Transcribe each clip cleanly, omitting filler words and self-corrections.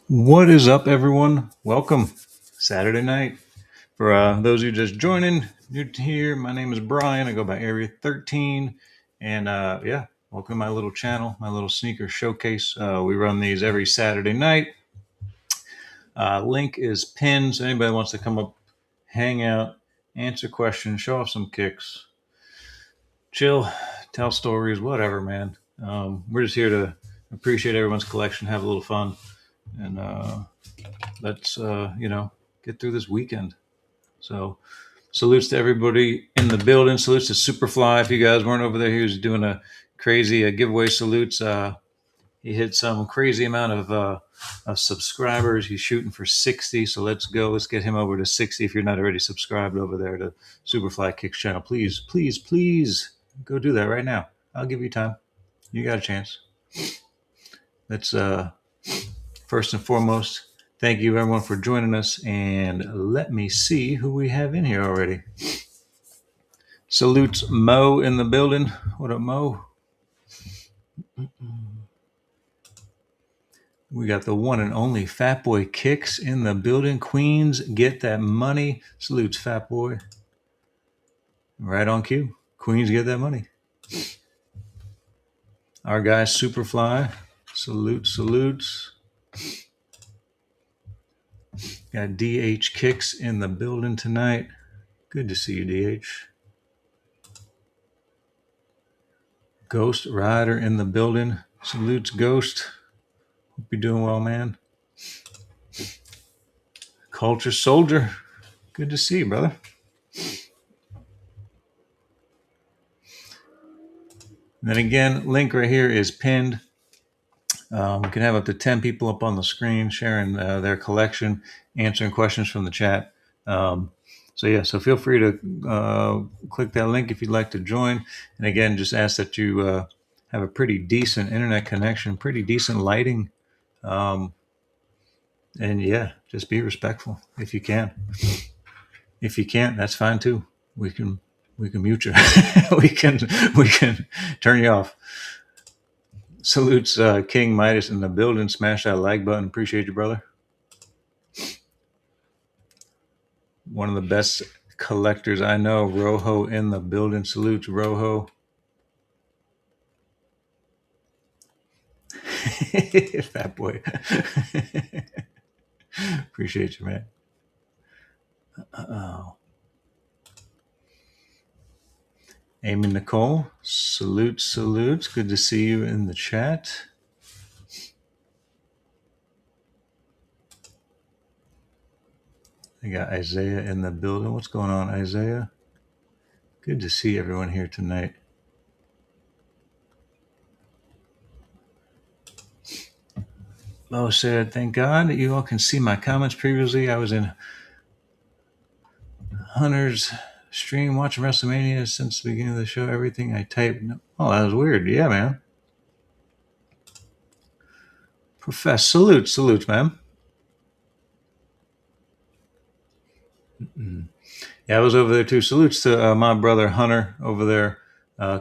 What is up, everyone? Welcome. Saturday night. For those of you just joining, new to here, my name is Brian. I go by Area 13. And yeah, welcome to my little channel, my little sneaker showcase. We run these every Saturday night. Link is pinned. So anybody wants to come up, hang out, answer questions, show off some kicks, chill, tell stories, whatever, man. We're just here to appreciate everyone's collection, have a little fun, and let's get through this weekend. So salutes to everybody in the building. Salutes to Superfly. If you guys weren't over there, he was doing a crazy giveaway. Salutes. He hit some crazy amount of subscribers. He's shooting for 60. So let's go. Let's get him over to 60. If you're not already subscribed over there to Superfly Kicks channel, please, please, please go do that right now. I'll give you time. You got a chance. Let's first and foremost, thank you everyone for joining us, and let me see who we have in here already. Salutes Mo in the building. What up, Mo? We got the one and only Fat Boy Kicks in the building. Queens, get that money. Salutes, Fat Boy. Right on cue. Queens, get that money. Our guy Superfly. Salutes. Got DH Kicks in the building tonight. Good to see you, DH. Ghost Rider in the building. Salutes, Ghost. Hope you're doing well, man. Culture Soldier. Good to see you, brother. And then again, link right here is pinned. We can have up to 10 people up on the screen sharing their collection, answering questions from the chat. So feel free to click that link if you'd like to join. And again, just ask that you have a pretty decent internet connection, pretty decent lighting. And yeah, just be respectful if you can. If you can't, that's fine too. We can mute you. we can turn you off. Salutes King Midas in the building. Smash that like button. Appreciate you, brother. One of the best collectors I know. Rojo in the building. Salutes, Rojo. Fat boy. Appreciate you, man. Uh-oh. Amy Nicole. Salutes. Good to see you in the chat. I got Isaiah in the building. What's going on, Isaiah? Good to see everyone here tonight. Mo said, thank God that you all can see my comments previously. I was in Hunter's stream watching WrestleMania since the beginning of the show. Everything I typed. Oh, that was weird. Yeah, man. Profess. Salutes, man. Yeah, I was over there too. Salutes to my brother Hunter over there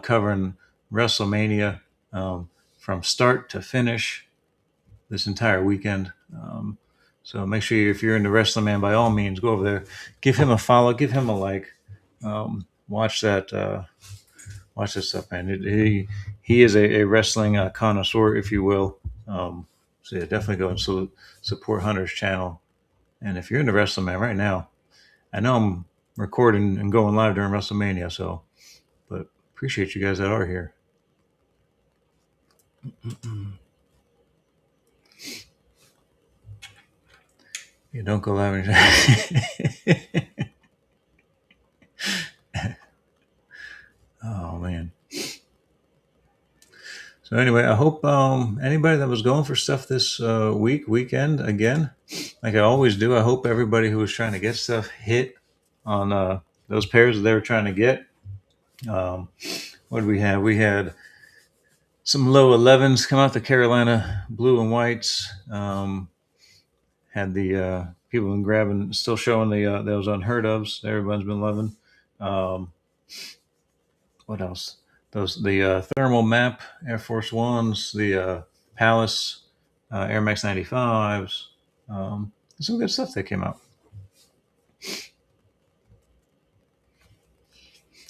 covering WrestleMania from start to finish this entire weekend. So make sure if you're into wrestling, man, by all means, go over there, give him a follow, give him a like, watch that stuff, man. He is a wrestling connoisseur, if you will. So yeah, definitely go and support Hunter's channel. And if you're into wrestling, man, right now, I know I'm recording and going live during WrestleMania, but appreciate you guys that are here. Yeah, don't go live. Oh man. So anyway, I hope anybody that was going for stuff this weekend, again, like I always do, I hope everybody who was trying to get stuff hit on those pairs that they were trying to get. What did we have? We had some low 11s come out, the Carolina blue and whites. Had the people been grabbing, still showing those unheard ofs. Everyone's been loving. What else? The thermal map Air Force Ones, the Palace Air Max 95s. Some good stuff that came out.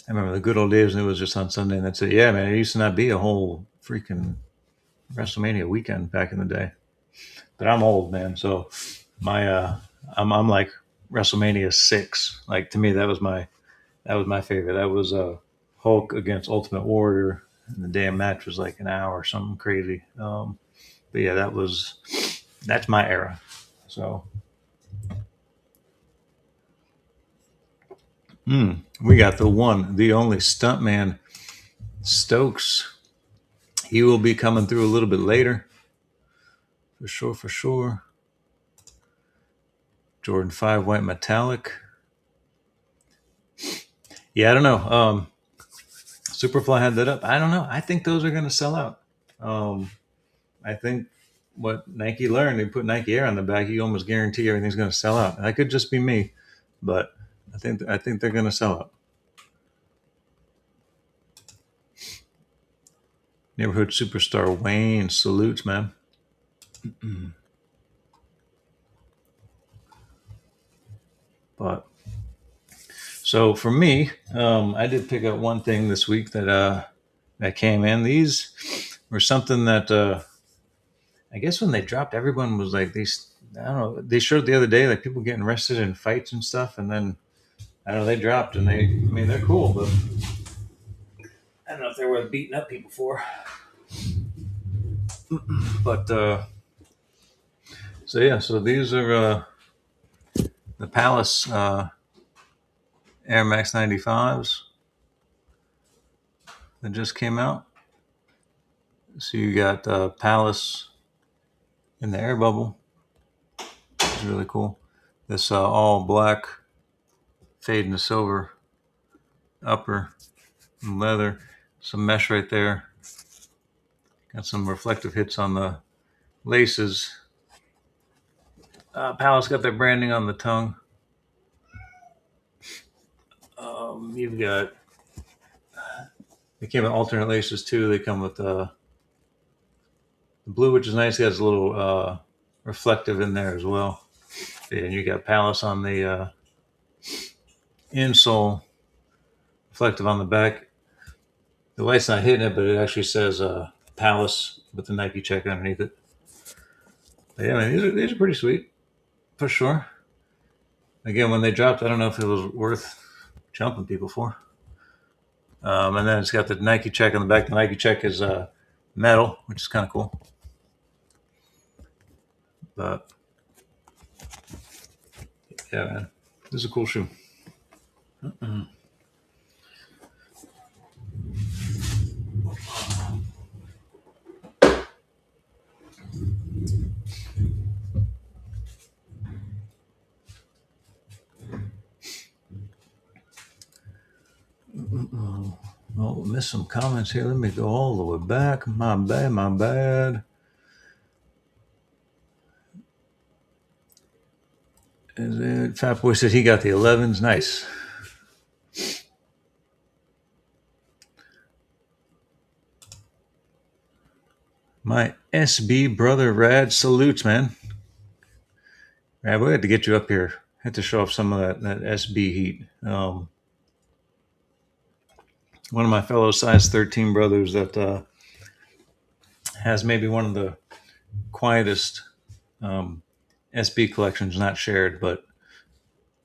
I remember the good old days when it was just on Sunday and that's it. Yeah, man, it used to not be a whole freaking WrestleMania weekend back in the day. But I'm old, man, so my I'm like WrestleMania 6. Like to me, that was my favorite. That was Hulk against Ultimate Warrior, and the damn match was like an hour or something crazy. But yeah, that's my era. So we got the one, the only Stuntman Stokes. He will be coming through a little bit later, for sure, for sure. Jordan 5 white metallic. Yeah, I don't know. Superfly had that up. I don't know. I think those are going to sell out. I think what Nike learned, they put Nike Air on the back. You almost guarantee everything's going to sell out. That could just be me, but I think they're going to sell out. Neighborhood superstar Wayne salutes, man. But so for me, I did pick up one thing this week that came in. These were something that I guess when they dropped, everyone was like these. I don't know. They showed the other day like people getting arrested in fights and stuff, and then I don't know they dropped and I mean they're cool, but I don't know if they're worth beating up people for. But so yeah, so these are the Palace Air Max 95s that just came out. So you got Palace in the air bubble, which is really cool. This all black fade into silver upper leather, some mesh right there. Got some reflective hits on the laces. Palace got their branding on the tongue. You've got they came with alternate laces too. They come with the blue, which is nice. It has a little reflective in there as well. And you got Palace on the insole, reflective on the back. The light's not hitting it, but it actually says Palace with the Nike check underneath it. But yeah, man, these are pretty sweet for sure. Again, when they dropped, I don't know if it was worth jumping people for. And then it's got the Nike check on the back. The Nike check is metal, which is kind of cool. But yeah, man, this is a cool shoe. Oh, missed some comments here. Let me go all the way back. My bad, my bad. Is it Fat Boy says he got the 11s? Nice. My SB brother Rad salutes, man. Rad, we had to get you up here. Had to show off some of that SB heat. One of my fellow size 13 brothers that has maybe one of the quietest SB collections, not shared, but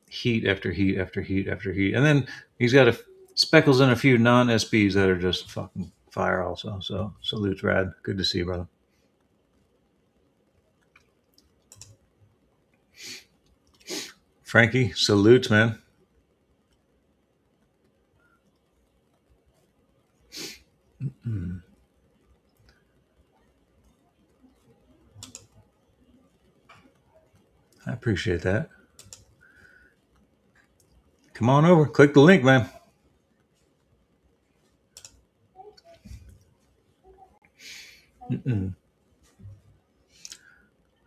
heat after heat after heat after heat. And then he's got speckles in a few non-SBs that are just fucking fire also. So salutes, Rad. Good to see you, brother. Frankie, salutes, man. I appreciate that. Come on over. Click the link, man.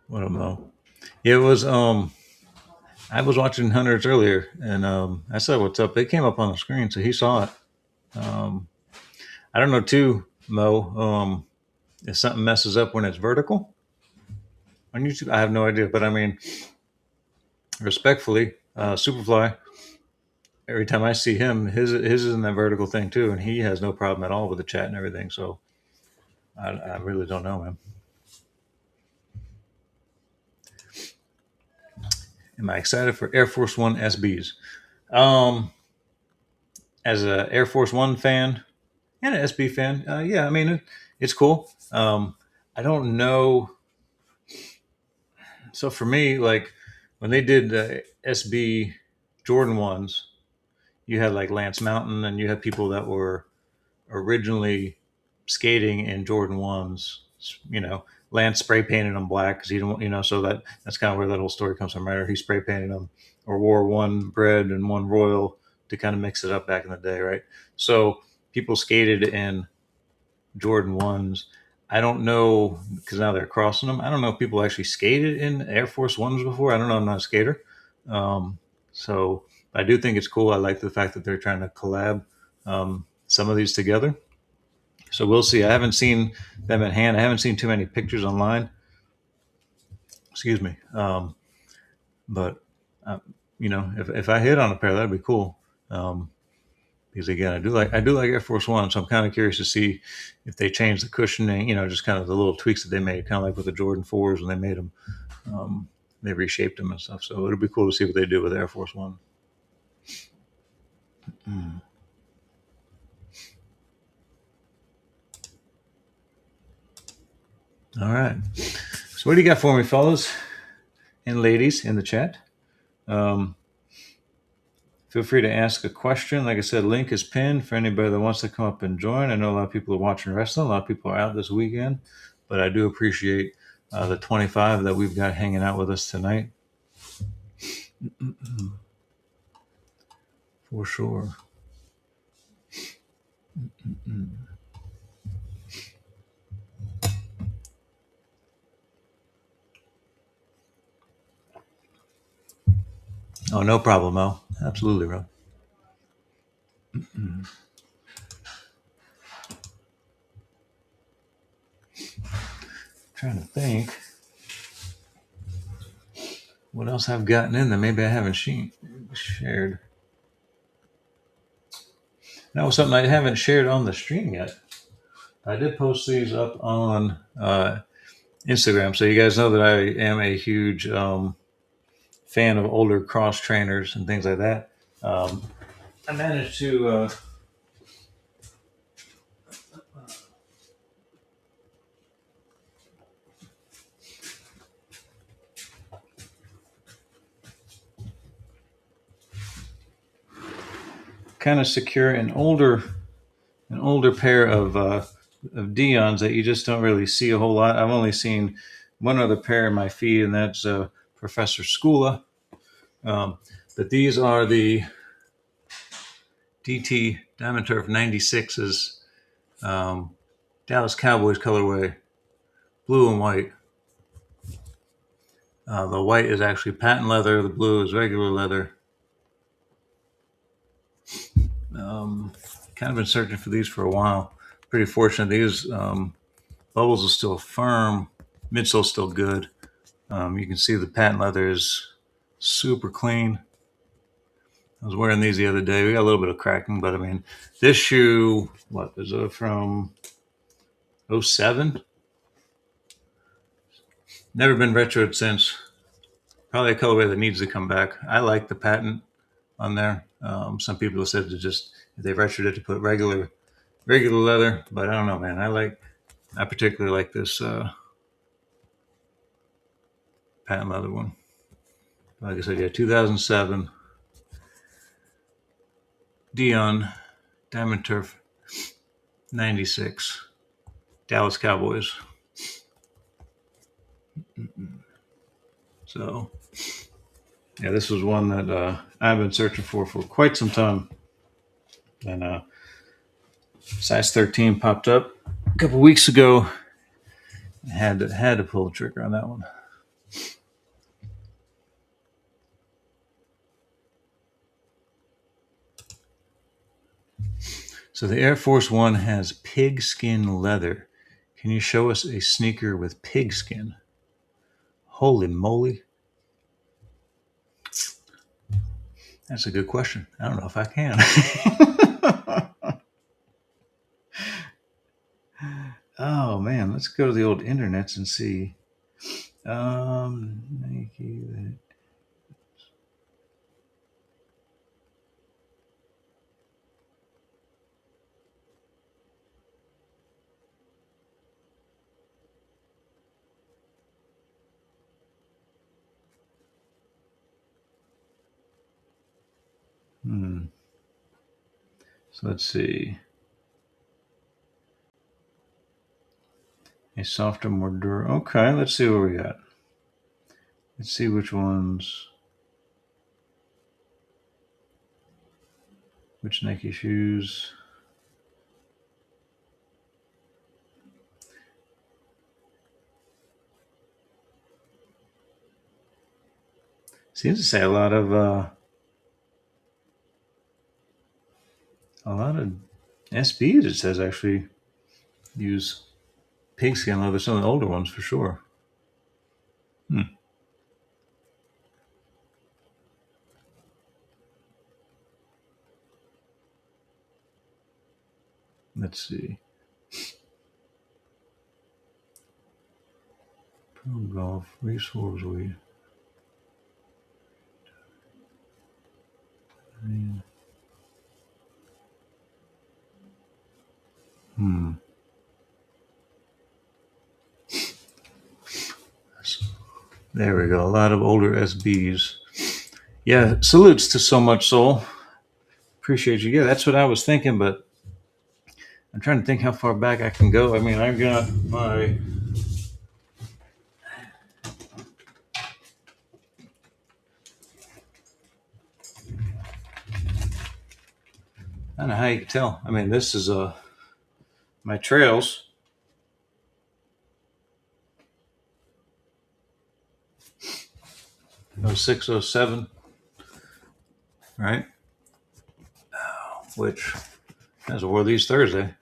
What a mo. It was I was watching Hunters earlier and I said what's up. It came up on the screen, so he saw it. I don't know too, Mo. If something messes up when it's vertical. on YouTube? I have no idea, but I mean, respectfully, Superfly. Every time I see him, his is in that vertical thing too, and he has no problem at all with the chat and everything. So I really don't know, man. Am I excited for Air Force One SBs? Um, as a Air Force One fan and an SB fan, yeah, I mean it's cool. I don't know. So for me, like when they did the SB Jordan ones, you had like Lance Mountain, and you had people that were originally skating in Jordan ones. You know, Lance spray painted them black because he didn't, so that's kind of where that whole story comes from, right? Or he spray painted them, or wore one red and one royal to kind of mix it up back in the day, right? So people skated in Jordan ones. I don't know because now they're crossing them. I don't know if people actually skated in Air Force Ones before. I don't know. I'm not a skater, um, so I do think it's cool. I like the fact that they're trying to collab some of these together. So we'll see. I haven't seen them in hand. I haven't seen too many pictures online. Excuse me. But uh, if I hit on a pair, that'd be cool. Um, because again, I do like Air Force One, so I'm kind of curious to see if they change the cushioning. Just kind of the little tweaks that they made, kind of like with the Jordan fours when they made them. They reshaped them and stuff. So it'll be cool to see what they do with Air Force One. Mm. All right. So what do you got for me, fellas and ladies in the chat? Um, Feel free to ask a question. Like I said, link is pinned for anybody that wants to come up and join. I know a lot of people are watching wrestling. A lot of people are out this weekend, but I do appreciate the 25 that we've got hanging out with us tonight. For sure. Oh, no problem, Mel. Absolutely, bro. Trying to think what else I've gotten in there. Maybe I haven't shared. That was something I haven't shared on the stream yet. I did post these up on Instagram, so you guys know that I am a huge fan of older cross trainers and things like that. I managed to kind of secure an older pair of Dion's that you just don't really see a whole lot. I've only seen one other pair in my feed, and that's Professor Skula. But these are the DT Diamond Turf 96's Dallas Cowboys colorway, blue and white. The white is actually patent leather. The blue is regular leather. Kind of been searching for these for a while. Pretty fortunate. These bubbles are still firm. Midsole's still good. You can see the patent leather is super clean. I was wearing these the other day. We got a little bit of cracking, but I mean, this shoe, what is it from 07? Never been retroed since. Probably a colorway that needs to come back. I like the patent on there. Some people have said to just, if they retroed it, to put regular leather, but I don't know, man. I particularly like this patent leather one. Like I said, yeah, 2007 Dion Diamond Turf 96 Dallas Cowboys. So, yeah, this was one that I've been searching for quite some time. And size 13 popped up a couple weeks ago. I had to pull the trigger on that one. So the Air Force One has pigskin leather. Can you show us a sneaker with pigskin? Holy moly. That's a good question. I don't know if I can. Oh man, let's go to the old internets and see. Nike. So let's see. A softer, more durable. Okay, let's see what we got. Let's see which ones. Which Nike shoes? Seems to say a lot of SBs. It says actually use pigskin leather. Some of the older ones for sure. Let's see. Pro golf resource we. There we go. A lot of older SBs. Yeah, salutes to So Much Soul. Appreciate you. Yeah, that's what I was thinking, but I'm trying to think how far back I can go. I mean, I've got my. I don't know how you can tell. I mean, this is my trails. Oh 06, 07, right? Which I wore these Thursday.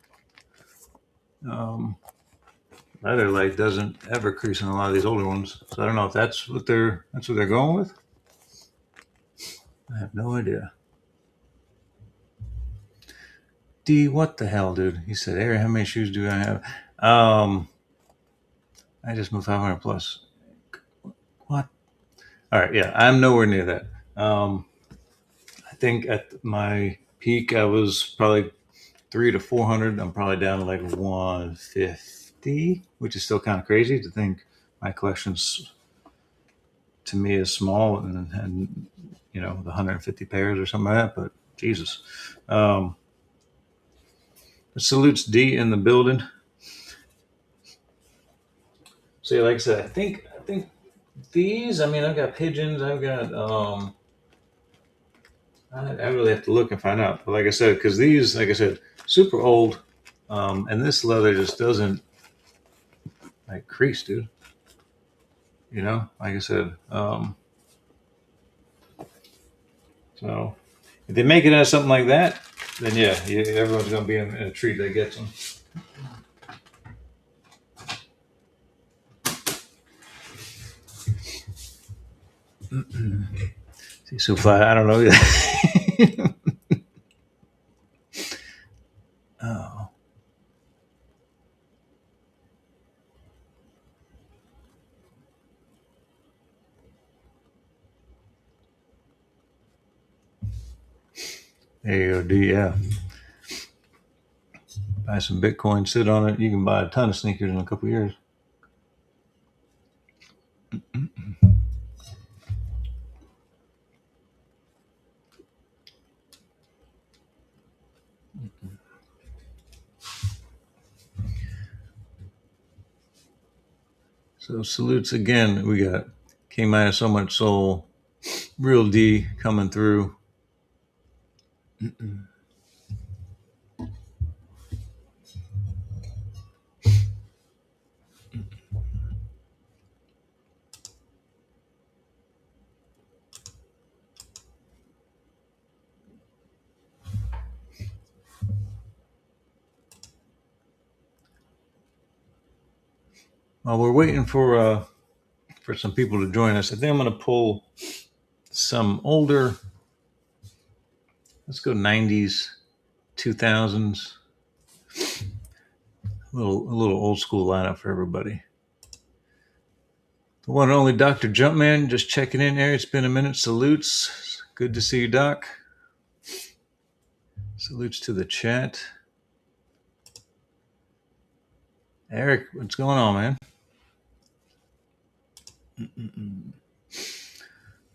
Leather leg doesn't ever crease in a lot of these older ones, so I don't know if that's what they're going with. I have no idea. D, what the hell, dude? He said, "Aaron, how many shoes do I have?" I just moved 500 plus. What? All right, yeah, I'm nowhere near that. I think at my peak, I was probably 300 to 400. I'm probably down to like 150, which is still kind of crazy to think my collection's to me is small and the 150 pairs or something like that. But Jesus, salutes D in the building. So yeah, like I said, I think these. I mean, I've got pigeons. I've got. I really have to look and find out. But like I said, because these, like I said, super old, and this leather just doesn't like crease, dude. Like I said. So if they make it out of something like that, then yeah, everyone's going to be in a treat that gets them. See, Superfly, I don't know. Oh. There you go, D. Yeah. Buy some Bitcoin, sit on it. You can buy a ton of sneakers in a couple years. So salutes again. We got King Minus So Much Soul, Real D coming through. While we're waiting for for some people to join us. I think I'm going to pull some older. Let's go 90s, 2000s. A little old school lineup for everybody. The one and only Dr. Jumpman just checking in there. It's been a minute. Salutes. Good to see you, Doc. Salutes to the chat. Eric, what's going on, man?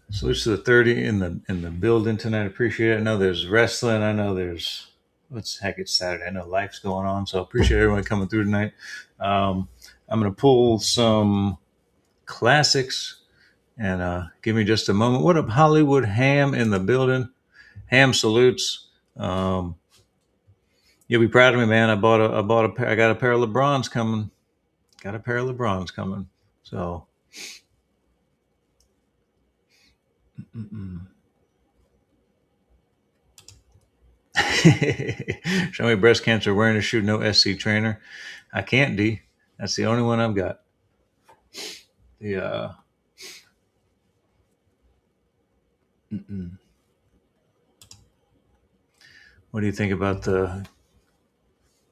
Salutes to the 30 in the building tonight. Appreciate it. I know there's wrestling. I know there's heck, it's Saturday. I know life's going on, so I appreciate everyone coming through tonight. I'm gonna pull some classics and give me just a moment. What up, Hollywood Ham in the building? Ham salutes. You'll be proud of me, man. I got a pair of LeBrons coming. Got a pair of LeBrons coming. So. Show me breast cancer awareness shoot, no SC trainer. I can't, D. That's the only one I've got. The what do you think about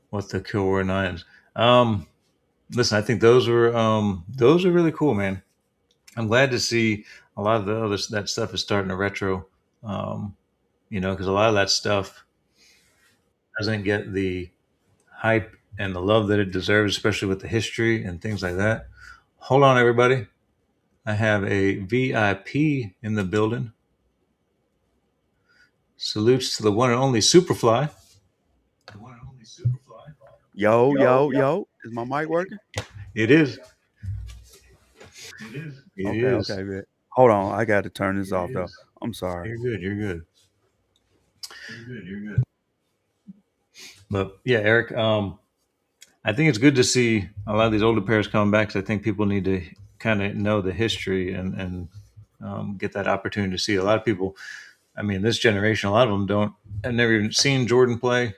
what the Kilroy Nines? Listen, I think those are really cool, man. I'm glad to see a lot of that stuff is starting to retro. Because a lot of that stuff doesn't get the hype and the love that it deserves, especially with the history and things like that. Hold on, everybody. I have a VIP in the building. Salutes to the one and only Superfly. Yo. Is my mic working? It is. Okay, good. Hold on. I got to turn this off, though. I'm sorry. You're good. But yeah, Eric, I think it's good to see a lot of these older pairs coming back because I think people need to kind of know the history and get that opportunity to see. A lot of people, I mean, this generation, a lot of them have never even seen Jordan play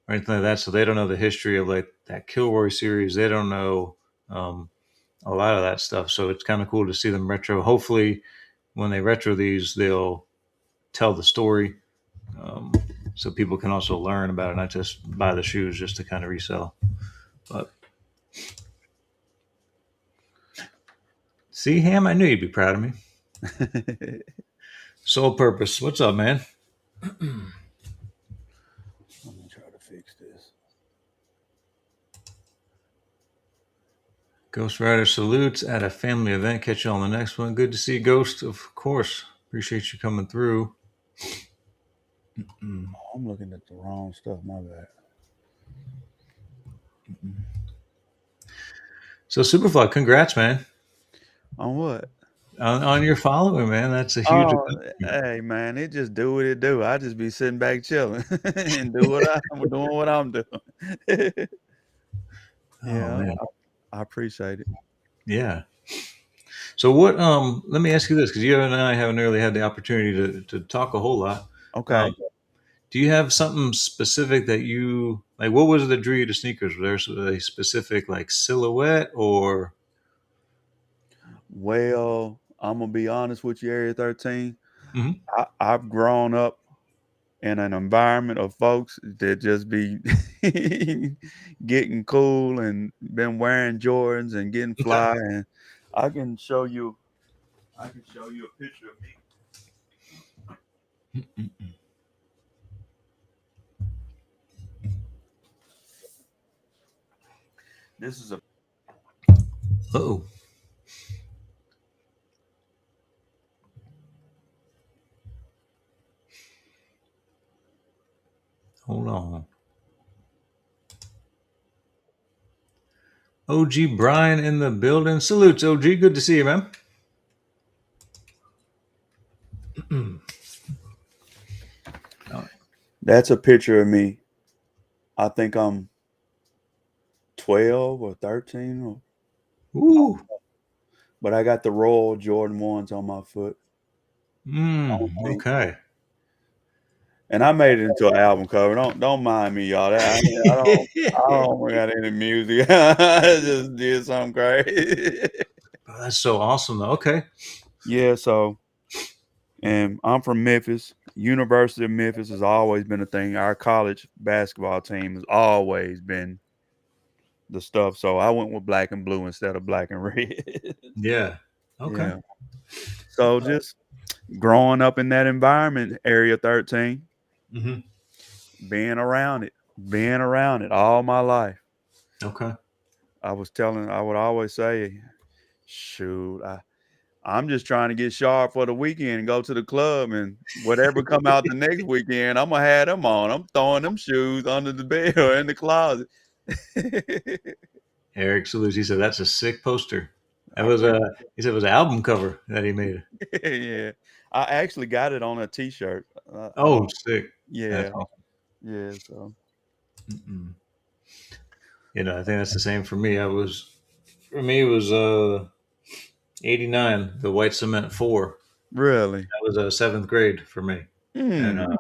or anything like that, so they don't know the history of like that Kilroy series. They don't know a lot of that stuff. So it's kind of cool to see them retro. Hopefully, when they retro these, they'll tell the story. So people can also learn about it, not just buy the shoes just to kind of resell. But see, Ham, I knew you'd be proud of me. Sole Purpose, what's up, man? Let me try to fix this. Ghost Rider salutes at a family event. Catch you on the next one. Good to see you, Ghost, of course. Appreciate you coming through. I'm looking at the wrong stuff. My bad. So Superfly, congrats, man. On what? On your following, man. That's a huge. Hey, man, it just do what it do. I just be sitting back chilling and doing what I'm doing. Yeah, I appreciate it. Yeah. So what? Let me ask you this, because you and I haven't really had the opportunity to talk a whole lot. Okay. Do you have something specific that you like? What was it that drew you to sneakers? Was there a specific like silhouette or? Well, I'm gonna be honest with you, Area 13. Mm-hmm. I've grown up in an environment of folks that just be getting cool and been wearing Jordans and getting fly. And I can show you a picture of me. This is a. Oh. Hold on. OG Brian in the building. Salutes, OG. Good to see you, man. That's a picture of me. I think I'm 12 or 13. Ooh. But I got the Royal Jordan 1s on my foot. Okay. And I made it into an album cover. Don't mind me, y'all. I don't got any music. I just did something crazy. Oh, that's so awesome, though. Okay. Yeah, so and I'm from Memphis. University of Memphis has always been a thing. Our college basketball team has always been the stuff. So I went with black and blue instead of black and red. Yeah. Okay. Yeah. So just growing up in that environment, Area 13, Hmm. being around it all my life. Okay. I would always say, shoot, I'm just trying to get sharp for the weekend and go to the club and whatever come out the next weekend, I'm gonna have them on. I'm throwing them shoes under the bed or in the closet. Eric Salus, he said that's a sick poster. That I was pre- he said it was an album cover that he made. yeah, I actually got it on a T-shirt. I Oh, don't. sick. That's Yeah, awesome. yeah. So Mm-mm. I think that's the same for me. For me, it was 89, the White Cement 4. really, That was seventh grade for me. And, mm,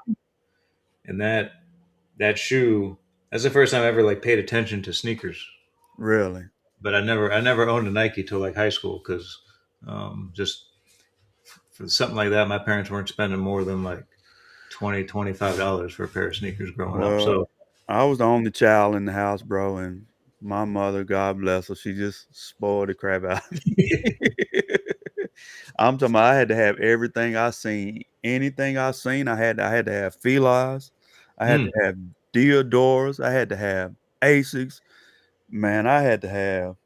and that shoe, that's the first time I ever like paid attention to sneakers. really. But I never owned a Nike till like high school because just for something like that, my parents weren't spending more than like $25 for a pair of sneakers growing up. Well, So I was the only child in the house, bro, and my mother, God bless her, she just spoiled the crap out of me. I'm talking about I had to have everything I seen. Anything I seen, I had to have Filas, I had mm, to have Deodoras, I had to have Asics. Man, I had to have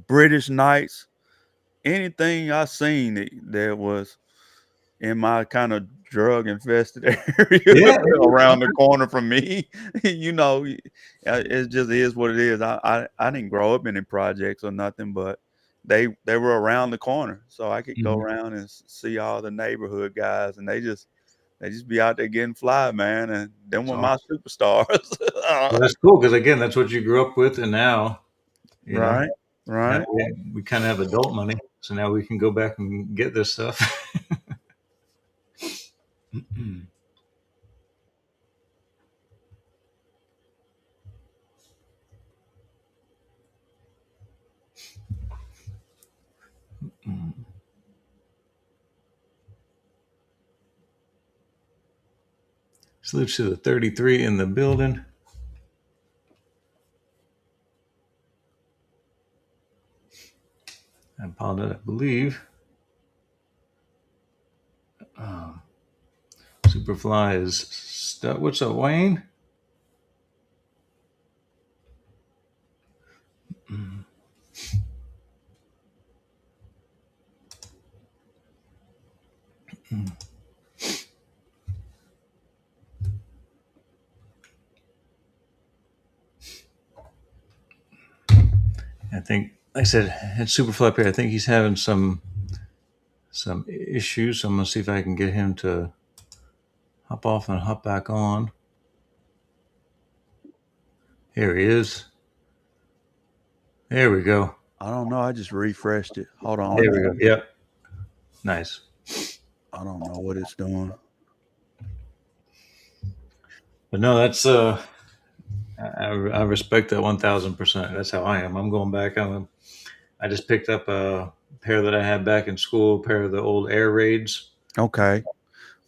British Knights. Anything I seen that was in my kind of drug infested area yeah, around the corner from me. It just is what it is. I didn't grow up in any projects or nothing, but they were around the corner, so I could go mhm. around and see all the neighborhood guys, and they just be out there getting fly, man, and them That's were my awesome. superstars. Well, that's cool because again, that's what you grew up with, and now you know Right, now right. we kind of have adult money, so now we can go back and get this stuff. Salute to the 33 in the building. I apologize. I believe um, Superfly is stuck. What's up, Wayne? I think, like I said, at Superfly up here, I think he's having some issues. So I'm gonna see if I can get him to hop off and hop back on. Here he is. There we go. I don't know. I just refreshed it. Hold on. There we go. Yep. Nice. I don't know what it's doing. But no, that's I respect that 1,000%. That's how I am. I'm going back. I just picked up a pair that I had back in school, a pair of the old Air Raids. Okay.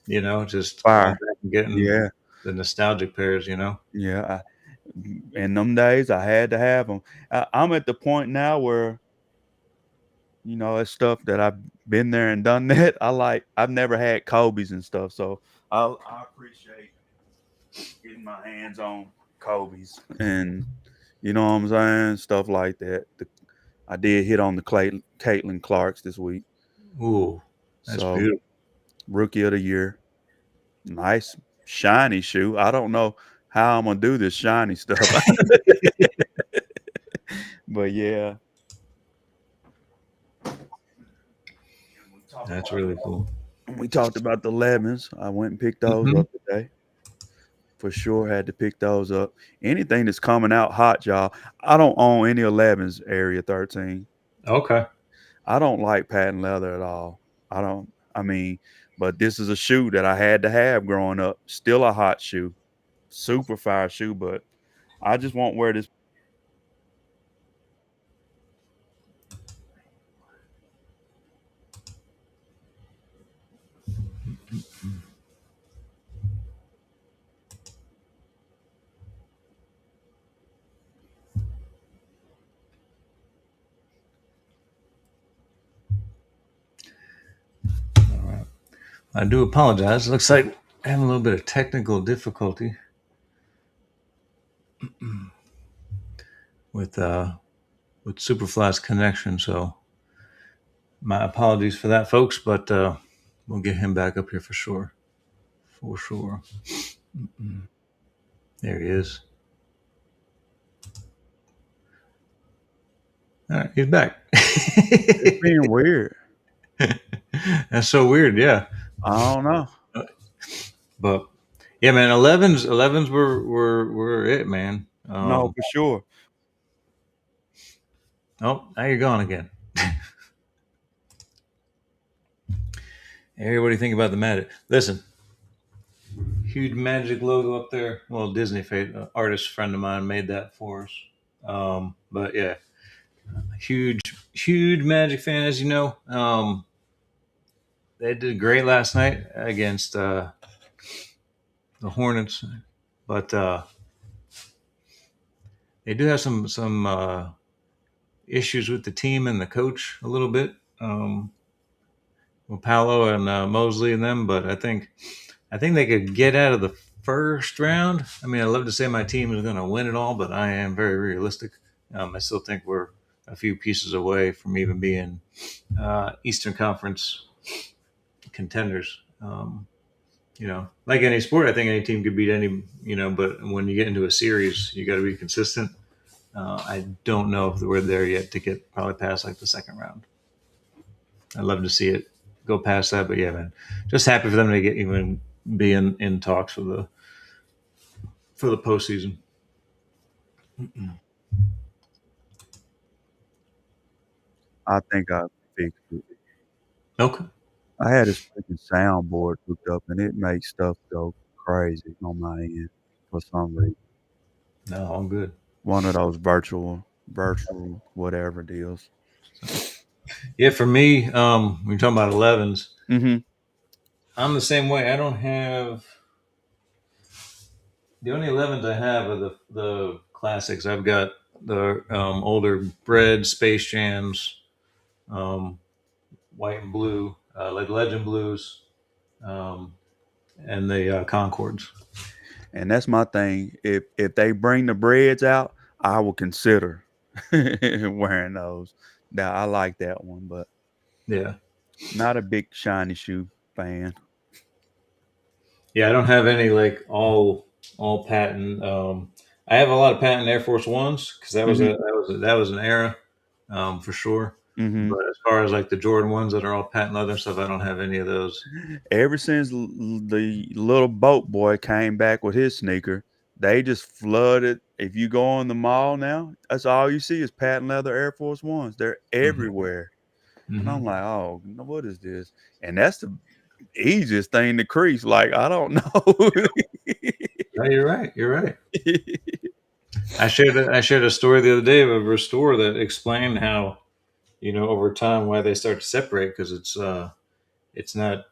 Just going Fire. back and getting Yeah. the nostalgic pairs. Yeah. In them days, I had to have them. I'm at the point now where it's stuff that I've been there and done that. I've never had Kobe's and stuff, so I appreciate getting my hands on Kobe's, and you know what I'm saying, stuff like that. I did hit on the Caitlin Clarks this week, Ooh, that's so beautiful. rookie of the year, nice shiny shoe. I don't know how I'm gonna do this shiny stuff, but yeah. That's really cool. We talked about the lemons. I went and picked those Hmm. up today. For sure, had to pick those up. Anything that's coming out hot, y'all. I don't own any 11s, Area 13. Okay. I don't like patent leather at all. I don't. I mean, but this is a shoe that I had to have growing up. Still a hot shoe, super fire shoe. But I just won't wear this. I do apologize. Looks like I have a little bit of technical difficulty with Superfly's connection. So my apologies for that, folks. But we'll get him back up here for sure. For sure. There he is. All right, he's back. It's being weird. That's so weird. Yeah. I don't know. But yeah, man, 11s were it, man. No, for sure. Oh, now you're gone again. Hey, what do you think about the Magic? Listen, huge Magic logo up there. Well, Disney artist friend of mine made that for us. But yeah, huge, huge Magic fan, as you know. They did great last night against the Hornets, but they do have some issues with the team and the coach a little bit. With Paolo and Mosley and them, but I think they could get out of the first round. I mean, I love to say my team is going to win it all, but I am very realistic. I still think we're a few pieces away from even being Eastern Conference contenders. Like any sport, I think any team could beat any. But when you get into a series, you got to be consistent. I don't know if we're there yet to get probably past like the second round. I'd love to see it go past that, but yeah, man, just happy for them to get even be in talks for the postseason. I think I fixed it. Okay, I had this freaking soundboard hooked up, and it makes stuff go crazy on my end for some reason. no, all good. One of those virtual whatever deals. Yeah, for me, when you're talking about 11s, Mhm. I'm the same way. I don't have the only 11s I have are the classics. I've got the older Bread, Space Jams, um, White and Blue, like Legend Blues, um, and the Concords. And that's my thing. If they bring the breads out, I will consider wearing those. Now I like that one, but Yeah, not a big shiny shoe fan. yeah. I don't have any like all patent. I have a lot of patent Air Force Ones because Mhm. that was an era, for sure. Mhm. But as far as like the Jordan ones that are all patent leather and stuff, I don't have any of those. Ever since the little boat boy came back with his sneaker, they just flooded. If you go on the mall now, that's all you see is patent leather Air Force Ones. They're Hmm. everywhere. And I'm Hmm. like, oh, what is this? And that's the easiest thing to crease. Like, I don't know. No, you're right. You're right. I shared a story the other day of a store that explained how over time why they start to separate because it's not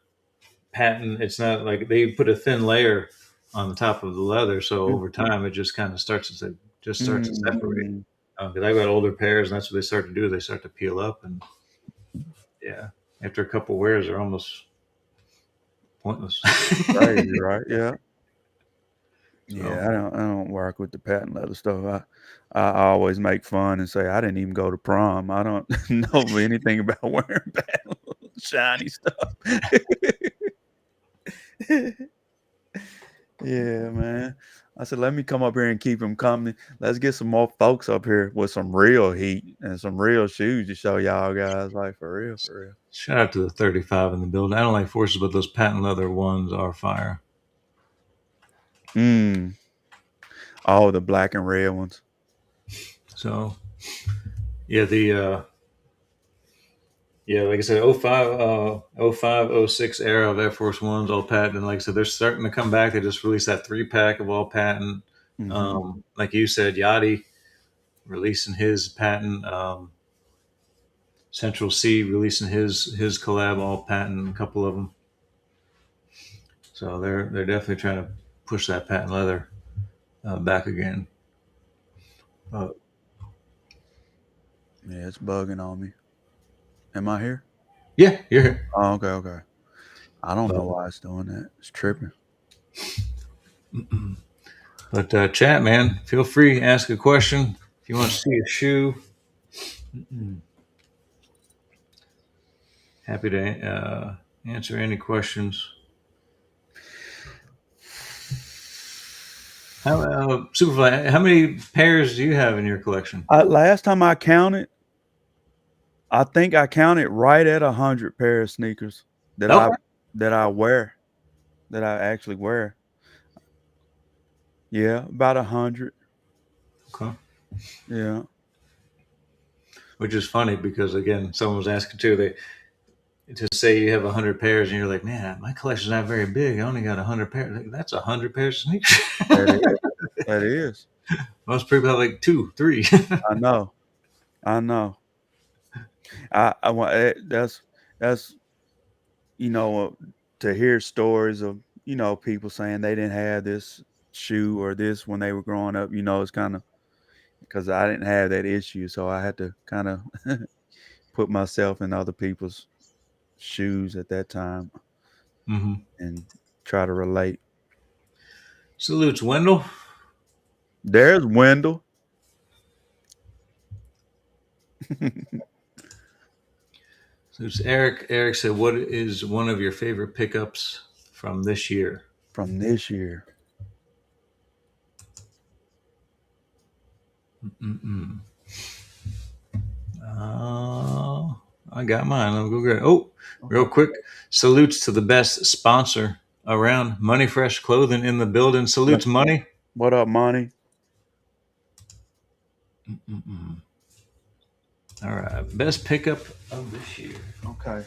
patent. It's not like they put a thin layer on the top of the leather, so over time it just kind of starts to separate. Mhm. Because I've got older pairs, and that's what they start to do. They start to peel up, and yeah, after a couple wears, they're almost pointless. Crazy, right? Yeah. So Yeah, I don't work with the patent leather stuff. I always make fun and say I didn't even go to prom. I don't know anything about wearing patent shiny stuff. Yeah, man. I said, let me come up here and keep him company. Let's get some more folks up here with some real heat and some real shoes to show y'all guys. Like for real, for real. shout out to the 35 in the building. I don't like forces, but those patent leather ones are fire. Mm. Oh, the black and red ones. So yeah, like I said, '05, '06 era of Air Force Ones, all patent. And like I said, they're starting to come back. They just released that 3-pack of all patent. Hmm. Like you said, Yachty releasing his patent. Central C releasing his collab all patent. A couple of them. So they're definitely trying to push that patent leather back again. Uh, Yeah, it's bugging on me. Am I here? yeah, you're here. Oh, okay, okay. I don't know But, why it's doing that. It's tripping. but chat, man. Feel free, ask a question. If you want to see a shoe, happy to answer any questions. Superfly, how many pairs do you have in your collection? Last time I counted, I think I counted right at 100 pair of sneakers that Okay. I wear, that I actually wear. Yeah, about 100. Okay. Yeah. Which is funny because again, someone was asking too. They to say you have 100 pairs and you're like, man, my collection's not very big. I only got 100 pairs. Like, that's 100 pairs of sneakers. That is. That is. Most people have like two, three. I know. I know. I want that's you know to hear stories of people saying they didn't have this shoe or this when they were growing up. It's kind of because I didn't have that issue, so I had to kind of put myself in other people's shoes at that time hmm and try to relate. Salutes, Wendell. There's Wendell. Salutes, Eric. Eric said, what is one of your favorite pickups from this year? From this year. Mm-mm. Uh, I got mine. Let me go get it. Oh, real Okay. quick. Salutes to the best sponsor around, Money Fresh Clothing in the building. Yep. Salutes, Money. What up, Monty? Mm-mm. All right. Best pickup of this year. Okay.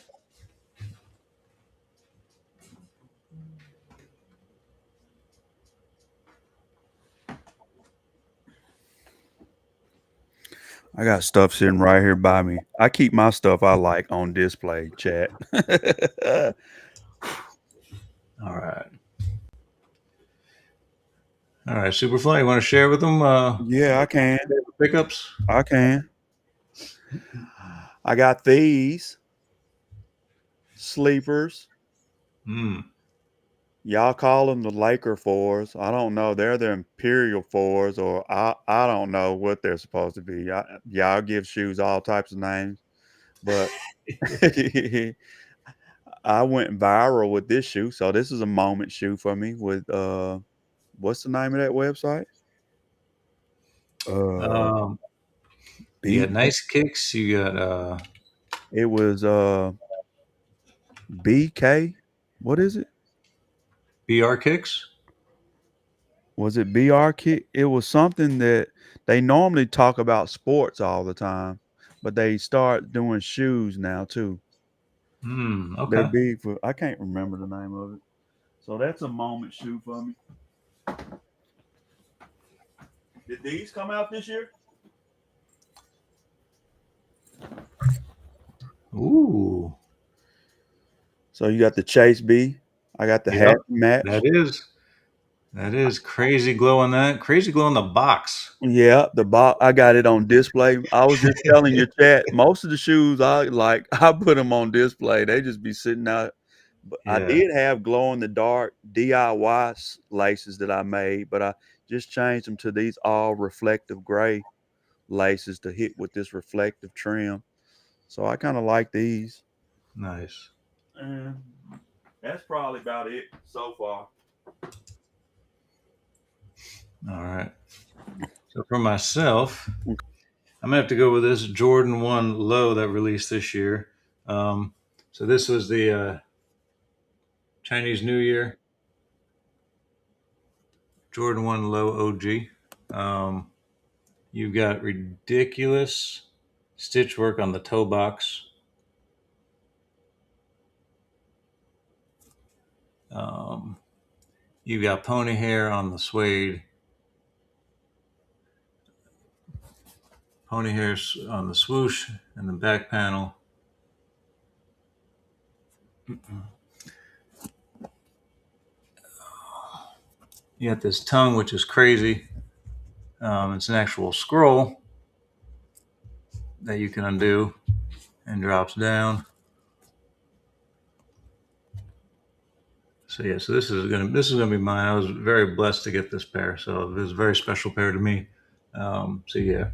I got stuff sitting right here by me. I keep my stuff I like on display, chat. All right. All right. Superfly, you want to share with them Yeah, I can. pickups? I can. I got these sleepers. Hmm. Y'all call them the Laker fours. I don't know. They're the Imperial fours, or I don't know what they're supposed to be. Y'all give shoes all types of names, but I went viral with this shoe. So this is a moment shoe for me. With what's the name of that website? Uh, Um, you B. got nice kicks. You got It was BK. What is it? BR kicks. Was it BR Kit? It was something that they normally talk about sports all the time, but they start doing shoes now too. Hmm. They're Okay. big for I can't remember the name of it. So that's a moment shoe for me. Did these come out this year? Ooh. So you got the Chase B. I got the Yep. hat That match. is. That is crazy glow on that. Crazy glow on the box. Yeah, the box. I got it on display. I was just telling your chat. Most of the shoes I like, I put them on display. They just be sitting out. But I Yeah. did have glow in the dark DIY laces that I made, but I just changed them to these all reflective gray laces to hit with this reflective trim. So I kind of like these. Nice. And that's probably about it so far. All right. So for myself, I'm gonna have to go with this Jordan One Low that released this year. Um, so this was the Chinese New Year Jordan One Low OG. Um, you've got ridiculous stitch work on the toe box. Um, you've got pony hair on the suede. Pony hair on the swoosh and the back panel. You got this tongue, which is crazy. It's an actual scroll that you can undo and drops down. So yeah, so this is gonna be mine. I was very blessed to get this pair, so it was a very special pair to me. So yeah,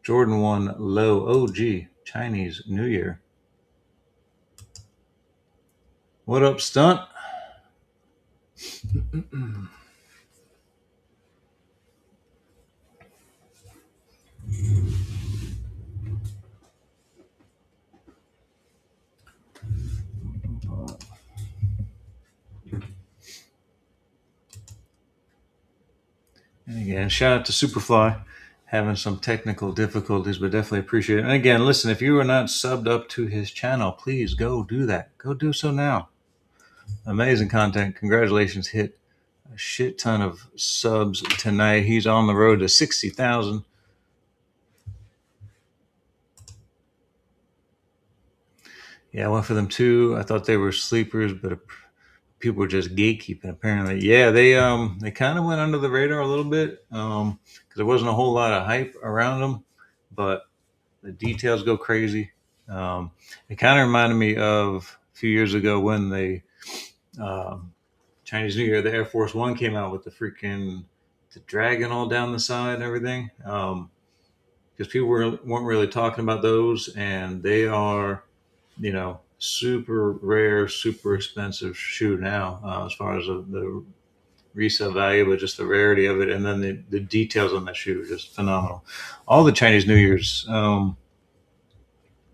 Jordan 1 Low OG Chinese New Year. What up, Stunt? And again, shout out to Superfly, having some technical difficulties, but definitely appreciate it. And again, listen, if you are not subbed up to his channel, please go do that. Go do so now. Amazing content. Congratulations, hit a shit ton of subs tonight. He's on the road to 60,000. Yeah, I went for them too. I thought they were sleepers, but people were just gatekeeping. Apparently, yeah, they kind of went under the radar a little bit because there wasn't a whole lot of hype around them, but the details go crazy. Um, it kind of reminded me of a few years ago when the um, Chinese New Year, the Air Force One came out with the dragon all down the side and everything. Because people weren't really talking about those, and they are, super rare, super expensive shoe now as far as the resale value, but just the rarity of it, and then the details on that shoe are just phenomenal. All the Chinese New Years have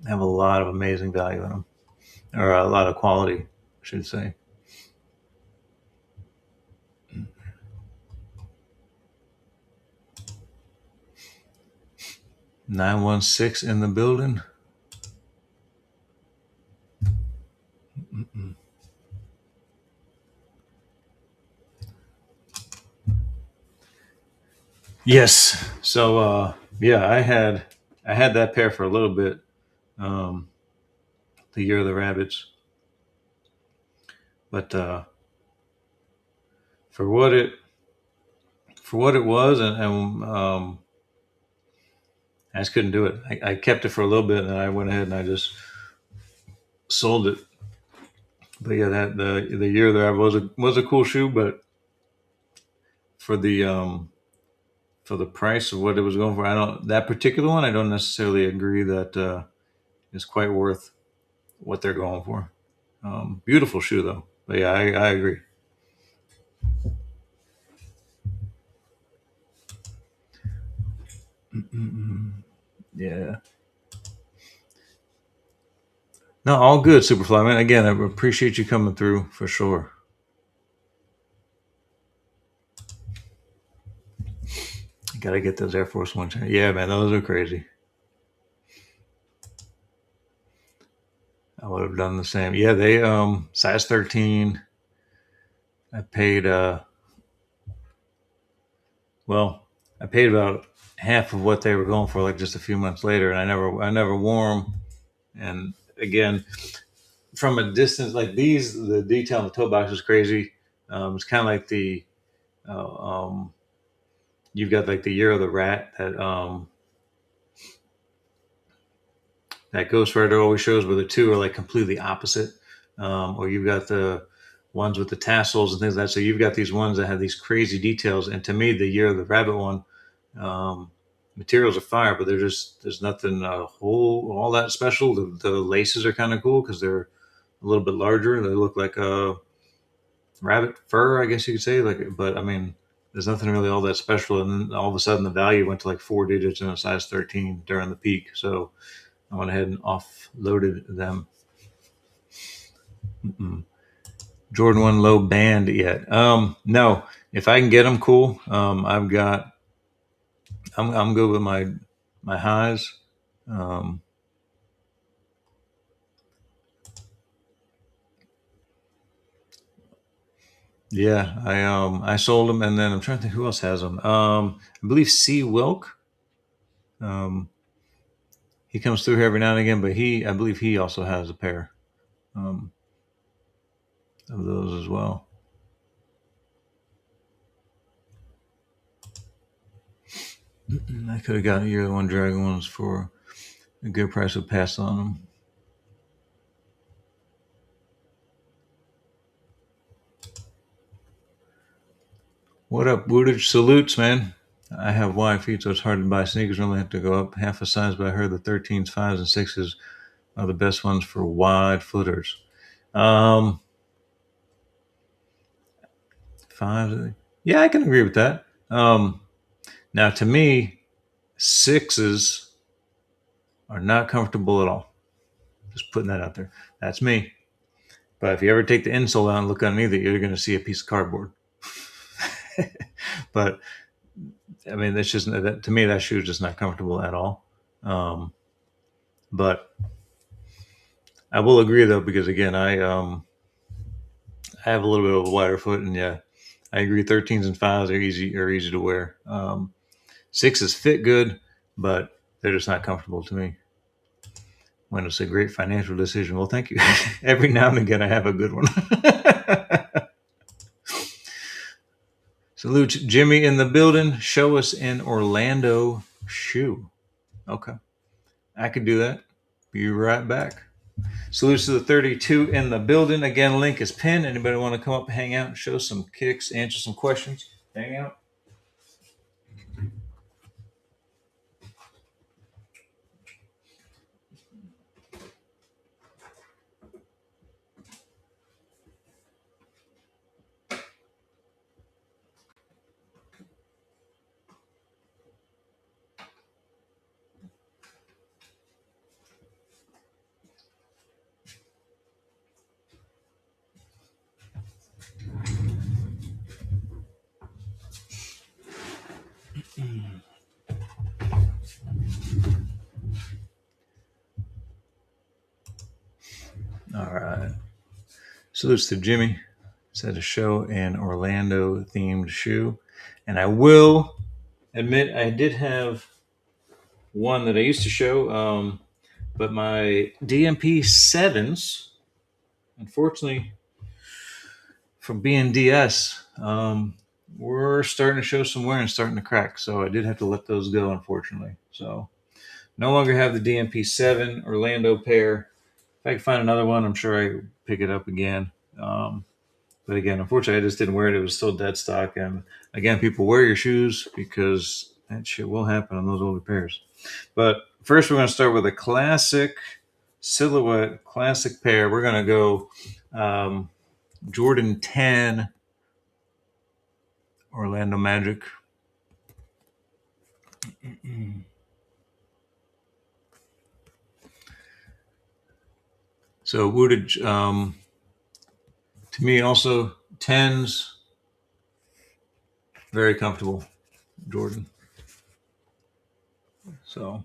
a lot of amazing value in them, or a lot of quality, I should say. 916 in the building. Yes. So yeah, I had that pair for a little bit. Um, the year of the rabbits, but for what it for what it was, and I just couldn't do it. I kept it for a little bit, and then I went ahead and I just sold it. But yeah, that the year of the rabbit was a cool shoe, but for the price of what it was going for, I don't that particular one. I don't necessarily agree that is quite worth what they're going for. Beautiful shoe though. But yeah, I agree. Yeah. No, all good, Superfly man. Again, I appreciate you coming through for sure. You gotta get those Air Force One. Yeah, man, those are crazy. I would have done the same. Yeah, they size 13. I paid well, I paid about half of what they were going for like just a few months later, and I never wore them. And again, from a distance like these, the detail in the toe box is crazy. It's kind of like uh, um, you've got like the year of the rat that Ghost Rider always shows, where the two are like completely opposite. Or you've got the ones with the tassels and things like that. So you've got these ones that have these crazy details. And to me, the Year of the Rabbit one, um, materials are fire, but there's nothing all that special. The laces are kind of cool because they're a little bit larger. They look like a rabbit fur, I guess you could say. Like, but I mean, there's nothing really all that special. And then all of a sudden, the value went to like 4 digits in a size 13 during the peak. So I went ahead and offloaded them. Mm-mm. Jordan 1 low band yet? No. If I can get them, cool. I'm good with my highs. Um, yeah, I sold them, and then I'm trying to think who else has them. I believe C Wilk. Um, he comes through here every now and again, but I believe he also has a pair um, of those as well. I could have gotten Year of the One Dragon ones for a good price. Would pass on them. What up, Woodage? Salutes, man. I have wide feet, so it's hard to buy sneakers. Only have to go up half a size, but I heard the 13s, 5s, and 6s are the best ones for wide footers. Um, 5s, yeah, I can agree with that. Now, to me, 6s are not comfortable at all. Just putting that out there. That's me. But if you ever take the insole out and look underneath it, you're going to see a piece of cardboard. But I mean, that's just that, to me. That shoe is just not comfortable at all. But I will agree though, because again, I have a little bit of a wider foot, and yeah, I agree. 13s and 5s are easy to wear. 6s fit good, but they're just not comfortable to me. When it's a great financial decision, well, thank you. Every now and again, I have a good one. Salute, Jimmy in the building. Show us an Orlando shoe. Okay, I can do that. Be right back. Salutes to the 32 in the building. Again, link is pinned. Anybody want to come up, hang out, and show some kicks, answer some questions, hang out? All right. Salutes to Jimmy. Said to show an Orlando themed shoe. And I will admit I did have one that I used to show, but my DMP 7s, unfortunately, from being DS, we're starting to show some wear and starting to crack. So I did have to let those go, unfortunately. So no longer have the DMP 7 Orlando pair. If I can find another one, I'm sure I could pick it up again. But again, unfortunately, I just didn't wear it. It was still dead stock. And again, people wear your shoes because that shit will happen on those older pairs. But first, we're going to start with a classic silhouette, classic pair. We're going to go Jordan 10 Orlando Magic. So, Woodage, to me, also 10s, very comfortable, Jordan. So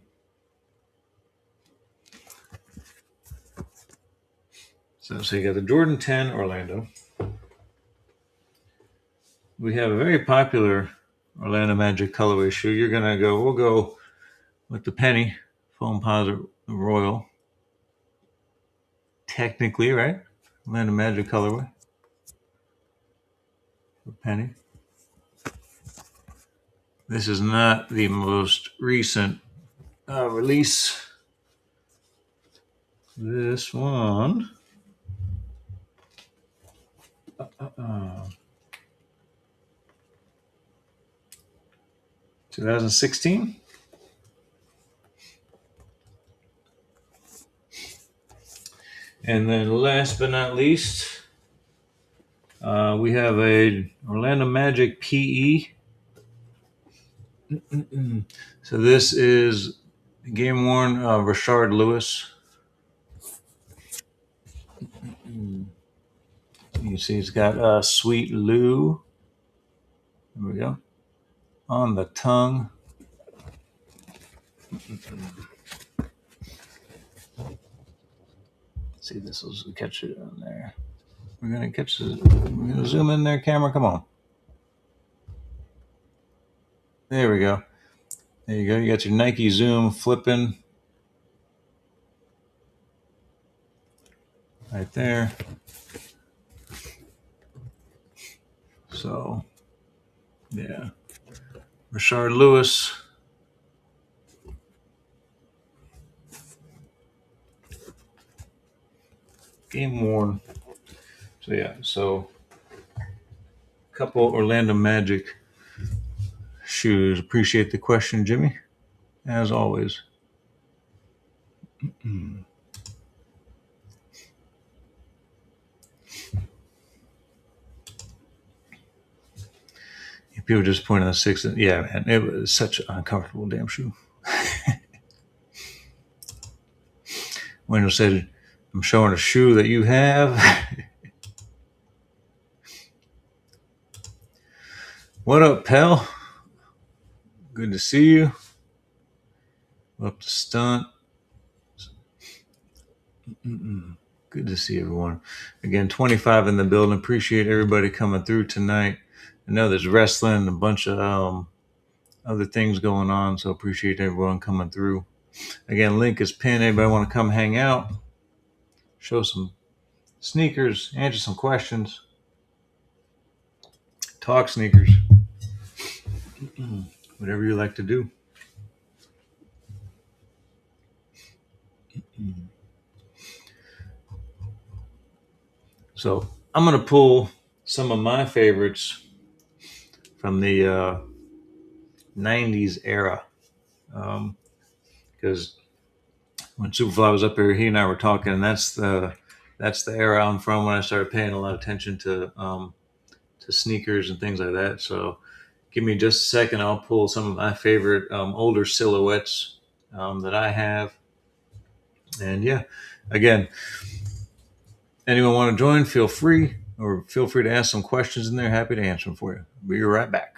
you got the Jordan 10 Orlando. We have a very popular Orlando Magic colorway shoe. We'll go with the penny foam posit royal. Technically, right? Orlando Magic colorway. The penny. This is not the most recent release. This one. 2016. And then last but not least, we have a Orlando Magic PE. So this is game worn Rashard Lewis. You see it's got Sweet Lou. There we go. On the tongue. See, this will catch it on there. We're gonna zoom in there, camera. Come on. There we go. There you go. You got your Nike Zoom flipping right there. So, yeah. Rashard Lewis. Game worn. So, yeah. So, couple Orlando Magic shoes. Appreciate the question, Jimmy, as always. People just pointing at the six. Yeah, man, it was such an uncomfortable damn shoe. Wendell said, I'm showing a shoe that you have. What up, pal? Good to see you. Up to Stunt. Good to see everyone. Again, 25 in the building. Appreciate everybody coming through tonight. I know there's wrestling and a bunch of other things going on, so appreciate everyone coming through. Again, link is pinned. Anybody want to come hang out, show some sneakers, answer some questions, talk sneakers, whatever you like to do. So I'm going to pull some of my favorites from the 90s era. Because when Superfly was up here, he and I were talking, and that's the era I'm from when I started paying a lot of attention to sneakers and things like that. So give me just a second. I'll pull some of my favorite older silhouettes that I have. And yeah, again, anyone want to join, feel free, or feel free to ask some questions in there. Happy to answer them for you. Be right back.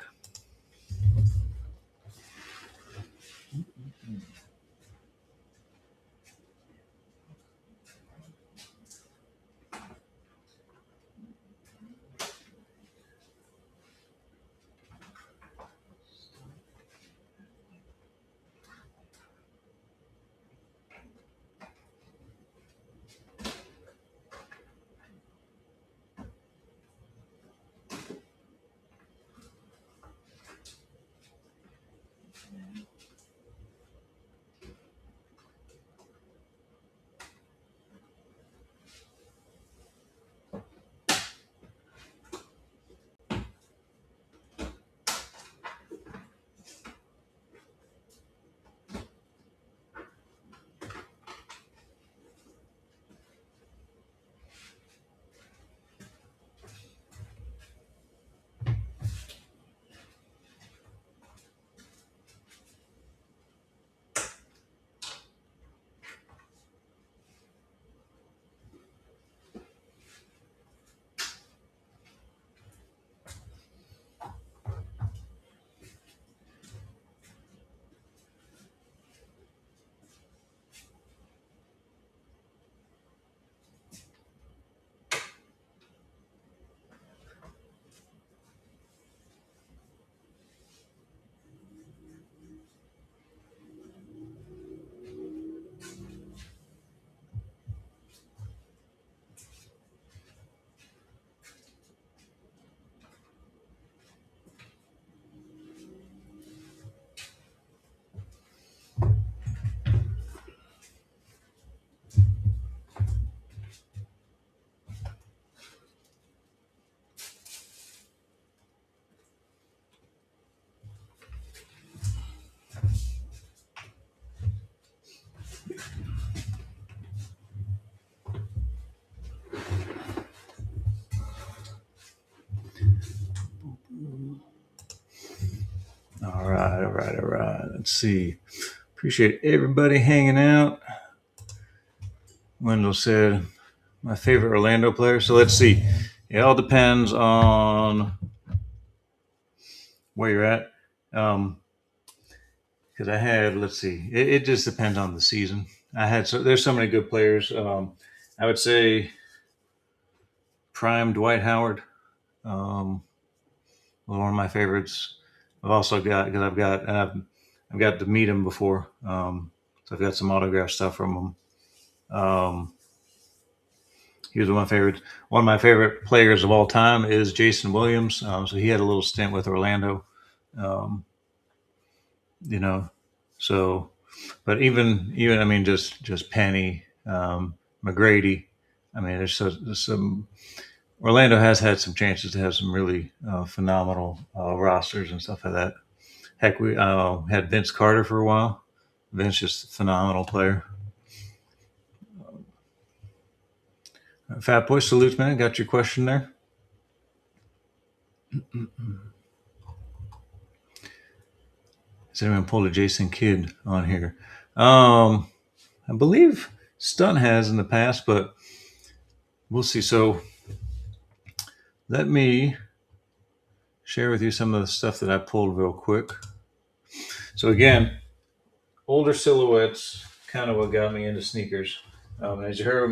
All right. Let's see. Appreciate everybody hanging out. Wendell said, my favorite Orlando player. So let's see. It all depends on where you're at. Because I had, let's see, it just depends on the season. There's so many good players. I would say prime Dwight Howard, was one of my favorites. I've also got, because I've got to meet him before. So I've got some autograph stuff from him. He was one of my favorites. One of my favorite players of all time is Jason Williams. So he had a little stint with Orlando. Um, you know, so, but even I mean, just Penny, McGrady. I mean, there's some Orlando has had some chances to have some really phenomenal rosters and stuff like that. Heck, we had Vince Carter for a while. Vince just a phenomenal player. Fat Boy, salutes, man. Got your question there. Has anyone pulled a Jason Kidd on here? I believe Stunt has in the past, but we'll see. So let me share with you some of the stuff that I pulled real quick. So again, older silhouettes, kind of what got me into sneakers. As you heard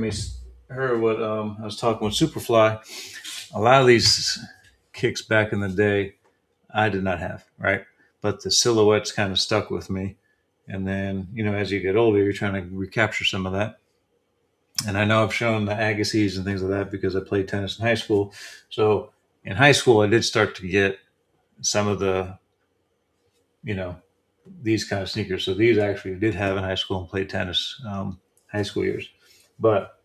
what I was talking with Superfly. A lot of these kicks back in the day, I did not have, right? But the silhouettes kind of stuck with me. And then, as you get older, you're trying to recapture some of that. And I know I've shown the Agassiz and things like that because I played tennis in high school. So in high school, I did start to get some of the, you know, these kind of sneakers. So these I actually did have in high school and played tennis high school years. But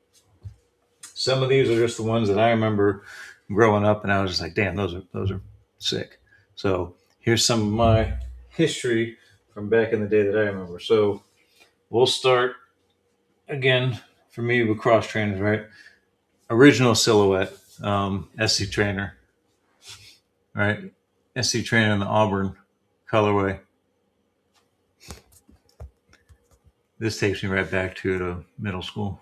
some of these are just the ones that I remember growing up, and I was just like, "Damn, those are sick." So here's some of my history from back in the day that I remember. So we'll start again for me with cross trainers, right? Original silhouette, SC trainer, right? SC trainer in the Auburn colorway. This takes me right back to middle school.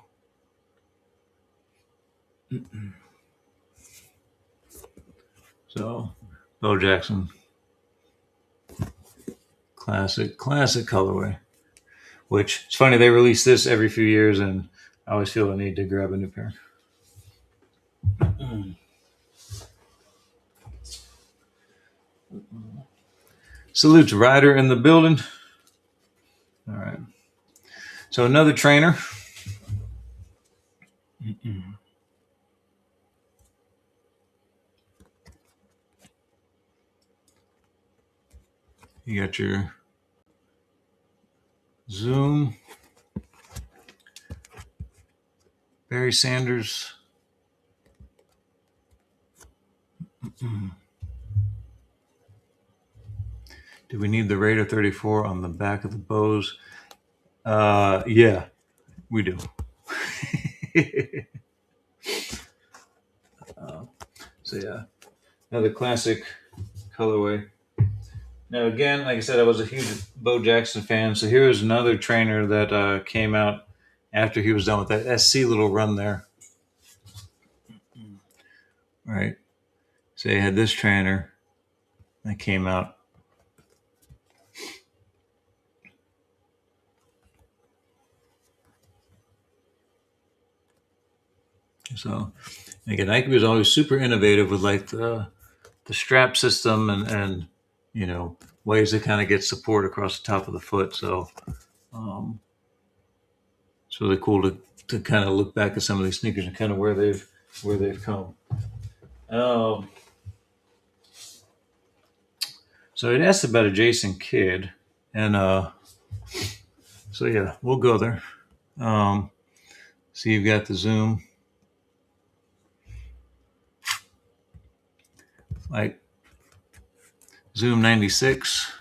So, Bo Jackson, classic colorway. Which it's funny they release this every few years, and I always feel the need to grab a new pair. Salutes Ryder in the building. All right. So another trainer. You got your Zoom, Barry Sanders. Do we need the Raider 34 on the back of the bows? Yeah, we do. So yeah, another classic colorway. Now again, like I said, I was a huge Bo Jackson fan. So here is another trainer that came out after he was done with that SC little run there. Right. So they had this trainer that came out. So again, Nike was always super innovative with like the strap system and ways to kind of get support across the top of the foot. So it's really cool to kind of look back at some of these sneakers and kind of where they've come. So it asked about a Jason Kidd, and so yeah, we'll go there. So you've got the Zoom, like Zoom 96.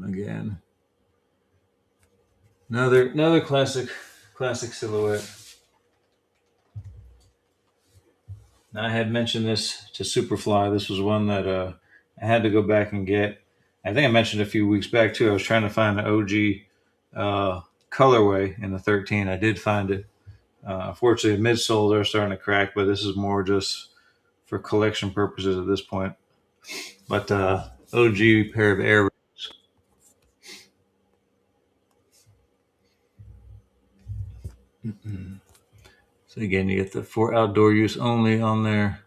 Again, another classic silhouette. Now, I had mentioned this to Superfly. This was one that I had to go back and get. I think I mentioned a few weeks back too. I was trying to find the OG colorway in the 13. I did find it. Unfortunately, the midsoles are starting to crack, but this is more just for collection purposes at this point. But OG pair of Air. So again, you get the for outdoor use only on there.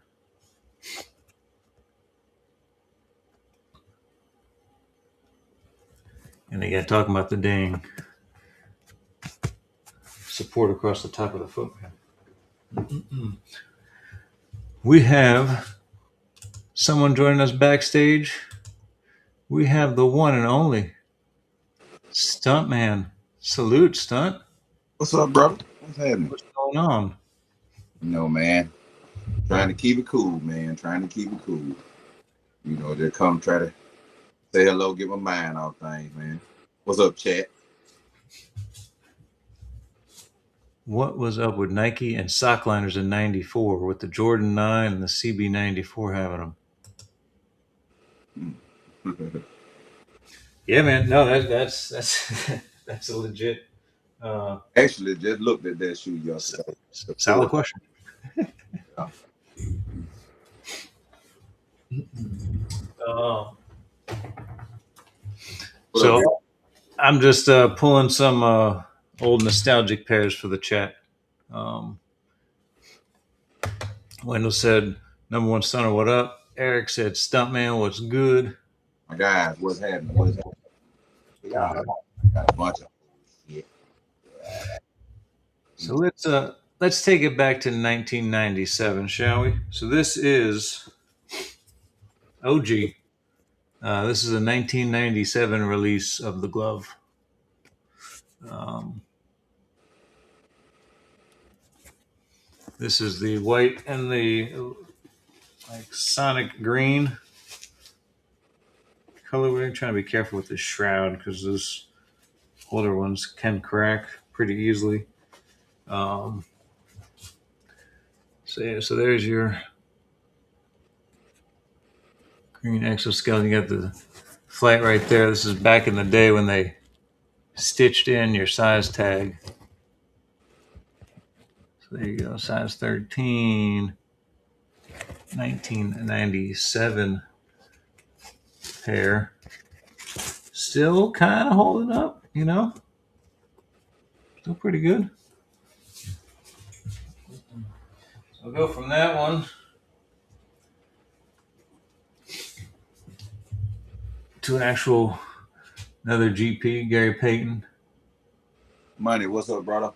And again, talking about the dang support across the top of the foot. We have someone joining us backstage. We have the one and only Stuntman. Salute, Stunt. What's up, brother? What's happening? What's going on? No, man. Trying to keep it cool, man. Trying to keep it cool. You know, just come try to say hello, get my mind off things, man. What's up, chat? What was up with Nike and Sockliners in '94 with the Jordan 9 and the CB '94 having them? Yeah, man. No, that's that's a legit. Actually, just looked at that shoe yesterday. Solid question. So I'm just pulling some old nostalgic pairs for the chat. Wendell said, "Number one stunner, what up?" Eric said, "Stuntman, what's good?" My guys, what's happening? What is happening? Yeah, got a bunch of shit. So let's take it back to 1997, shall we? So this is OG. This is a 1997 release of the glove. This is the white and the like sonic green colorway. I'm trying to be careful with this shroud because those older ones can crack pretty easily. So yeah, so there's your green exoskeleton. You got the flight right there. This is back in the day when they stitched in your size tag. So there you go, size 13, 1997 pair. Still kind of holding up, you know? Still pretty good. So I'll go from that one to an actual another GP, Gary Payton. Money, what's up, brother?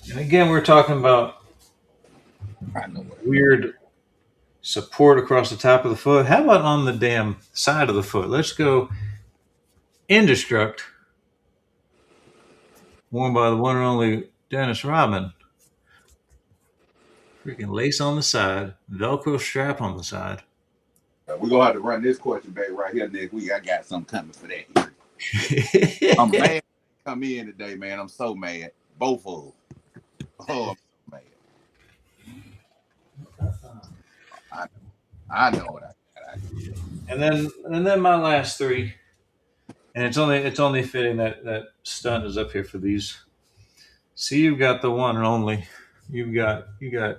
And again, we're talking about weird support across the top of the foot. How about on the damn side of the foot? Let's go Indestruct, worn by the one and only Dennis Rodman. Freaking lace on the side, Velcro strap on the side. We're going to have to run this question back right here next week. I got something coming for that. I'm mad come in today, man. I'm so mad. Both of them. Oh, I'm so mad. I know what I got. And then my last three. And it's only fitting that Stunt is up here for these. See, you've got the one and only. You got your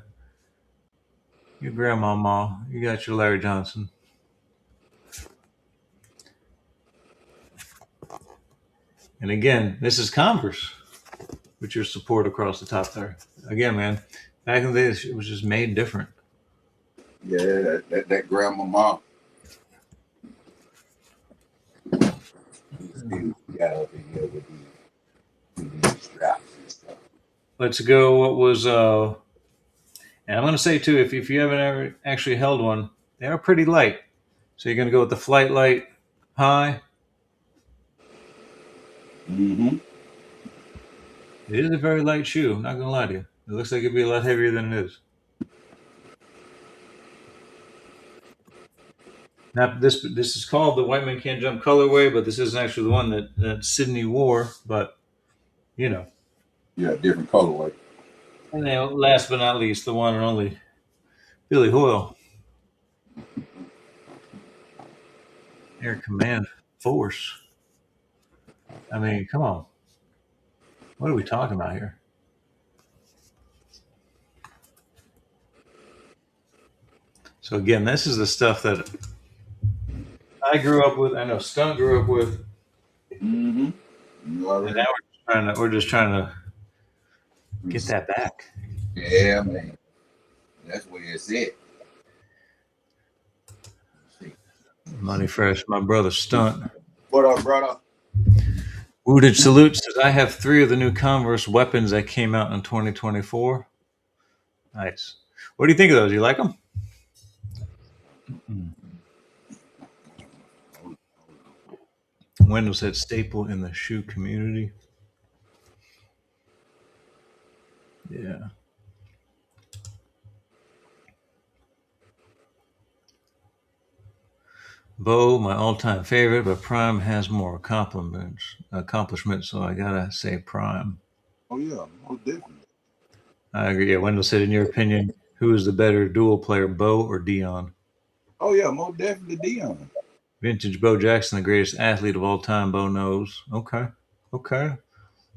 grandmama. You got your Larry Johnson. And again, this is Converse with your support across the top there. Again, man, back in the day, it was just made different. Yeah, that grandmama. Let's go. What was and I'm going to say too, if you haven't ever actually held one, they are pretty light. So you're going to go with the Flight Light High. Mm-hmm. It is a very light shoe. I'm not going to lie to you. It looks like it'd be a lot heavier than it is. Now this is called the White Man Can't Jump colorway, but this isn't actually the one that Sydney wore. But you know, yeah, different colorway. And then last but not least, the one and only Billy Hoyle, Air Command Force. I mean, come on, what are we talking about here? So again, this is the stuff that I grew up with. I know Stunt grew up with. Mm-hmm. And now we're just trying to get that back. Yeah, man. That's where it's at. Money Fresh, my brother Stunt. What up, brother? Wounded Salute says, I have 3 of the new Converse weapons that came out in 2024. Nice. What do you think of those? You like them? Wendell said, staple in the shoe community. Yeah. Bo, my all-time favorite, but Prime has more accomplishments, so I gotta say Prime. Oh yeah, most definitely. I agree. Yeah, Wendell said, in your opinion, who is the better dual player, Bo or Dion? Oh yeah, most definitely Dion. Vintage Bo Jackson, the greatest athlete of all time. Bo knows. Okay.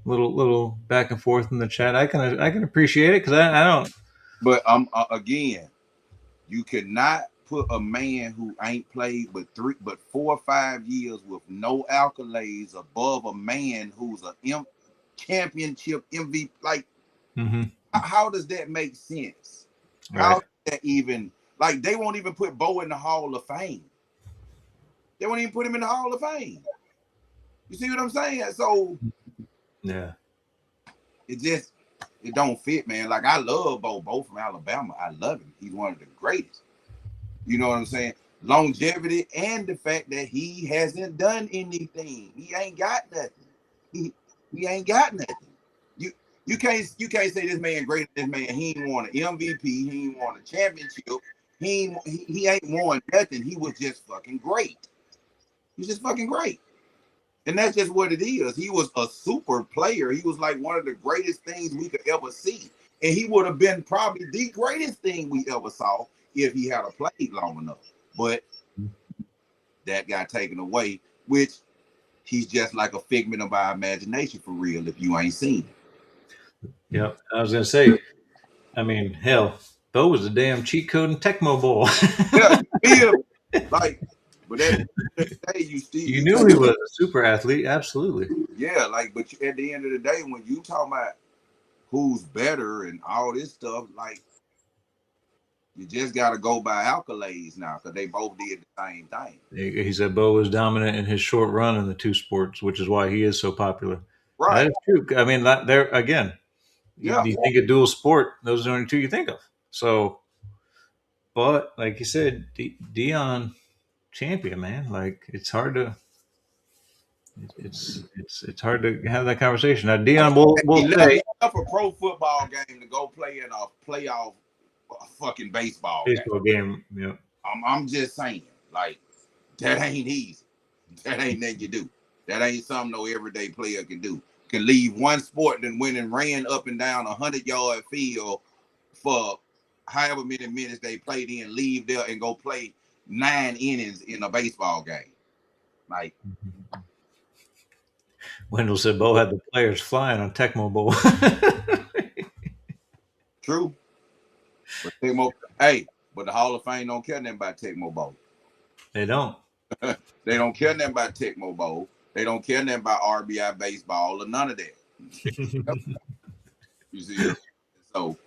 Little back and forth in the chat. I can appreciate it because I don't. But again, you cannot put a man who ain't played but 4 or 5 years with no accolades above a man who's a championship MVP. Like, Mm-hmm. how does that make sense? Right. How does that even, like, they won't even put Bo in the Hall of Fame. They won't even put him in the Hall of Fame. You see what I'm saying? So Yeah. it don't fit, man. Like, I love Bo from Alabama. I love him. He's one of the greatest. You know what I'm saying? Longevity and the fact that he hasn't done anything. He ain't got nothing. He ain't got nothing. You can't say this man great. This man, he ain't won an MVP. He ain't won a championship. He ain't won nothing. He was just fucking great. He's just fucking great. And that's just what it is. He was a super player. He was like one of the greatest things we could ever see. And he would have been probably the greatest thing we ever saw if he had played long enough. But that got taken away, which he's just like a figment of our imagination for real if you ain't seen it. Yep. I was gonna say, I mean, hell, Bo was a damn cheat code and Tecmo Bowl. Yeah, like, but at the end of the day, you knew he was a super athlete, absolutely. Yeah, like, but at the end of the day, when you talk about who's better and all this stuff, like, you just got to go by accolades now because they both did the same thing. He said Bo was dominant in his short run in the 2 sports, which is why he is so popular. Right. That is true. I mean, there again, Yeah. you think of dual sport, those are the only 2 you think of. So, but like you said, Dion champion, man. Like, it's hard to hard to have that conversation. Now, Dion will say, left a pro football game to go play in a playoff fucking baseball game. Yeah. I'm just saying, like, that ain't easy. That ain't nothing you do. That ain't something no everyday player can do. Can leave one sport and went and ran up and down 100-yard field for however many minutes they played in, leave there and go play 9 innings in a baseball game. Like, Wendell said Bo had the players flying on Tecmo Bowl. True. But but the Hall of Fame don't care nothing about Tecmo Bowl. They don't. They don't care nothing about Tecmo Bowl. They don't care nothing about RBI baseball or none of that. You see? So,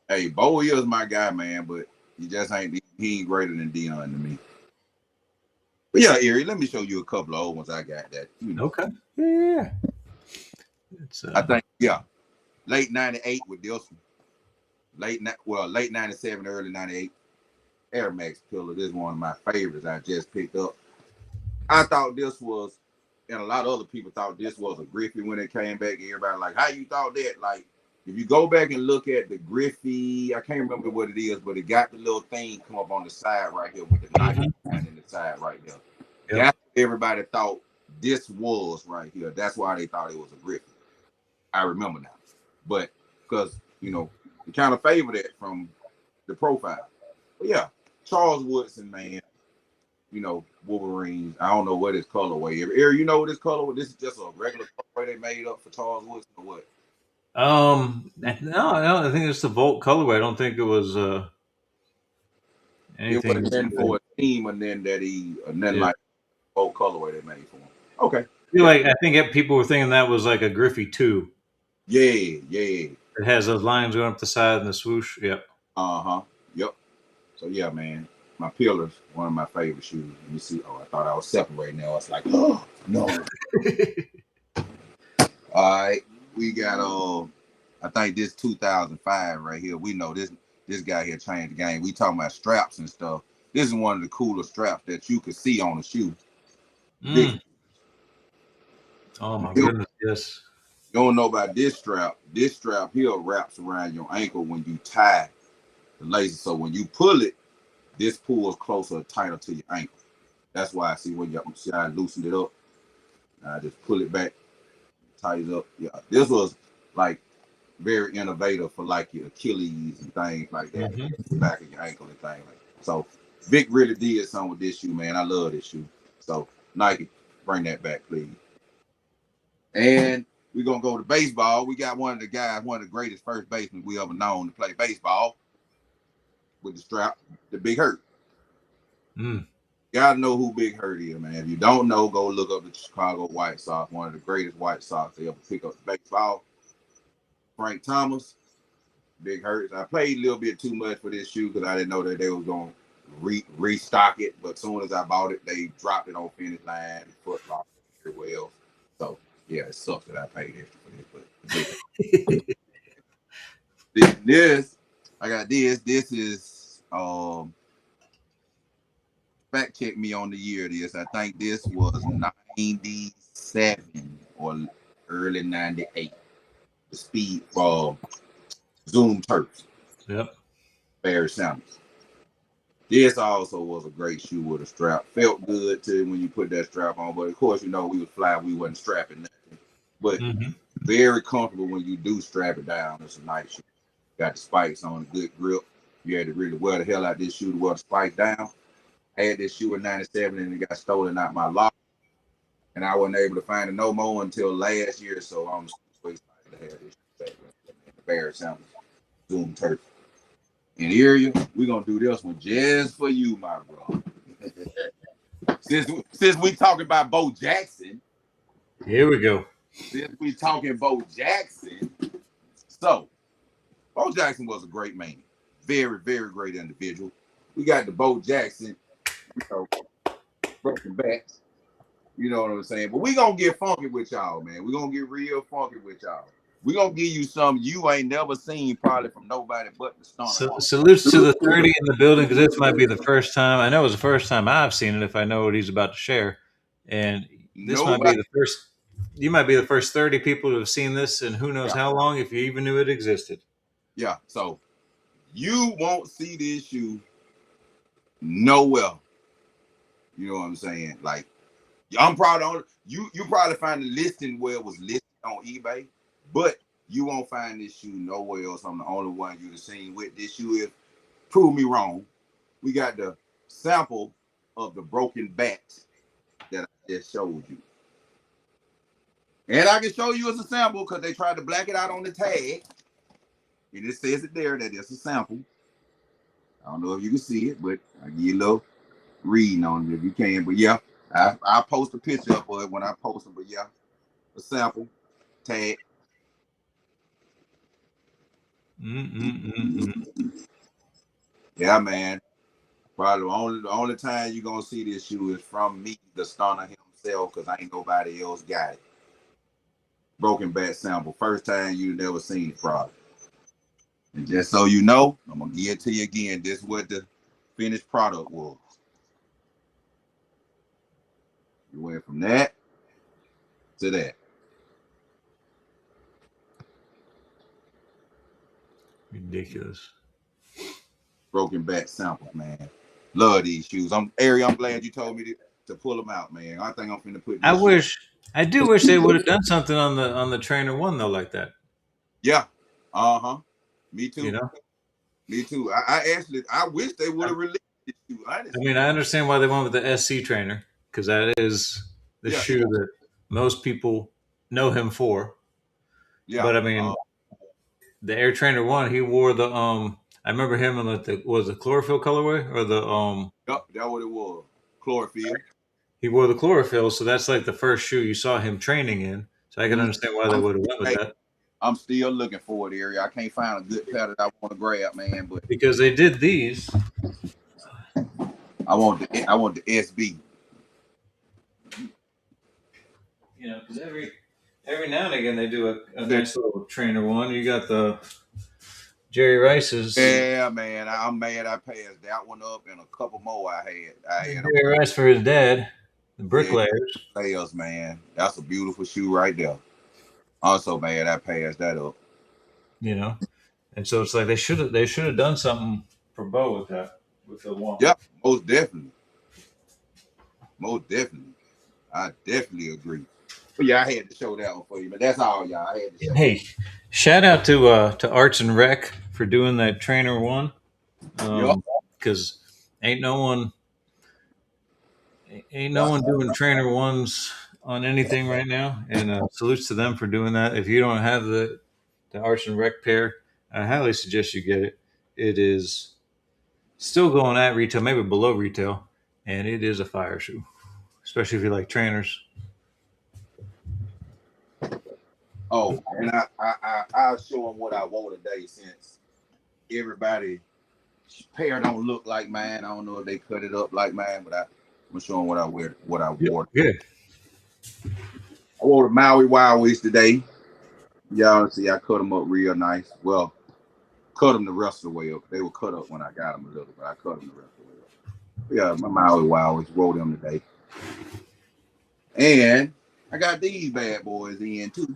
hey, Bo is my guy, man, but he ain't greater than Dion to me. But yeah, Erie, let me show you a couple of old ones I got that. Okay. Yeah. I think, late 98 with this one. Late 97, early 98. Air Max Pillar. This is one of my favorites I just picked up. I thought this was, and a lot of other people thought this was a Griffey when it came back. Everybody like, how you thought that? Like, if you go back and look at the Griffey, I can't remember what it is, but it got the little thing come up on the side right here with the knife in the side right there. Yep. That's what everybody thought this was right here. That's why they thought it was a Griffey. I remember now. But because, you kind of favor that from the profile. But yeah, Charles Woodson, man. Wolverines. I don't know what his colorway is. You know what his colorway? This is just a regular colorway they made up for Charles Woodson or what? No, I think it's the Volt colorway. I don't think it was anything. It would have been for a team, and then like Volt colorway they made for him. Okay. I think people were thinking that was like a Griffey 2. Yeah. It has those lines going up the side and the swoosh. Yep. Yep. So yeah, man. My Pillars, one of my favorite shoes. Let me see. Oh, I thought I was separating. Now it's like, oh no. All right, we got I think this 2005 right here. We know this guy here changed the game. We talking about straps and stuff. This is one of the cooler straps that you could see on a shoe. Big. Oh my You goodness, yes. don't know about this strap. This strap here wraps around your ankle when you tie the laces. So when you pull it, this pulls closer, tighter to your ankle. That's why I see when you see I loosened it up. I just pull it back, tighten up. Yeah, this was like very innovative for like your Achilles and things like that, the back of your ankle and things like that. So Vic really did something with this shoe, man. I love this shoe. So Nike, bring that back, please. And we're gonna go to baseball. We got one of the guys, one of the greatest first basemen we ever known to play baseball with the strap, the Big Hurt. Gotta know who Big Hurt is, man. If you don't know, go look up the Chicago White Sox, one of the greatest White Sox to ever pick up baseball. Frank Thomas, Big Hurt. I played a little bit too much for this shoe because I didn't know that they was gonna restock it. But as soon as I bought it, they dropped it on finish line, Foot Locker, everywhere else. So yeah, it sucks that I paid extra for this. But this, I got this. This is fact check me on the year of this. I think this was 97 or early 98. The speed for Zoom Turks. Yep. Barry Sanders. This also was a great shoe with a strap. Felt good too when you put that strap on, but of course, you know, we was fly, we wasn't strapping nothing. But very comfortable when you do strap it down. It's a nice shoe. Got the spikes on, a good grip. You had to really wear the hell out this shoe to wear the spike down. I had this shoe in 97 and it got stolen out my locker. And I wasn't able to find it no more until last year. So I'm so excited to have this shoe back. The Barry Sanders Zoom Turkey. In area, we're gonna do this one just for you, my brother. since we talking about Bo Jackson. Here we go. Since we talking Bo Jackson. So Bo Jackson was a great man. Very, very great individual. We got the Bo Jackson, you know, broken backs. You know what I'm saying? But we gonna get funky with y'all, man. We gonna get real funky with y'all. We gonna give you something you ain't never seen probably from nobody but the Stunner. So, salutes to the 30 in the building because this might be the first time. I know it's the first time I've seen it if I know what he's about to share. And this might be the first. You might be the first 30 people to have seen this, and who knows how long if you even knew it existed. Yeah. So you won't see this shoe nowhere. You know what I'm saying? Like I'm probably on you probably find the listing where it was listed on eBay, but you won't find this shoe nowhere else. I'm the only one you've seen with this shoe. If prove me wrong, we got the sample of the broken bats that I just showed you. And I can show you as a sample because they tried to black it out on the tag. And it says it there that it's a sample. I don't know if you can see it, but I'll give you a little reading on it if you can. But yeah, I'll post a picture up of it when I post it. But yeah, a sample, tag. Yeah, man. Probably the only time you're gonna see this shoe is from me, the Stunner himself, because ain't nobody else got it. Broken bat sample. First time you never seen it, probably. And just so you know, I'm gonna give it to you again. This is what the finished product was. You went from that to that. Ridiculous. Broken back samples, man. Love these shoes. I'm glad you told me to pull them out, man. I think I'm finna put this. I do wish they would have done something on the Trainer One though, like that. Yeah. Me too. You know? Me too. I wish they would have released this shoe, honestly. I mean, I understand why they went with the SC Trainer because that is the shoe that most people know him for. Yeah. But I mean, the Air Trainer One, he wore the I remember him in the chlorophyll colorway or the Yep, that's what it was. Chlorophyll. He wore the chlorophyll, so that's like the first shoe you saw him training in. So I can understand why they would have went with that. I'm still looking for it, area. I can't find a good pair that I want to grab, man. But because they did these, I want the SB. You know, because every now and again they do a nice little trainer one. You got the Jerry Rice's. Yeah, man. I'm mad I passed that one up and a couple more I had them. Jerry Rice for his dad, the Yeah, Bricklayers. players, man. That's a beautiful shoe right there. Also mad I passed that up. You know, and so it's like they should have done something for Bo with that with the one. Yep, most definitely. Most definitely. I definitely agree. But yeah, I had to show that one for you. But that's all, y'all. I had to show. Hey, shout out to Arts and Rec for doing that trainer one. Yep. Because ain't no one doing trainer ones on anything right now, and salutes to them for doing that. If you don't have the Arts and Rec pair, I highly suggest you get it. It is still going at retail, maybe below retail, and it is a fire shoe, especially if you like trainers. Oh, and I'll show them what I wore today since everybody pair don't look like mine. I don't know if they cut it up like mine, but I'm gonna show them what I wore. Good. I wore the Maui Wild West today. Y'all see, I cut them up real nice. Well, cut them the rest of the way up. They were cut up when I got them a little, but I cut them the rest of the way up. Yeah, my Maui Wild West wore them today. And I got these bad boys in too.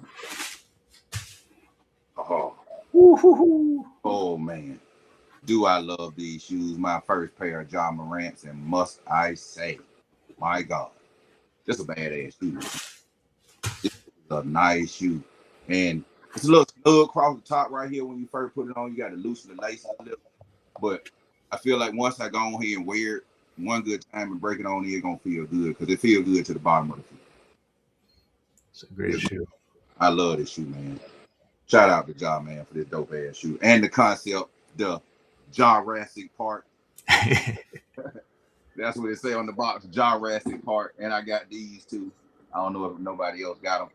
Oh man. Do I love these shoes? My first pair of John Morant's, and must I say, my God, this is a badass shoe. This is a nice shoe. And it's a little snug across the top right here. When you first put it on, you got to loosen the laces a little. But I feel like once I go on here and wear it one good time and break it on, it's going to feel good because it feels good to the bottom of the feet. It's a great shoe. I love this shoe, man. Shout out to John, man, for this dope ass shoe. And the concept, the Jurassic Park. That's what it say on the box, Jurassic Park. And I got these too. I don't know if nobody else got them.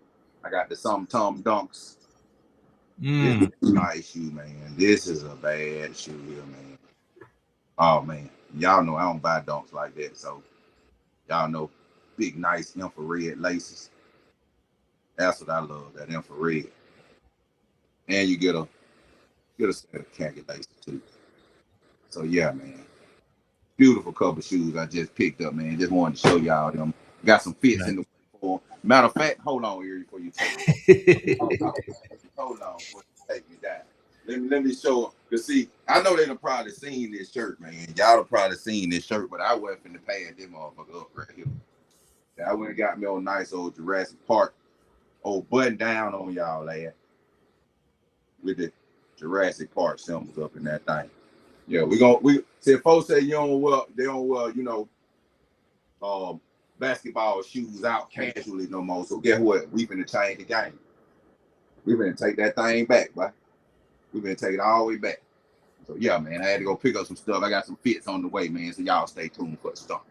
I got the Some Tom Dunks. This is a nice shoe, man. This is a bad shoe here, man. Oh man, y'all know I don't buy dunks like that, so y'all know big, nice infrared laces. That's what I love, that infrared. And you get a set of khaki laces too. So yeah, man. Beautiful couple shoes I just picked up, man. Just wanted to show y'all them. Got some fits in the form. Matter of fact, hold on, Erie, before you take me. Hold on, before you take me down. Let me show them. Cause see, I know they've probably seen this shirt, man. Y'all have probably seen this shirt, but I wasn't finna pay this motherfucker up right here. I went and got me a nice old Jurassic Park, old button down on y'all, lad. With the Jurassic Park symbols up in that thing. Yeah, we see if folks say they don't wear, basketball shoes out casually no more. So guess what? We finna change the game. We finna take that thing back, boy. We finna take it all the way back. So yeah, man, I had to go pick up some stuff. I got some fits on the way, man. So y'all stay tuned for the stuff.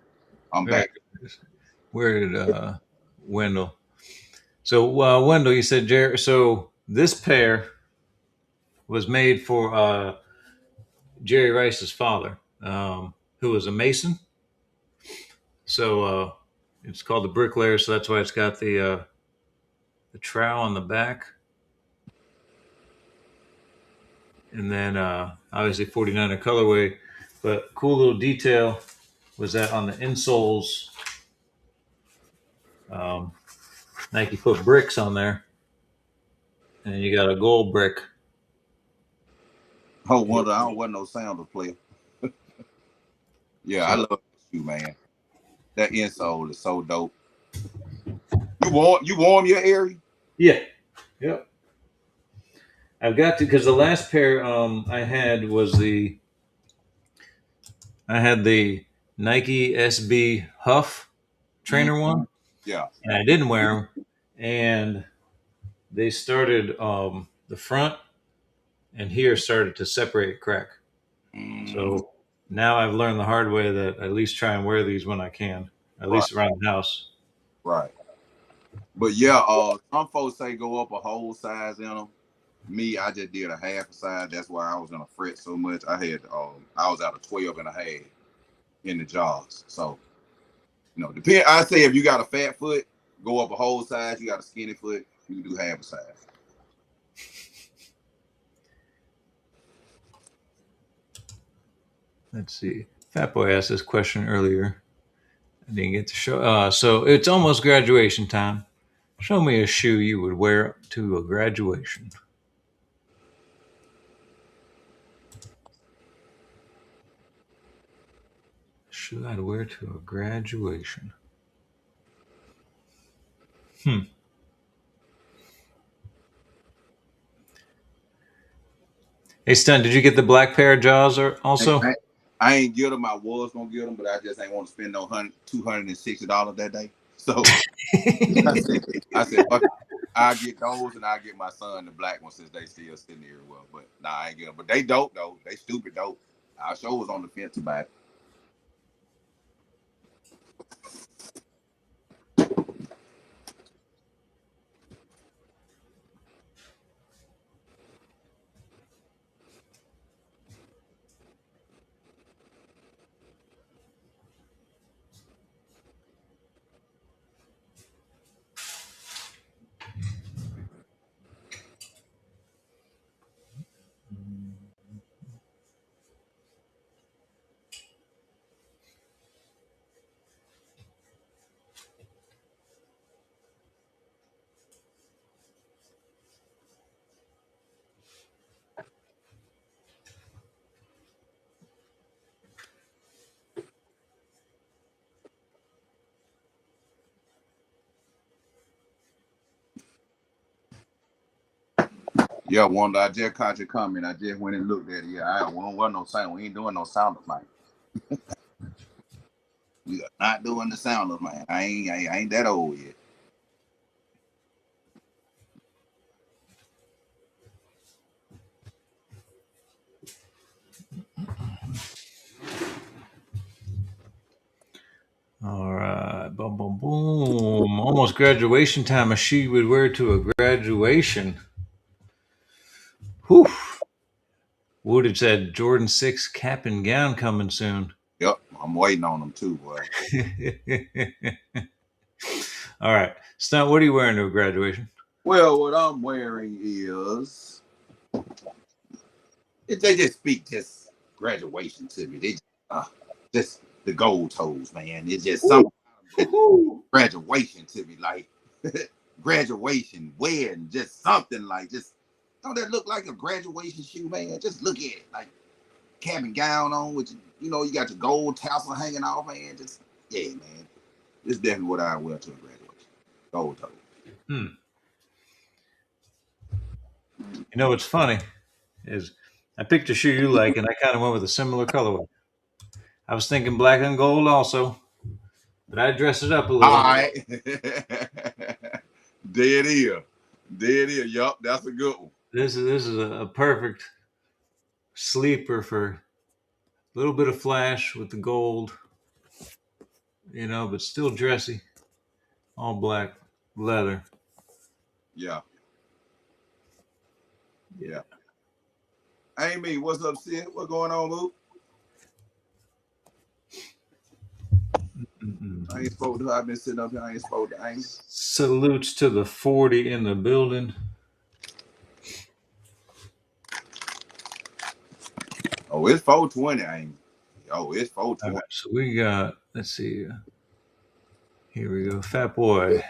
I'm back. Where did Wendell? So Wendell, you said Jerry. So this pair was made for Jerry Rice's father, who was a mason. So it's called the Bricklayer. So that's why it's got the trowel on the back. And then obviously 49er colorway. But cool little detail was that on the insoles, Nike put bricks on there. And you got a gold brick. Oh, wonder I don't want no sounder player. Yeah, I love this shoe, man. That insole is so dope. You warm your area? Yeah. Yep. I've got to, because the last pair I had was the Nike SB Huff trainer one. Yeah. And I didn't wear them. And they started the front and here started to separate crack. So now I've learned the hard way that at least try and wear these when I can, at least around the house. Right. But yeah, some folks say go up a whole size in them. Me, I just did a half a size. That's why I was gonna fret so much. I was out of 12 and a half in the jaws. So, depend. I say if you got a fat foot, go up a whole size. You got a skinny foot, You can do half a size. Let's see. Fat Boy asked this question earlier. I didn't get to show. So it's almost graduation time. Show me a shoe you would wear to a graduation. Shoe I'd wear to a graduation. Hey, Stunt, did you get the black pair of Jaws also? I ain't get them. I was gonna get them, but I just ain't want to spend no $260 that day. So I said, fuck it. I get those, and I get my son the black one since they still sitting here. Well, but nah, I ain't get them. But they dope though. They stupid dope. Our show was on the fence about it. Yeah, Wanda, I just caught your comment. I just went and looked at it. Yeah, we don't want no sound. We ain't doing no sound of mine. We are not doing the sound of mine. I ain't that old yet. All right, boom, boom, boom. Almost graduation time. A shoe you would wear to a graduation. Whew. Wooded said Jordan 6 cap and gown coming soon. Yep, I'm waiting on them too, boy. All right, Stunt, what are you wearing to a graduation? Well, what I'm wearing is they just speak just graduation to me. They just the gold toes, man. It's just something graduation to me, like graduation, wedding, just something like just don't that look like a graduation shoe, man? Just look at it, like cap and gown on with you got your gold tassel hanging off, man. Just yeah, man. It's definitely what I wear to a graduation. Gold toes. You know what's funny is I picked a shoe you like, and I kind of went with a similar colorway. I was thinking black and gold also, but I dressed it up a little. All right. There it is. There it is. Yup, that's a good one. This is a perfect sleeper for a little bit of flash with the gold, but still dressy. All black leather. Yeah. Yeah. Amy, what's up, Sid? What's going on, Luke? I ain't spoke to her. I've been sitting up here. I ain't spoke to Amy. Salutes to the 40 in the building. Oh, it's 420, Amy. Oh, it's 420. Right, so we got, let's see. Here we go. Fat Boy.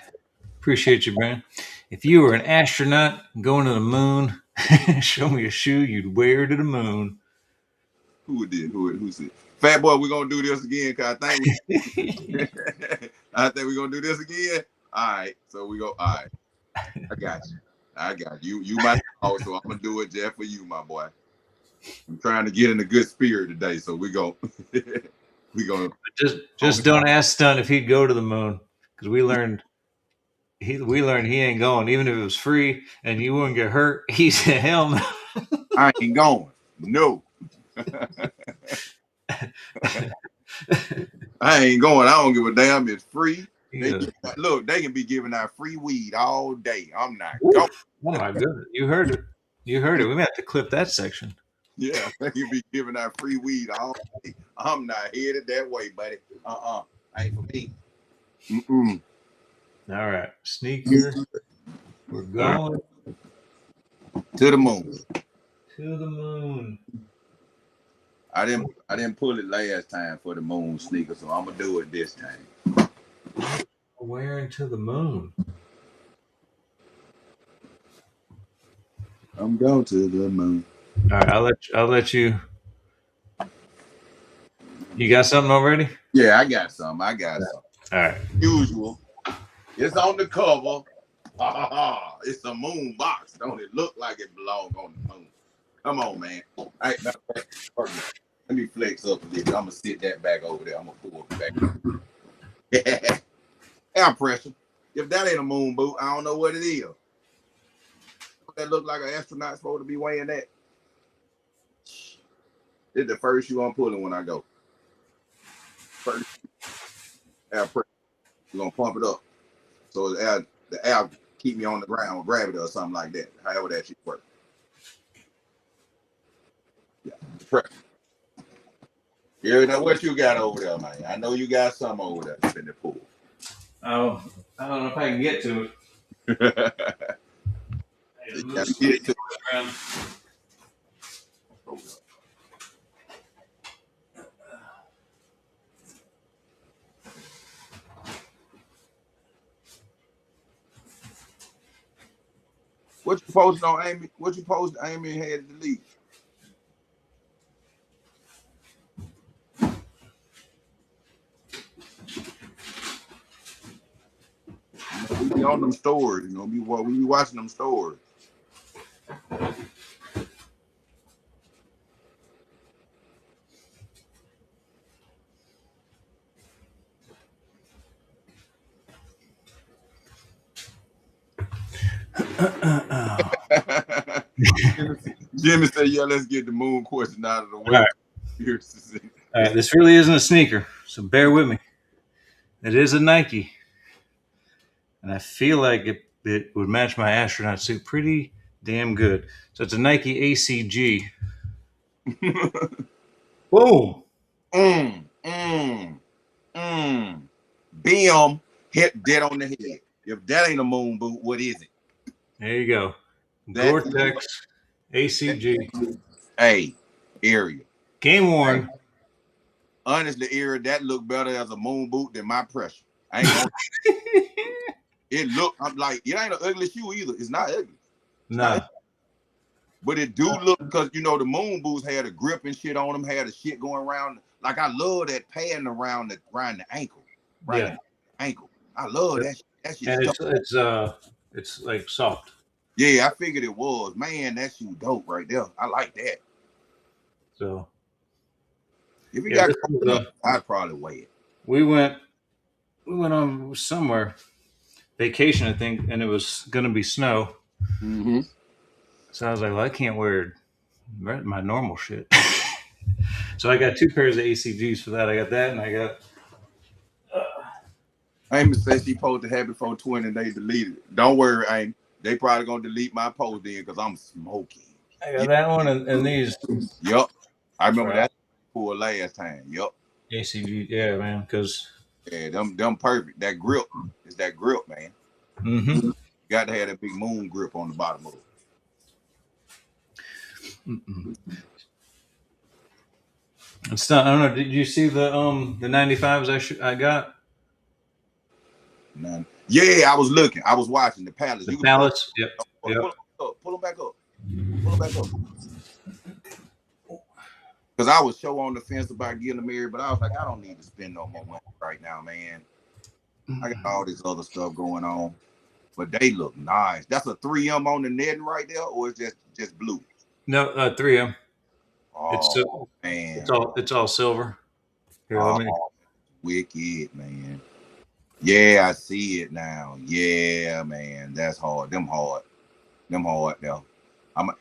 Appreciate you, man. If you were an astronaut going to the moon, show me a shoe you'd wear to the moon. Who did? Who said? Fat Boy, we're going to do this again, because I think we're going to do this again. All right. So we go. All right. I got you. You my dog, so I'm going to do it just for you, my boy. I'm trying to get in a good spirit today, so we go. Just don't ask Stunt if he'd go to the moon, because we learned he ain't going, even if it was free and you wouldn't get hurt. He said, "Hell no, I ain't going. No, I ain't going. I don't give a damn. It's free. Yeah. They can be giving out free weed all day. I'm not going. Oh my goodness, you heard it. We may have to clip that section. Yeah, they can be giving out free weed all day. I'm not headed that way, buddy. Ain't for me. All right, sneaker. We're going to the moon. to the moon. I didn't pull it last time for the moon sneaker, so I'm gonna do it this time. Wearing to the moon. I'm going to the moon. All right, I'll let you. You got something already? Yeah, I got some. I got some. All right. Usual. It's on the cover. It's a moon box. Don't it look like it belongs on the moon? Come on, man. All right, now, let me flex up a little. I'm gonna sit that back over there. I'm gonna pull it back. Air pressure. If that ain't a moon boot, I don't know what it is. That look like an astronaut supposed to be wearing that. This is the first shoe I'm pulling when I go. First air pressure. We're gonna pump it up. So the air keep me on the ground with gravity or something like that. However that shit works. Yeah. Pressure. Yeah, now what you got over there, man? I know you got some over there in the pool. Oh, I don't know if I can get to it. You gotta get it to What you posted on Amy? What you posted Amy had to delete? We be on them stories, we be watching them stories. Jimmy said, "Yeah, let's get the moon question out of the way." All right, this really isn't a sneaker, so bear with me. It is a Nike, and I feel like it would match my astronaut suit pretty damn good. So it's a Nike ACG. Boom. Bam, hit dead on the head. If that ain't a moon boot, what is it? There you go. Gore-Tex ACG. Hey, area. Game worn. Hey. Honestly, Era, that look better as a moon boot than my pressure. I ain't gonna. It look, I'm like, it ain't an ugly shoe either. It's not ugly. No. But it do look, because the moon boots had a grip and shit on them, had a shit going around. Like I love that padding around the ankle. Right. Yeah. Ankle. I love that shit. That shit. And it's like soft. Yeah, I figured it was. Man, that shoe dope right there. I like that. So if you got I'd probably wear it. We went on somewhere vacation, I think, and it was gonna be snow. Mm-hmm. So I was like, well, I can't wear my normal shit. So I got 2 pairs of ACGs for that. I got that, and I got. Amy said she posted Happy 420 and they deleted it. Don't worry, Amy. They probably gonna delete my post then because I'm smoking. I got that one and these. Yep. I remember that for last time. Yep. ACG, yeah, man. Because them perfect. That grip is that grip, man. Mm-hmm. You got to have that big moon grip on the bottom of it. It's not. I don't know. Did you see the 95s I got? None. Yeah, I was looking. I was watching the Palace. The Palace. Yep. Pull them back up. Pull them back up. Because I was so on the fence about getting married, but I was like, I don't need to spend no more money right now, man. I got all this other stuff going on, but they look nice. That's a 3M on the netting right there, or it's just blue? No, 3M. Oh, man. It's all silver. Here, let me. Wicked, man. Yeah, I see it now. Yeah, man. That's hard. Them hard though.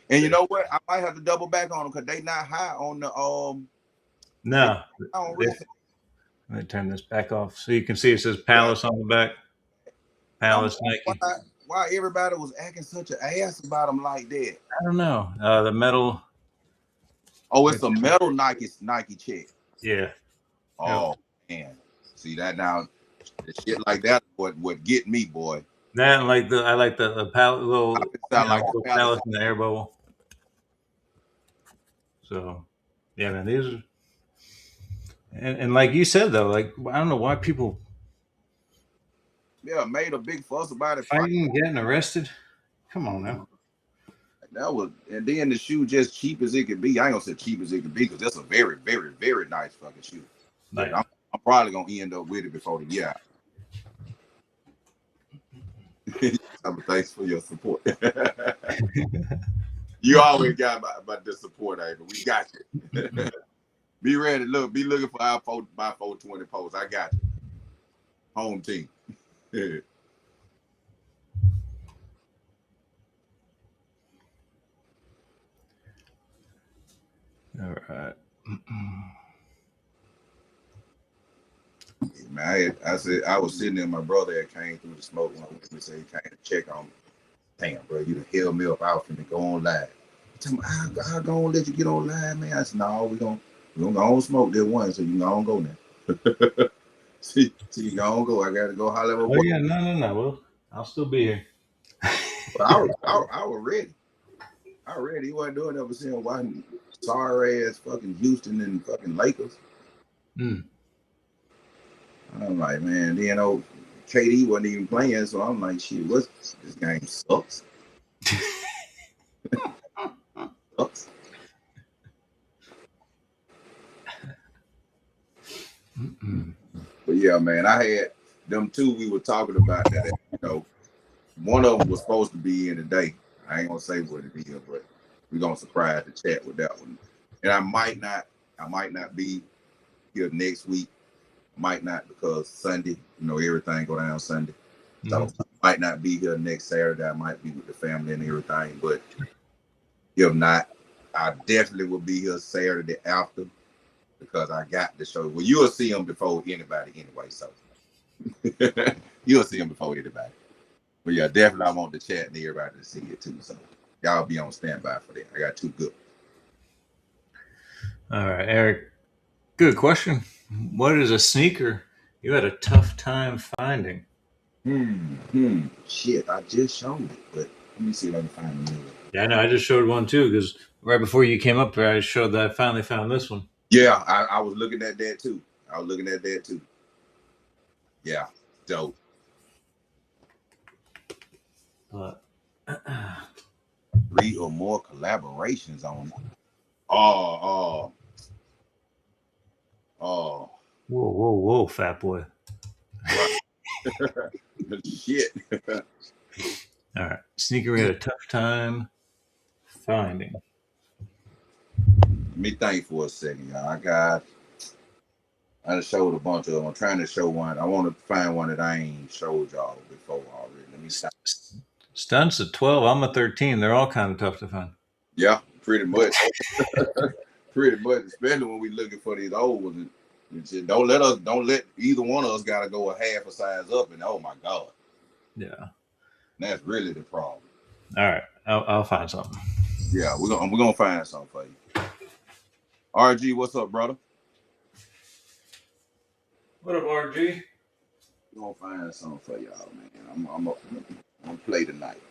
And you know what? I might have to double back on them because they not high on the No. Let me turn this back off so you can see it says Palace on the back. Palace Nike. Why everybody was acting such an ass about them like that? I don't know. The metal. Oh, it's a metal Nike check. Yeah. Oh man, see that now? The shit like that would get me, boy. That and like I like the pallet I little, it sound like the little palace. pallets in the air bubble. So yeah, man, these are and like you said though, like I don't know why people Yeah, made a big fuss about it. fighting, getting arrested. Come on now. That was, and then the shoe just cheap as it could be. I ain't gonna say cheap as it could be because that's a very, very, very nice fucking shoe. But Like I'm probably gonna end up with it before the year. Thanks for your support. You always got about the support, Ava. We got you. Be ready. Look, be looking for our 420 posts. I got you. Home team. all right. Man, I said I was sitting there. My brother had came through the smoke when I went to say he came to check on me. Damn, bro, you done held me up out finna go on live. Tell me, I gonna let you get on live, man. I said, no, we gonna go on smoke that one, so you gonna go now. see, you gonna go. I gotta go holler at my Oh boy. yeah, no. Well, I'll still be here. But I was ready. I ready. He wasn't doing ever since watching sorry ass fucking Houston and fucking Lakers. Mm. I'm like, man, you know, KD wasn't even playing, so I'm like, shit, what's this game sucks. Sucks. But yeah, man, I had them two we were talking about that, you know, one of them was supposed to be in today. I ain't gonna say what it is, but we're gonna surprise the chat with that one. And I might not be here next week. Might not because Sunday, you know, everything go down Sunday. So I might not be here next Saturday. I might be with the family and everything. But if not, I definitely will be here Saturday after because I got the show. Well, you'll see them before anybody anyway. So you'll see them before anybody. But yeah, definitely I want the chat and everybody to see it too. So y'all be on standby for that. I got two good. All right, Eric. Good question. What is a sneaker you had a tough time finding? Shit, I just showed it, but let me see if I can find another. Yeah, I know. I just showed one too because right before you came up here, I showed that I finally found this one. Yeah, I was looking at that too. Yeah, dope. But 3 or more collaborations on it. Oh, whoa, fat boy. right. Shit. All right, sneaker we had a tough time finding. Let me think for a second, y'all. I just showed a bunch of them. I'm trying to show one. I want to find one that I ain't showed y'all before already. Let me stop. Stunts at 12. I'm a 13. They're all kind of tough to find. Yeah, pretty much. Pretty much, especially when we looking for these old ones. Don't let either one of us gotta go a half a size up, and oh my god, Yeah. that's really the problem. All right, I'll find something. Yeah, we're gonna find something for you. RG, what's up, brother? What up, RG? We're gonna find something for y'all, man. I'm gonna play tonight.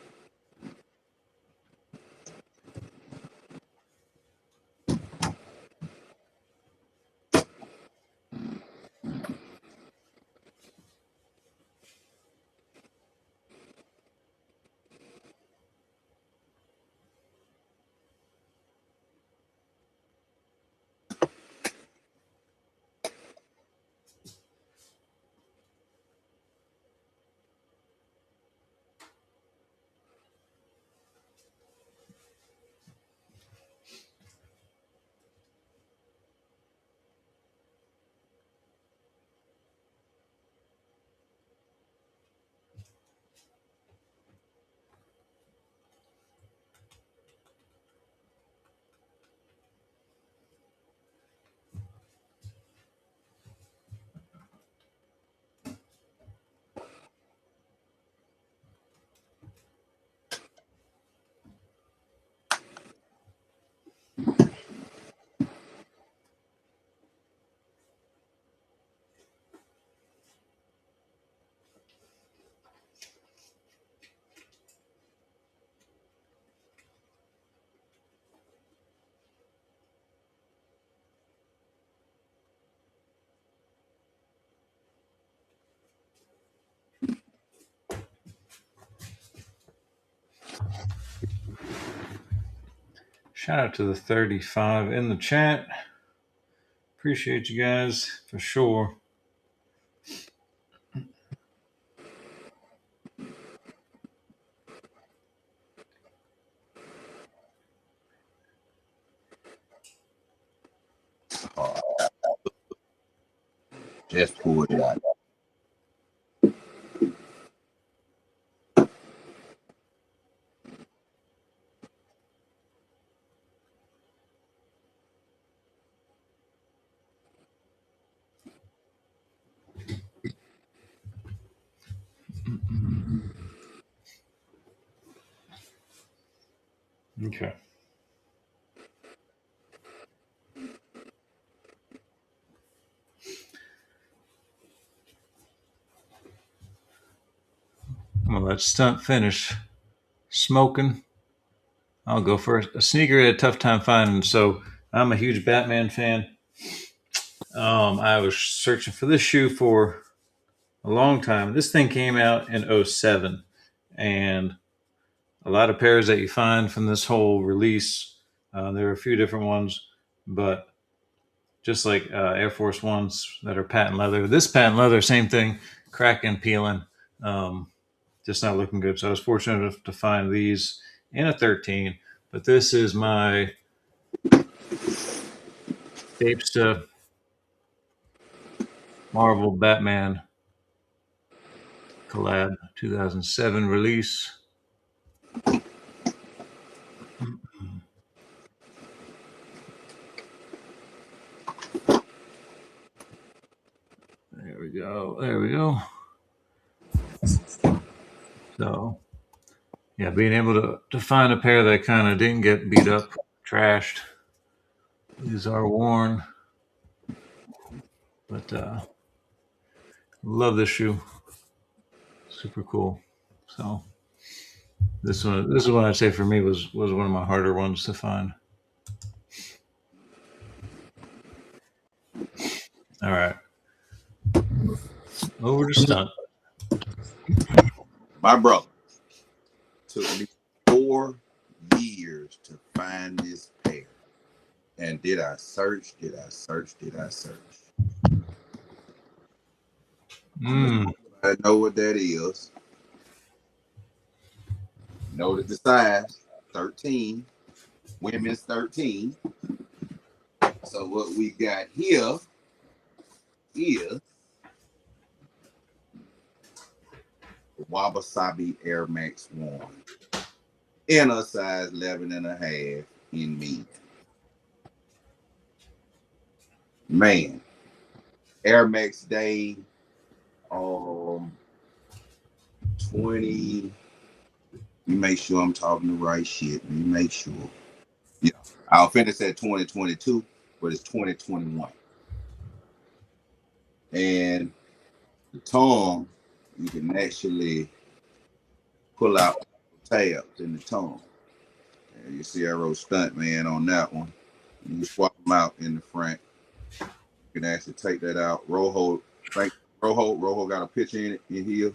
Shout out to the 35 in the chat. Appreciate you guys for sure. Just pulled it out. Okay. I'm gonna let Stunt finish smoking. I'll go first. A sneaker I had a tough time finding, so I'm a huge Batman fan. I was searching for this shoe for a long time. This thing came out in 07, and a lot of pairs that you find from this whole release, there are a few different ones, but just like Air Force Ones that are patent leather. This patent leather, same thing, cracking, peeling, just not looking good. So I was fortunate enough to find these in a 13, but this is my Apesta Marvel Batman collab 2007 release. There we go. There we go. So, yeah, being able to find a pair that kind of didn't get beat up, trashed. These are worn, but love this shoe. Super cool. So this is one I'd say for me was one of my harder ones to find. All right, over to Stunt. My brother took me 4 years to find this pair. And did I search? Did I search? Did I search? I know what that is. Noted the size, 13, women's 13. So what we got here is Wabi-Sabi Air Max 1 in a size 11 and a half in me. Man, Air Max Day 20. You make sure I'm talking the right shit. You make sure. Yeah, I'll finish at 2022, but it's 2021. And the tongue, you can actually pull out tabs in the tongue. And you see I wrote Stuntman on that one. You swap them out in the front. You can actually take that out. Rojo got a picture in it in here.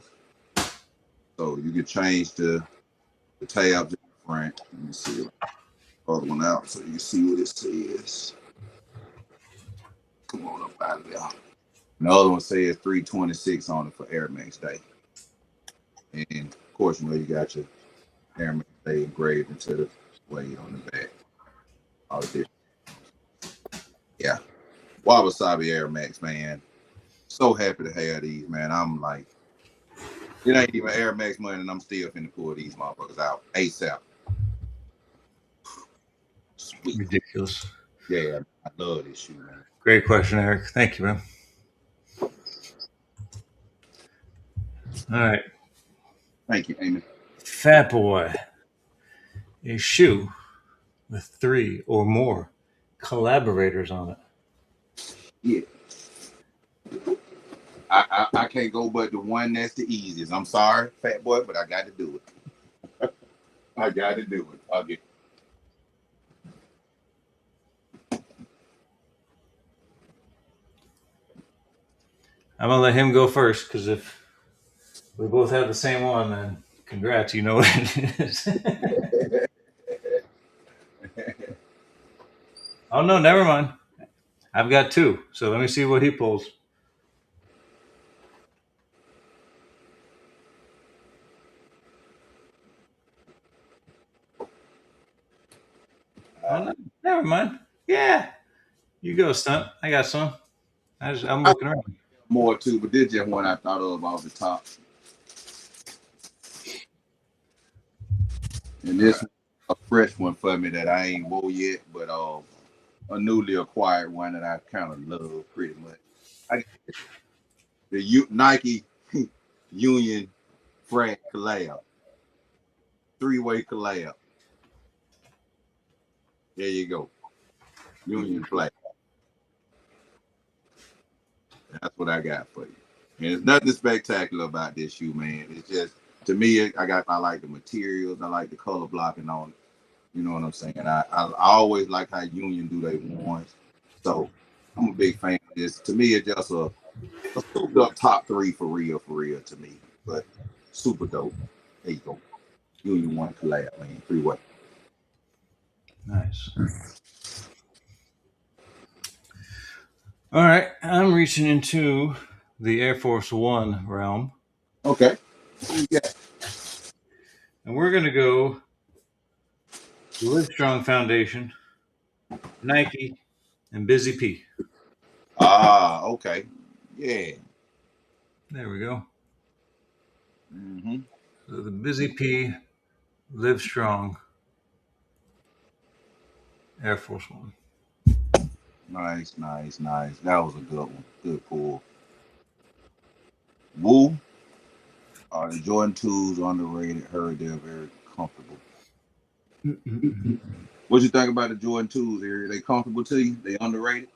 So you can change the tabs in the front. Let me see the other one out so you can see what it says. Come on up out of there. The other one says 326 on it for Air Max Day. And of course, you know, you got your Air Max Day engraved into the blade on the back. All this. Yeah. Wabi-Sabi Air Max, man. So happy to have these, man. I'm like, it ain't even Air Max money, and I'm still finna pull these motherfuckers out ASAP. Sweet. Ridiculous. Yeah, I love this shoe, man. Great question, Eric. Thank you, man. All right. Thank you, Amy. Fat Boy. A shoe with 3 or more collaborators on it. Yeah. I can't go but the one that's the easiest. I'm sorry, Fat Boy, but I got to do it. I got to do it. I'll get. I'm gonna let him go first because if we both have the same one, then congrats. You know what it is. Oh no, never mind. I've got two. So let me see what he pulls. Oh no, never mind. Yeah, you go, stunt. I got some. I'm I looking around. more too, but this just one I thought of off the top. And All this right. one, a fresh one for me that I ain't wore yet, but a newly acquired one that I kind of love pretty much. I, the Nike Union Frank collab, three-way collab. There you go, Union flag. That's what I got for you. And there's nothing spectacular about this shoe, man. It's just to me, I like the materials, I like the color blocking on it. You know what I'm saying? I always like how Union do their ones. So I'm a big fan of this. To me, it's just a souped up top three for real to me. But super dope. There you go. Union one collab, man. Three-way. Nice. All right, I'm reaching into the Air Force One realm, Okay. Yeah. and we're gonna go the Livestrong Foundation, Nike, and Busy P. Ah, okay. Yeah. There we go. Mm-hmm. So the Busy P, Livestrong, Air Force One. Nice, nice, nice. That was a good one. Good pull. Woo. The Jordan 2s underrated. Heard they're very comfortable. What you think about the Jordan 2s, Are they comfortable to you? They underrated?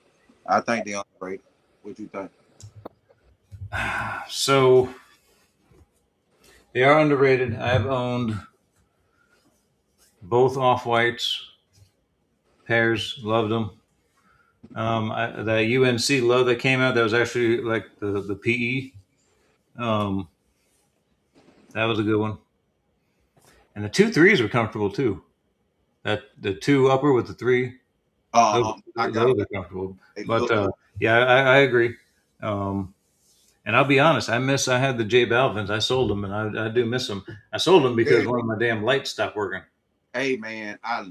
I think they underrated. What you think? So they are underrated. I've owned both off whites pairs. Loved them. The UNC low that came out that was actually like the PE. Um, that was a good one. And the two threes were comfortable too. That the two upper with the three, those, I got those them. are comfortable. They But look. yeah, I agree. Um, and I'll be honest, I had the J Balvins. I sold them, and I do miss them. I sold them because Yeah. one of my damn lights stopped working. Hey man, I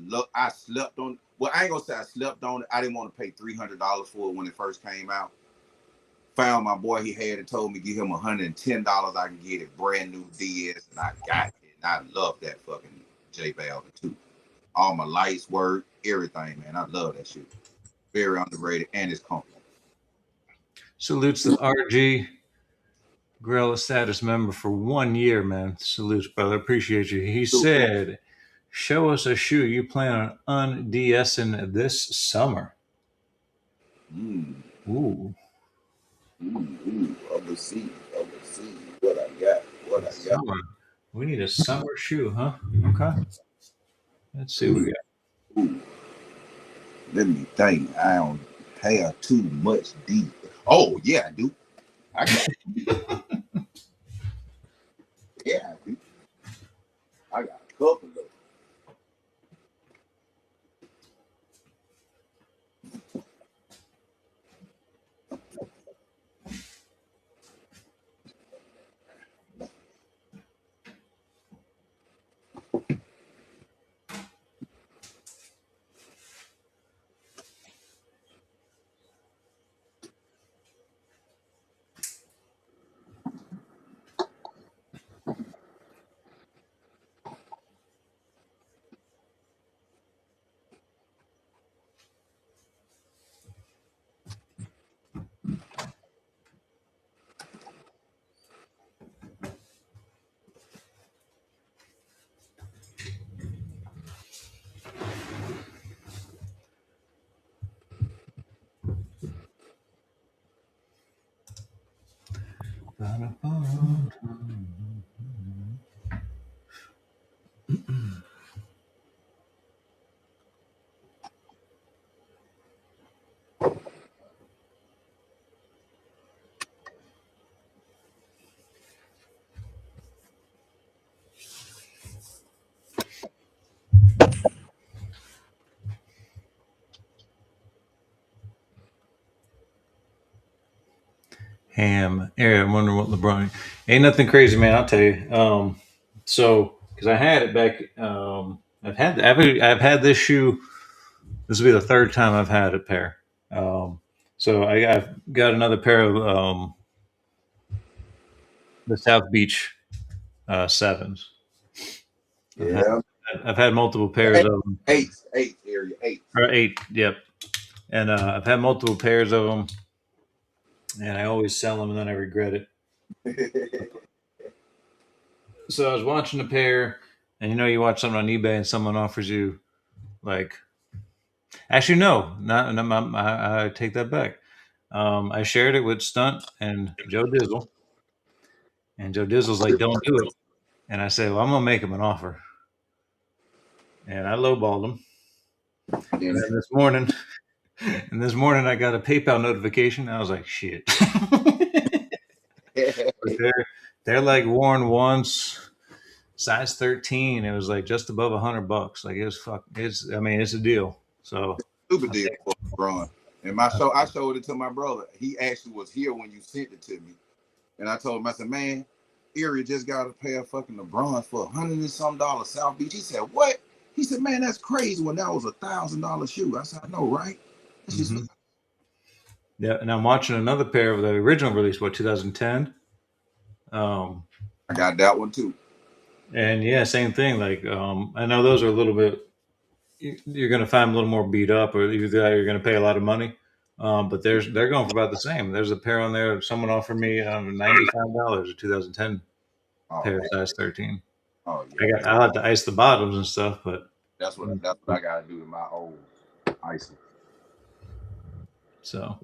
slept on. Well, I ain't gonna say I slept on it. I didn't want to pay $300 for it when it first came out. Found my boy, he had it, told me give him $110. I can get it brand new DS, and I got it. And I love that fucking J Balvin too. All my lights work, everything, man. I love that shit. Very underrated, and it's comfortable. Salutes the RG Gorilla status member for 1 year, man. Salutes, brother. Appreciate you. He Super. said, "Show us a shoe you plan on unDSing this summer." Mm, Ooh, I'm gonna see. I'm gonna see what I got. What I got. summer. We need a summer shoe, huh? Okay. Let's see what we Ooh, ooh. Let me think. I don't have too much deep. Oh yeah, I do. I got. Yeah, I do. I got a couple of. got. Ham. Aaron, I'm wondering what LeBron. Ain't nothing crazy, man. I'll tell you. So because I had it back. I've had this shoe. This will be the third time I've had a pair. So I've got another pair of the South Beach sevens. Yeah. I've had multiple pairs of them. Eight area eight. Or eight, yep. And I've had multiple pairs of them, and I always sell them, and then I regret it. So I was watching a pair, and you watch something on eBay, and someone offers you like, actually, no, not I take that back. I shared it with Stunt and Joe Dizzle, and Joe Dizzle's like, "Don't do it," and I said, "Well, I'm gonna make him an offer," and I lowballed him. And then this morning, I got a PayPal notification. I was like, "Shit." But they're like worn once, size 13. It was like just above $100. Like it's a deal. So Super deal for LeBron. And I showed it to my brother. He actually was here when you sent it to me. And I told him, I said, man, Erie just got a pair of fucking LeBrons for $100 and some South Beach. He said, what? He said, man, that's crazy when that was $1,000 shoe. I said, I know, right? That's just yeah, and I'm watching another pair of the original release, 2010. I got that one too. And yeah, same thing. Like I know those are a little bit. You're going to find them a little more beat up, or either you're going to pay a lot of money. But they're going for about the same. There's a pair on there. Someone offered me $95 a 2010 pair size 13. Oh yeah. I'll have to ice the bottoms and stuff, but that's what I gotta do to my old icing. So,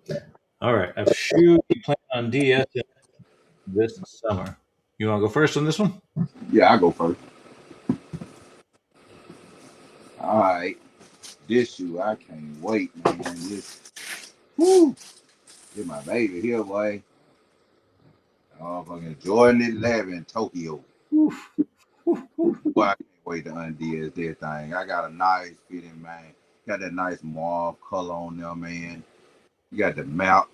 all right, a shoe you plan on DS this summer. You want to go first on this one? Yeah, I go first. All right, this shoe I can't wait, man. Get my baby here, boy. Oh, fucking Jordan 11 Tokyo. Boy, I can't wait to unds this thing. I got a nice fitting, man. Got that nice mauve color on there, man. You got the map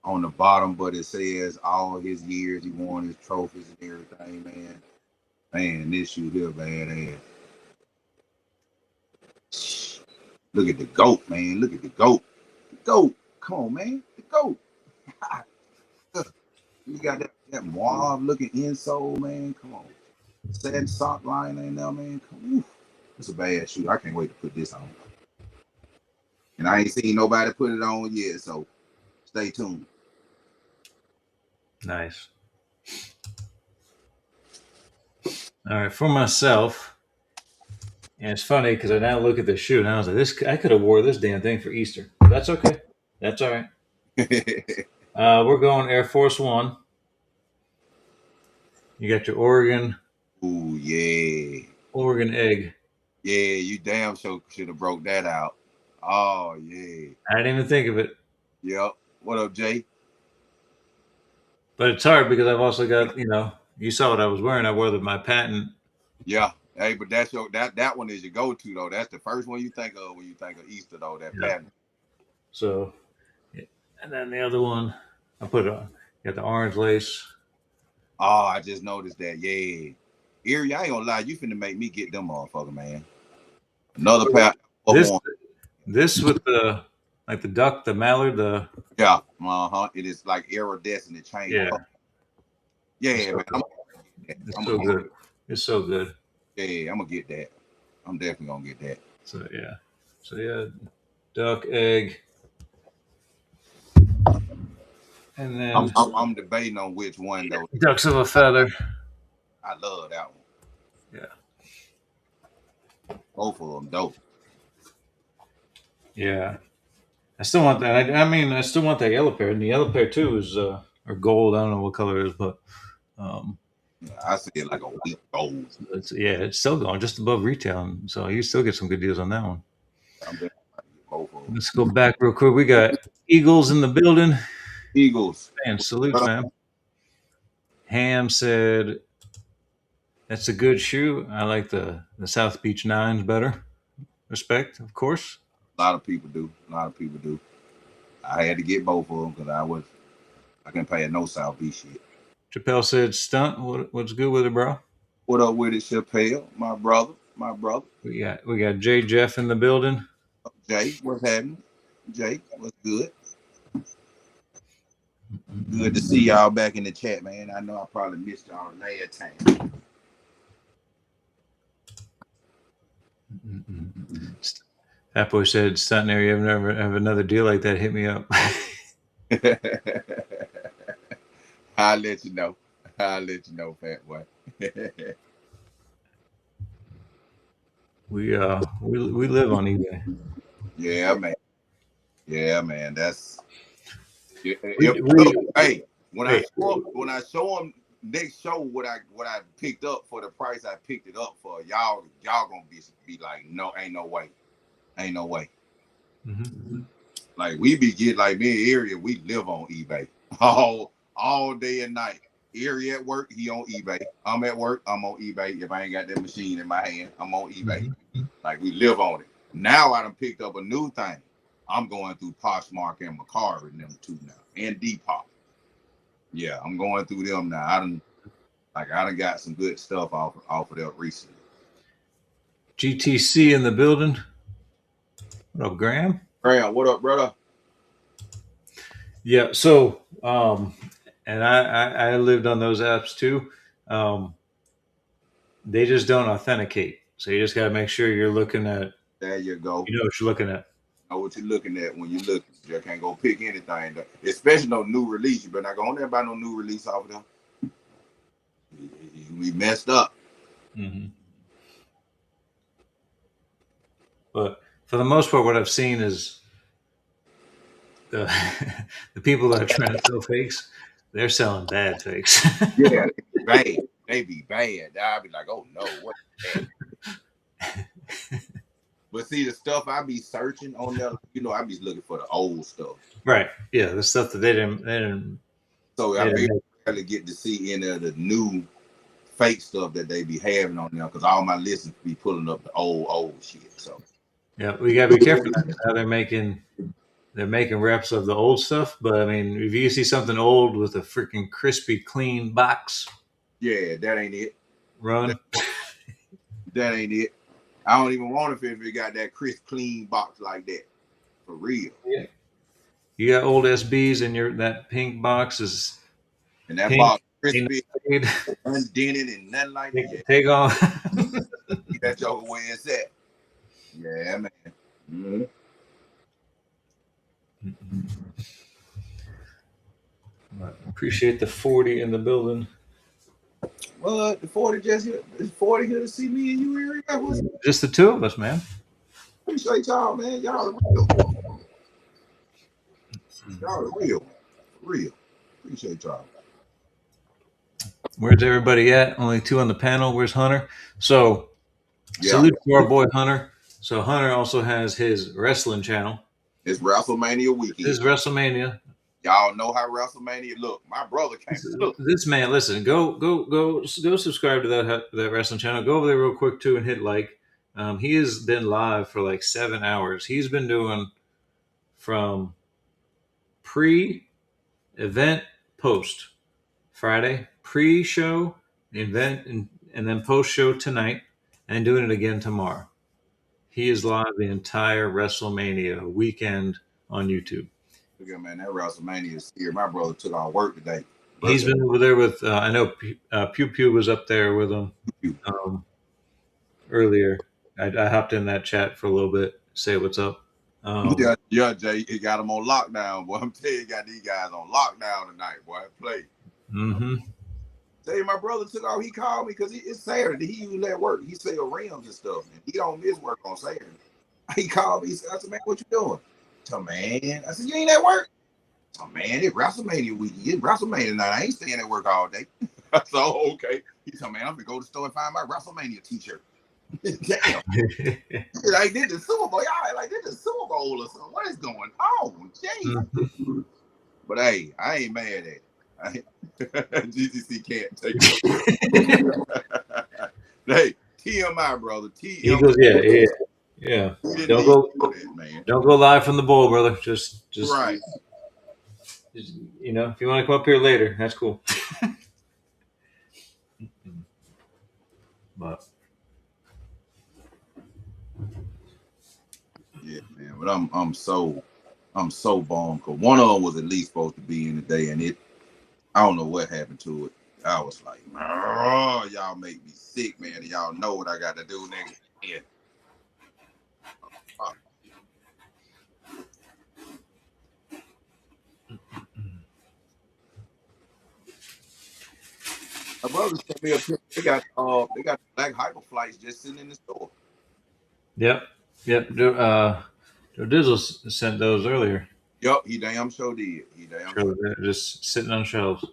on the bottom, but it says all his years he won his trophies and everything, man. Man, this shoe here, badass. Look at the GOAT, man. Look at the GOAT. The GOAT. Come on, man. The GOAT. You got that mauve looking insole, man. Come on. Satin sock line in there, man. Come on. It's a bad shoe. I can't wait to put this on. And I ain't seen nobody put it on yet, so stay tuned. Nice. All right, for myself, and it's funny because I now look at the shoe and I was like, I could have wore this damn thing for Easter. That's okay. That's all right. We're going Air Force One. You got your Oregon. Ooh, yeah. Oregon egg. Yeah, you damn sure should have broke that out. Oh, yeah. I didn't even think of it. Yep. What up, Jay? But it's hard because I've also got, you saw what I was wearing. I wore my patent. Yeah. Hey, but that's that one is your go-to though. That's the first one you think of when you think of Easter though. That patent. So, and then the other one, I put on. Got the orange lace. Oh, I just noticed that. Yeah, Erie, I ain't gonna lie. You finna make me get them motherfucker, man. Another pair. This with the duck, the mallard, the yeah, It is like iridescent change. Yeah, man. It's so good. It's so good. Yeah, I'm gonna get that. I'm definitely gonna get that. So yeah, duck, egg, and then I'm debating on which one though. Ducks of a feather. I love that one. Yeah. Both of them dope. Yeah. I still want that. I still want that yellow pair. And the yellow pair too is or gold. I don't know what color it is, but I see it like a weak gold. It's still going just above retail, and so you still get some good deals on that one. Let's go back real quick. We got Eagles in the building. Eagles. Man, salute, man. Ham said that's a good shoe. I like the South Beach 9s better. Respect, of course. A lot of people do. I had to get both of them because I can pay a no South Beach shit. Chappelle said, "Stunt, what's good with it, bro?" What up with it, Chappelle? My brother, my brother. We got Jay Jeff in the building. Jay, what's happening? Jay, what's good? Good to see y'all back in the chat, man. I know I probably missed y'all last time. That boy said, "Stuntman, you ever have another deal like that? Hit me up." I'll let you know. I'll let you know, fat boy. we live on eBay. Yeah, man. Yeah, man. That's We when I show them next show what I picked up for the price I picked it up for, y'all gonna be like, no, ain't no way. Mm-hmm. Like we be get like me and Area, we live on eBay all day and night. Area at work, he on eBay. I'm at work, I'm on eBay. If I ain't got that machine in my hand, I'm on eBay. Mm-hmm. Like we live on it. Now I done picked up a new thing. I'm going through Poshmark and Macari and them too now, and Depop. Yeah, I'm going through them now. I done got some good stuff off of them recently. GTC in the building. What up, Graham? Graham, what up, brother? Yeah. So, and I lived on those apps too. They just don't authenticate. So you just got to make sure you're looking at. There you go. You know what you're looking at. Know what you're looking at when you look. You can't go pick anything, especially no new release. You better not go on there and buy no new release off of them. We messed up. Mm-hmm. But for the most part, what I've seen is the people that are trying to sell fakes, they're selling bad fakes. Yeah, they be bad. I'll be like, oh no, what? But see, the stuff I be searching on there, I be looking for the old stuff. Right. Yeah, the stuff that they didn't. So I barely get to see any of the new fake stuff that they be having on there because all my listens be pulling up the old shit. So yeah, we gotta be careful how they're making reps of the old stuff. But I mean, if you see something old with a freaking crispy clean box, yeah, that ain't it. Run. That ain't it. I don't even want it if it got that crisp clean box like that. For real. Yeah. You got old SBs and that pink box is and that box crispy, undented and nothing like that. Take off. That's your where it's at. Yeah, man. Mm-hmm. Appreciate the 40 in the building. What? The 40 just here? Is 40 here to see me and you, Area? Just the two of us, man. Appreciate y'all, man. Y'all are real. Y'all are real. For real. Appreciate y'all. Where's everybody at? Only two on the panel. Where's Hunter? So, salute to our boy Hunter. So, Hunter also has his wrestling channel. It's WrestleMania weekend. This is WrestleMania. Y'all know how WrestleMania look. My brother can't look. This man, listen, go subscribe to that wrestling channel. Go over there real quick too and hit like. He has been live for like 7 hours. He's been doing from pre-event, post Friday, pre-show, event, and then post-show tonight, and doing it again tomorrow. He is live the entire WrestleMania weekend on YouTube. Look at man, that WrestleMania is here. My brother took on work today. He's been over there with. I know Pew Pew was up there with him earlier. I hopped in that chat for a little bit, say what's up. Yeah, Jay, he got him on lockdown, boy. I'm telling you, got these guys on lockdown tonight, boy. Play. Mm-hmm. Say my brother took off. He called me because it's Saturday. He usually at work. He sell rims and stuff, and he don't miss work on Saturday. He called me. I said, man, what you doing? So man, I said, you ain't at work? So man, it's WrestleMania week. It's WrestleMania night. I ain't staying at work all day. So okay. He said, man, I'm gonna go to the store and find my WrestleMania t-shirt. Damn. Like this is Super Bowl. Y'all like this is Super Bowl or something. What is going on? Jeez. But hey, I ain't mad at it. GTC can't take it. Hey, TMI, brother. TMI. Yeah. Don't go live from the bowl, brother. Just right. You know, if you want to come up here later, that's cool. But Yeah, man. But I'm so bummed because one of them was at least supposed to be in today, and I don't know what happened to it. I was like, oh, y'all make me sick, man. And y'all know what I got to do next. Yeah. My brother sent me a picture. They got black hyper flights just sitting in the store. yep. Joe Dizzle sent those earlier. Yup, he damn sure did. He damn sure. They're just sitting on shelves.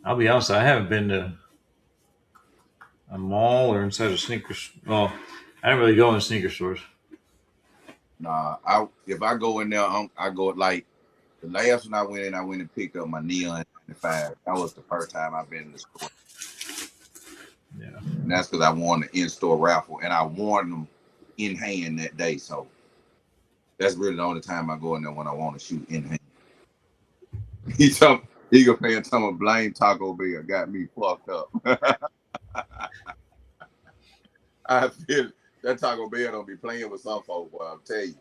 I'll be honest, I haven't been to a mall or inside a sneakers. Well, I don't really go in sneaker stores. Nah, if I go in there, I go like the last one I went and picked up my Neon 95. That was the first time I've been in the store. Yeah. And that's because I won the in-store raffle, and I won them in hand that day. So that's really the only time I go in there when I want to shoot in hand. He go paying some blame Taco Bell got me fucked up. I feel that Taco Bell don't be playing with some folks, boy. I'll tell you.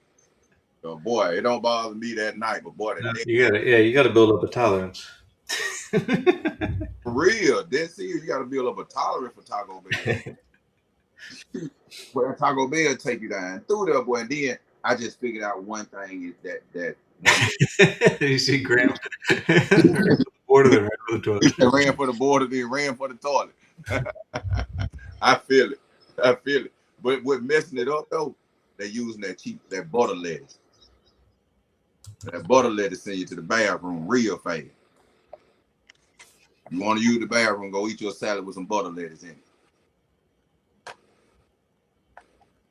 So, boy, it don't bother me that night, but boy, You gotta build up a tolerance. for real, dead serious, you got to build up a tolerance for Taco Bell. But Taco Bell take you down through there, boy. And then I just figured out one thing is that You see Graham border the ran for the toilet. he ran for the border, then ran for the toilet. I feel it. I feel it. But what messing it up though, they using that butter lettuce. That butter lettuce send you to the bathroom real fast. You want to use the bathroom, go eat your salad with some butter lettuce in it.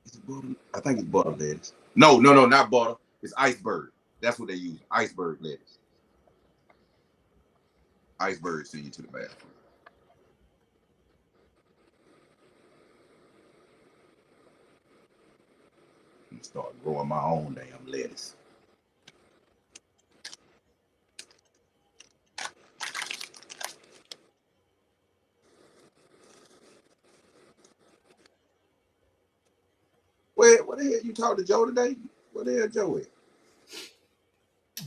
Is it butter? I think it's butter lettuce. No, not butter. It's iceberg. That's what they use. Iceberg lettuce. Iceberg send you to the bathroom. I'm start growing my own damn lettuce. What the hell you talked to Joe today? What the hell Joe at?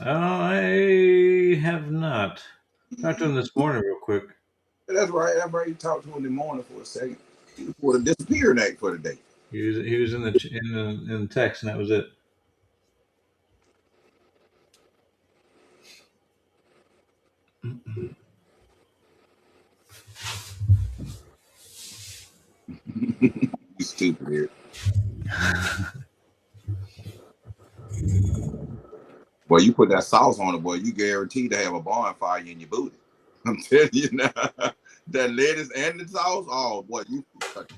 I have not. Talked to him this morning real quick. That's right. You talked to him in the morning for a second. He was for the disappearing act for the day. He was in the text, and that was it. You stupid here. Boy, you put that sauce on it, boy, you guaranteed to have a bonfire in your booty. I'm telling you now. That lettuce and the sauce, oh boy, you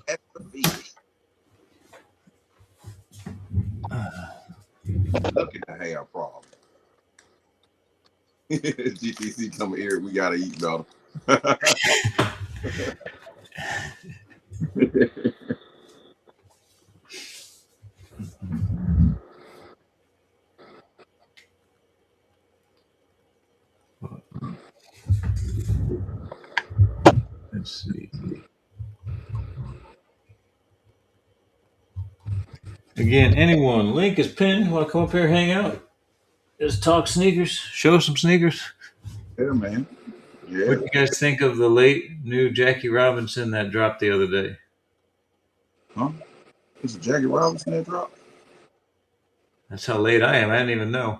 at the feet. Look at the hair problem. GTC come here, we gotta eat better. Let's see. Again, anyone, link is pinned. Want to come up here, hang out, just talk sneakers, show some sneakers. Yeah, man. Yeah. What do you guys think of the late new Jackie Robinson that dropped the other day? Huh? Is it Jackie Robinson that dropped? That's how late I am. I didn't even know.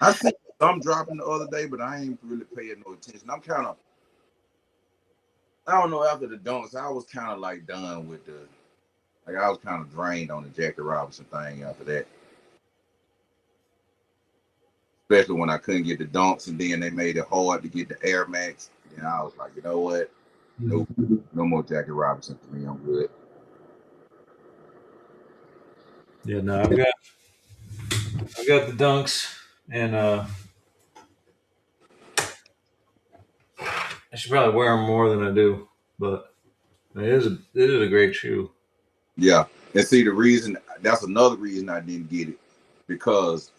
I think some dropping the other day, but I ain't really paying no attention. I don't know, after the dunks, I was kind of like done with I was kind of drained on the Jackie Robinson thing after that. Especially when I couldn't get the dunks, and then they made it hard to get the Air Max. And I was like, you know what? Nope, no more Jackie Robinson for me. I'm good. Yeah, no, I've got the dunks, and I should probably wear them more than I do, but it is a great shoe. Yeah, And see, the reason that's another reason I didn't get it, because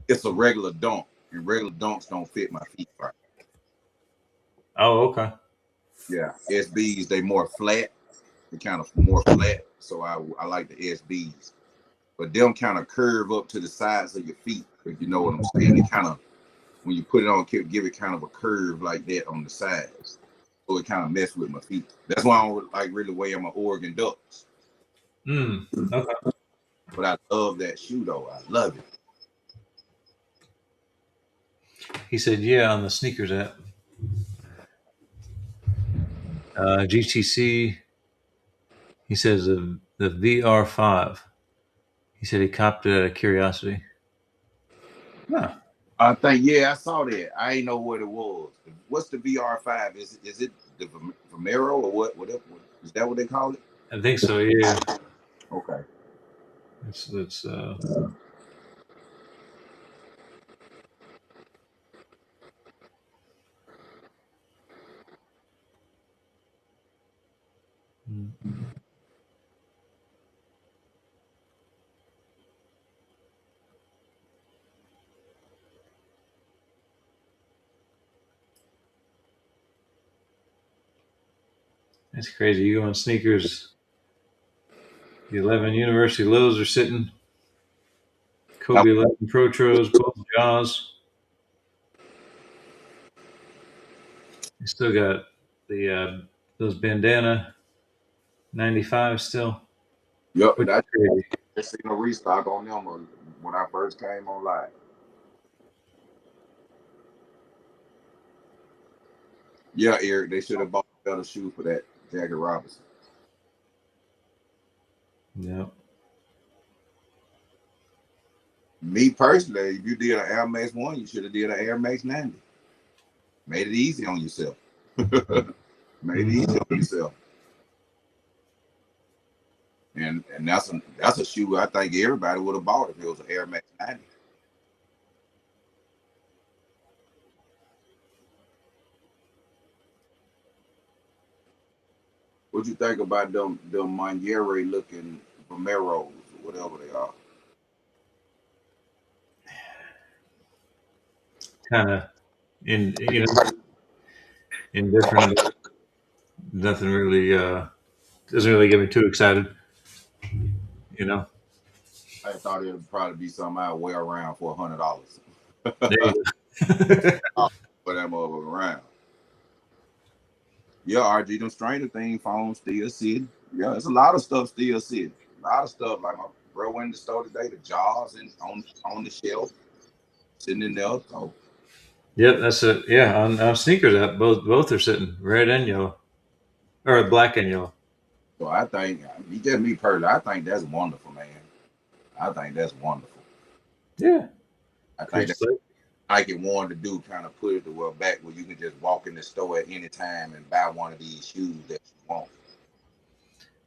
it's a regular dunk, and regular dunks don't fit my feet right. Oh, okay. Yeah, SBs they more flat, they kind of more flat. So I like the SBs, but them kind of curve up to the sides of your feet. If you know what I'm saying, they kind of when you put it on, give it kind of a curve like that on the sides, so it kind of mess with my feet. That's why I don't like really wearing my Oregon Ducks. Okay. But I love that shoe though. I love it. He said, yeah, on the sneakers app. GTC, he says the VR5. He said he copped it out of curiosity. Huh. I think I saw that. I ain't know what it was. What's the VR5? Is it the Vomero or what? Whatever. Is that what they call it? I think so, yeah. Okay. It's That's crazy. You go on sneakers. The 11 University lows are sitting. Kobe 11 Protros, both Jaws. You still got the those bandana 95 still. Yep. Which is crazy. I seen a restock on them when I first came on live. Yeah, Eric, they should have bought a better shoe for that Jagger Robinson. Yeah. Me personally, if you did an Air Max 1, you should have did an Air Max 90. Made it easy on yourself. Made it easy on yourself. And that's a shoe I think everybody would have bought if it was an Air Max 90. What you think about them Monnieri looking Vomeros, whatever they are? Kind of indifferent. Nothing really doesn't really get me too excited. I thought it would probably be something I'd wear around for $100. There you go. For that motherfucker around. Yeah, RG, them Stranger Things phones still sitting. Yeah, there's a lot of stuff still sitting. A lot of stuff, like my bro went in the store today, the jars and on the shelf, sitting in there. So Yep, that's it. Yeah, on sneakers app, both are sitting red and yellow, or black and yellow. So I think, just me personally, I think that's wonderful, man. I think that's wonderful. Yeah, I think that's like it wanted to do, kind of put it to where back where you can just walk in the store at any time and buy one of these shoes that you want.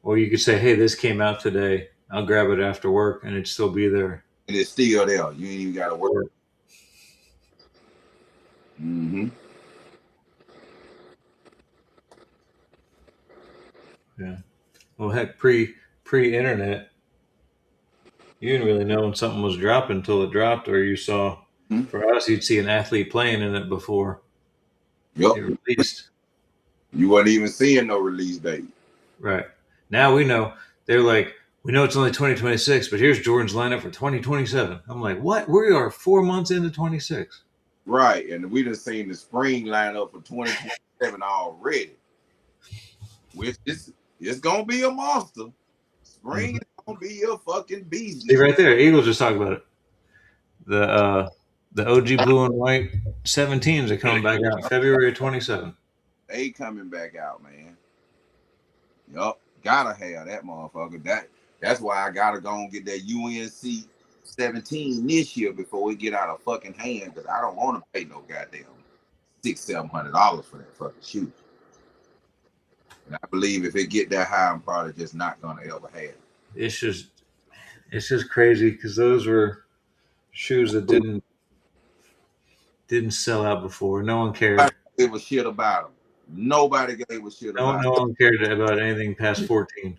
Or you could say, "Hey, this came out today. I'll grab it after work, and it'd still be there." And it's still there. You ain't even got to work. Mm-hmm. Yeah. Well, heck, pre-internet, you didn't really know when something was dropping until it dropped, or you saw. Mm-hmm. For us, you'd see an athlete playing in it before it released. You weren't even seeing no release date. Right. Now we know. They're like, we know it's only 2026, but here's Jordan's lineup for 2027. I'm like, what? We are 4 months into 26. Right, and we done seen the spring lineup for 2027 already. Which it's gonna be a monster. Spring is gonna be a fucking beast. See right there, Eagles just talked about it. The OG blue and white 17s are coming back out February 27. They coming back out, man. Yup, gotta have that motherfucker. That's why I gotta go and get that UNC 17 this year before we get out of fucking hand, because I don't want to pay no goddamn $600-700 for that fucking shoe. And I believe if it get that high, I'm probably just not gonna ever have it. It's just crazy because those were shoes that didn't sell out before. No one cared. Nobody gave a shit about them. Nobody gave a shit about them. No one cared about anything past 14.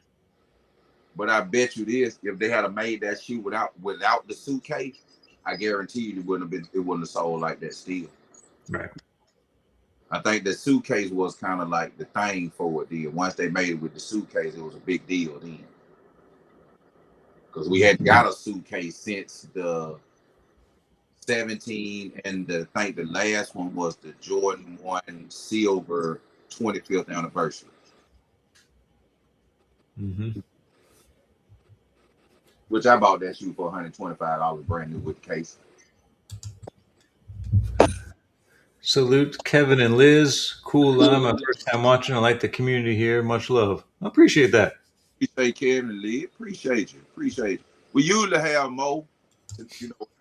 But I bet you this: if they had made that shoe without the suitcase, I guarantee you it wouldn't have sold like that still. Right. I think the suitcase was kind of like the thing for it. Then once they made it with the suitcase, it was a big deal then. Because we hadn't got a suitcase since the 17, and I think the last one was the Jordan 1 Silver 25th anniversary. Mm-hmm. Which I bought that shoe for $125 brand new with the case. Salute Kevin and Liz. Cool line. My first time watching. I like the community here. Much love. I appreciate that. Appreciate Kevin and Liz. Appreciate you. We usually have Mo,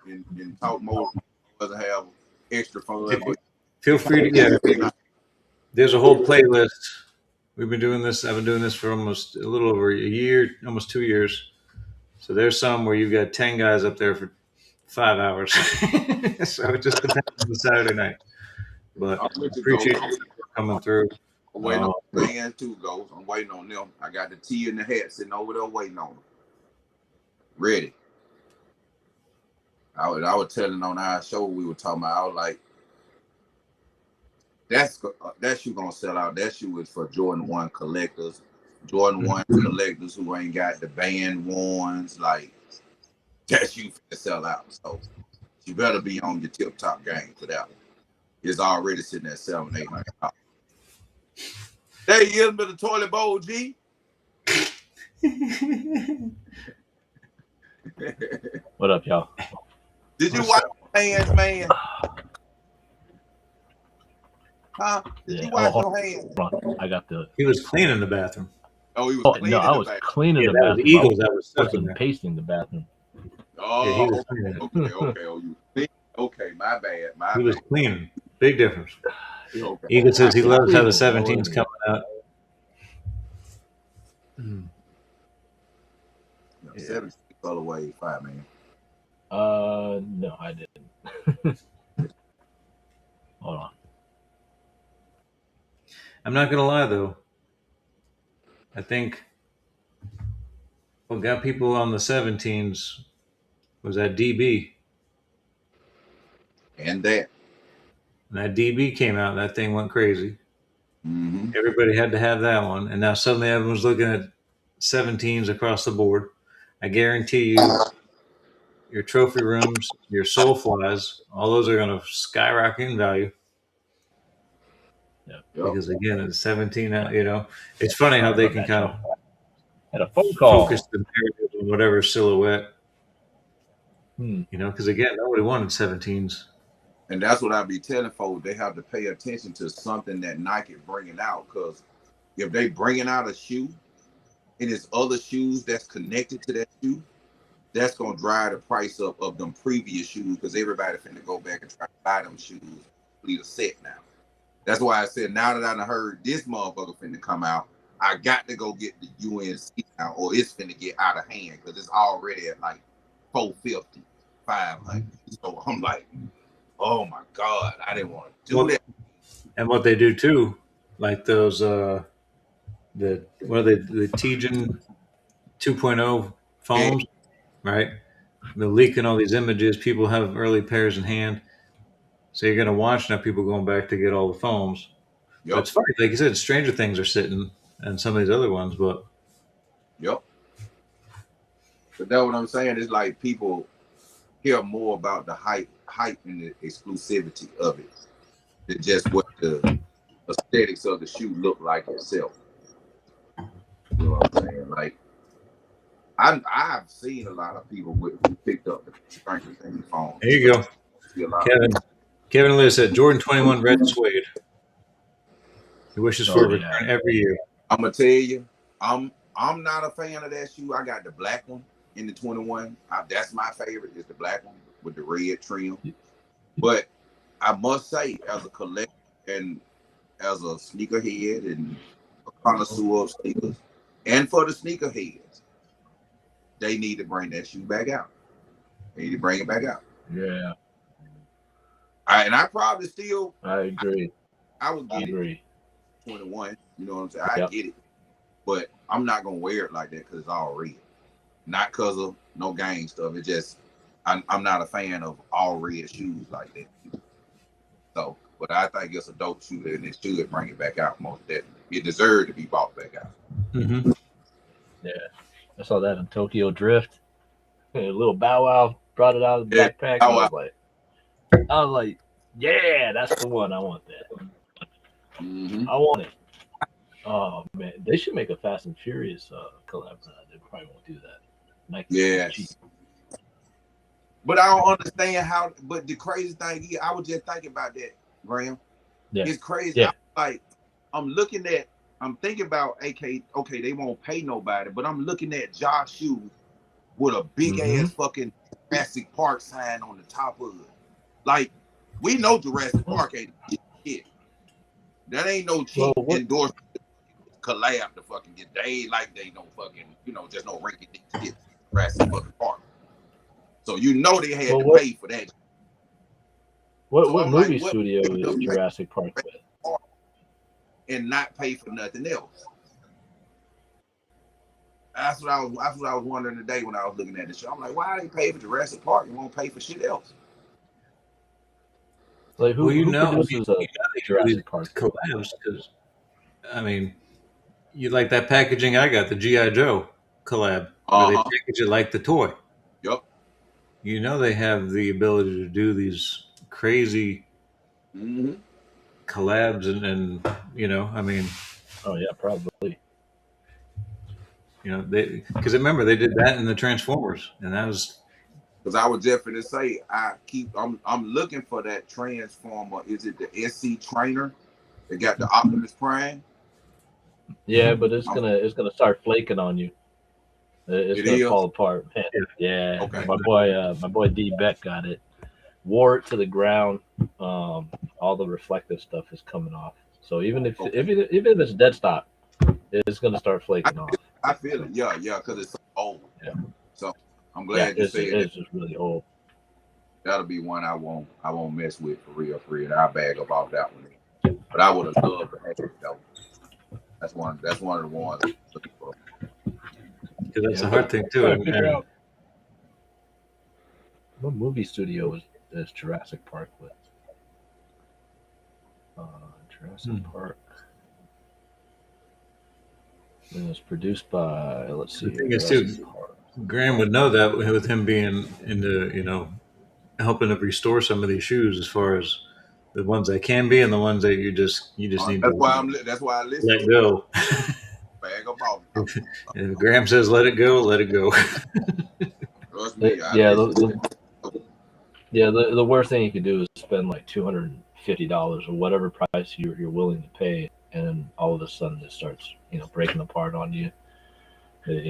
and talk more. Doesn't have extra fun. Feel free to there's a whole playlist. We've been doing this. I've been doing this for almost a little over a year, almost 2 years. So there's some where you've got 10 guys up there for 5 hours. So it just depends on the Saturday night. But I appreciate you coming through. I'm waiting on the fans too, Ghost. I'm waiting on them. I got the tea and the hat sitting over there waiting on them. Ready. I was telling on our show we were talking about. I was like, that shoe gonna sell out. That shoe is for Jordan 1 collectors. Jordan 1 collectors who ain't got the band ones. Like, that shoe finna sell out. So you better be on your tip top game for that one. It's already sitting at $700-800. There he is, Mr. Toilet Bowl G. What up, y'all? Did you wash your hands, man? Huh? Did you wash your hands? I got the. He was cleaning the bathroom. Oh, he was cleaning no, I was cleaning the bathroom. The Eagles that was stuck in wasn't there. pasting the bathroom. Oh, yeah, okay. Okay, my bad. He was cleaning. Big difference. Okay. Eagle says he loves how the 17's coming out. 17 colorway, 5 man. No, I didn't. Hold on. I'm not gonna lie though. I think what got people on the 17s was that DB. And that. And that DB came out, and that thing went crazy. Mm-hmm. Everybody had to have that one, and now suddenly everyone's looking at 17s across the board. I guarantee you, your trophy rooms, your Soulflies, all those are going to skyrocket in value. Yeah. Because again, it's 17 now. You know, it's funny how they can kind of had a phone call. Focus the narrative on whatever silhouette. You know, because again, nobody wanted 17s. And that's what I be telling folks. They have to pay attention to something that Nike bringing out. Because if they bringing out a shoe and it's other shoes that's connected to that shoe, that's going to drive the price up of them previous shoes, because everybody finna go back and try to buy them shoes. Need a set now. That's why I said, now that I done heard this motherfucker finna come out, I got to go get the UNC now, or it's finna get out of hand, because it's already at like $450, $500. So I'm like, oh my God, I didn't want to do that. And what they do too, like those the Tejan 2.0 foams, right? They're leaking all these images. People have early pairs in hand, so you're gonna watch now. People going back to get all the foams. Yep. But it's funny, like you said, Stranger Things are sitting, and some of these other ones, but yep. But that's what I'm saying. Is like people hear more about the hype and the exclusivity of it than just what the aesthetics of the shoe look like itself. You know what I'm saying? Like, I've seen a lot of people who picked up the Stranger Things phone. There you go. Kevin Liz said Jordan 21 red suede. He wishes for a return every year. I'm gonna tell you, I'm not a fan of that shoe. I got the black one in the 21. That's my favorite. Is the black one with the red trim. But I must say, as a collector and as a sneakerhead and a connoisseur of sneakers, and for the sneakerheads, they need to bring that shoe back out. They need to bring it back out. Yeah. I probably still. I agree. I would get it. 21. You know what I'm saying? I get it, but I'm not gonna wear it like that because it's all red. Not because of no gang stuff. It just I'm not a fan of all red shoes like that. So, but I think it's a dope shoe and it should bring it back out most definitely. It deserved to be bought back out. Mm-hmm. Yeah, I saw that in Tokyo Drift. A little Bow Wow brought it out of the Yeah, backpack. Bow I was like, yeah, that's the one. I want that. Mm-hmm. I want it. Oh man, they should make a Fast and Furious collab. They probably won't do that. Nike cheap. Yes. But I don't understand how. But the crazy thing is, I was just thinking about that, Graham. Yeah. It's crazy. Yeah. I'm thinking about AK. Okay, they won't pay nobody, but I'm looking at Josh shoes with a big ass fucking Jurassic Park sign on the top of it. Like, we know Jurassic Park ain't shit. That ain't no cheap endorsement collab to fucking get. They ain't like they no fucking, just no rinky dink shit. Jurassic fucking Park. So you know they had to pay for that. What movie studio is Jurassic Park with? And not pay for nothing else. That's what I was wondering today when I was looking at the show. I'm like, why they pay for Jurassic Park and won't pay for shit else? Like who produces Jurassic Park collabs? Because I mean, you like that packaging I got, the G.I. Joe collab, where they package it like the toy. Yep. You know they have the ability to do these crazy collabs and I mean. Oh yeah, probably. Because remember they did that in the Transformers, and that was. Because I was just going to say, I'm looking for that Transformer. Is it the SC Trainer? They got the Optimus Prime. Yeah, but it's gonna start flaking on you. It's gonna fall apart. Man. Yeah. Okay. My boy D Beck got it. Wore it to the ground. All the reflective stuff is coming off. So even if it's dead stop, it's gonna start flaking off. I feel it. Yeah, because it's so old. Yeah. So I'm glad you said it's just really old. That'll be one I won't mess with for real. I'll bag up off that one. But I would have loved to have it though. That's one of the ones I'm looking for. Because that's a hard thing too. What movie studio is Jurassic Park with? Jurassic Park. It was produced by, let's see. The thing is too, Graham would know that with him being into, helping to restore some of these shoes, as far as the ones that can be and the ones that you just need that's to. That's why I listen. Let go. Bag them off. If Graham says let it go, let it go. Trust me. The worst thing you could do is spend like $250 or whatever price you're willing to pay, and all of a sudden it starts breaking apart on you.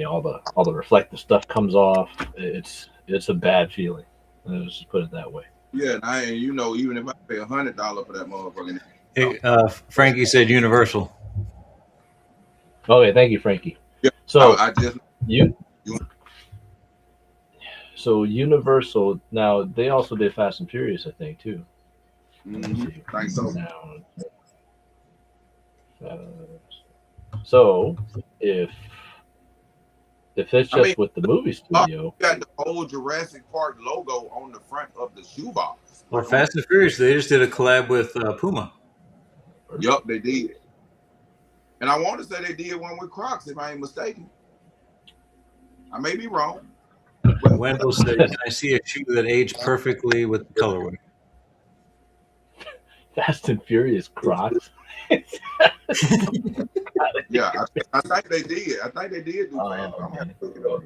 All the reflective stuff comes off. It's a bad feeling. Let's just put it that way. Yeah, and even if I pay $100 for that motherfucker. Hey, Frankie said Universal. Okay, thank you, Frankie. Yeah, so So Universal, now they also did Fast and Furious, I think, too. I think so. So if it's just with the movie studio, you got the old Jurassic Park logo on the front of the shoebox. Well, Fast and Furious, they just did a collab with Puma. Yup, they did. And I want to say they did one with Crocs, if I ain't mistaken. I may be wrong. Wendell says, I see a shoe that aged perfectly with the colorway. Fast and Furious Crocs. Yeah, I think they did. I think they did do Fast. I'm gonna have to look it up.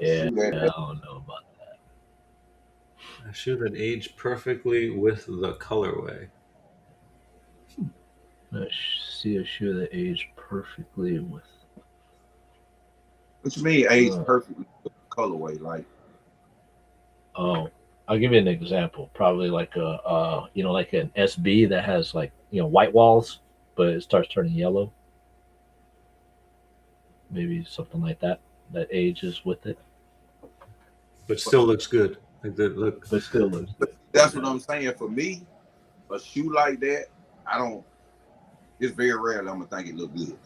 Yeah, I don't know about that. A shoe that aged perfectly with the colorway. I see a shoe that aged perfectly with. What you mean aged perfectly with the colorway? Like, oh, I'll give you an example. Probably like like an SB that has white walls, but it starts turning yellow. Maybe something like that ages with it, but still looks good. But still looks good. That's what I'm saying. For me, a shoe like that, it's very rare that I'm gonna think it look good.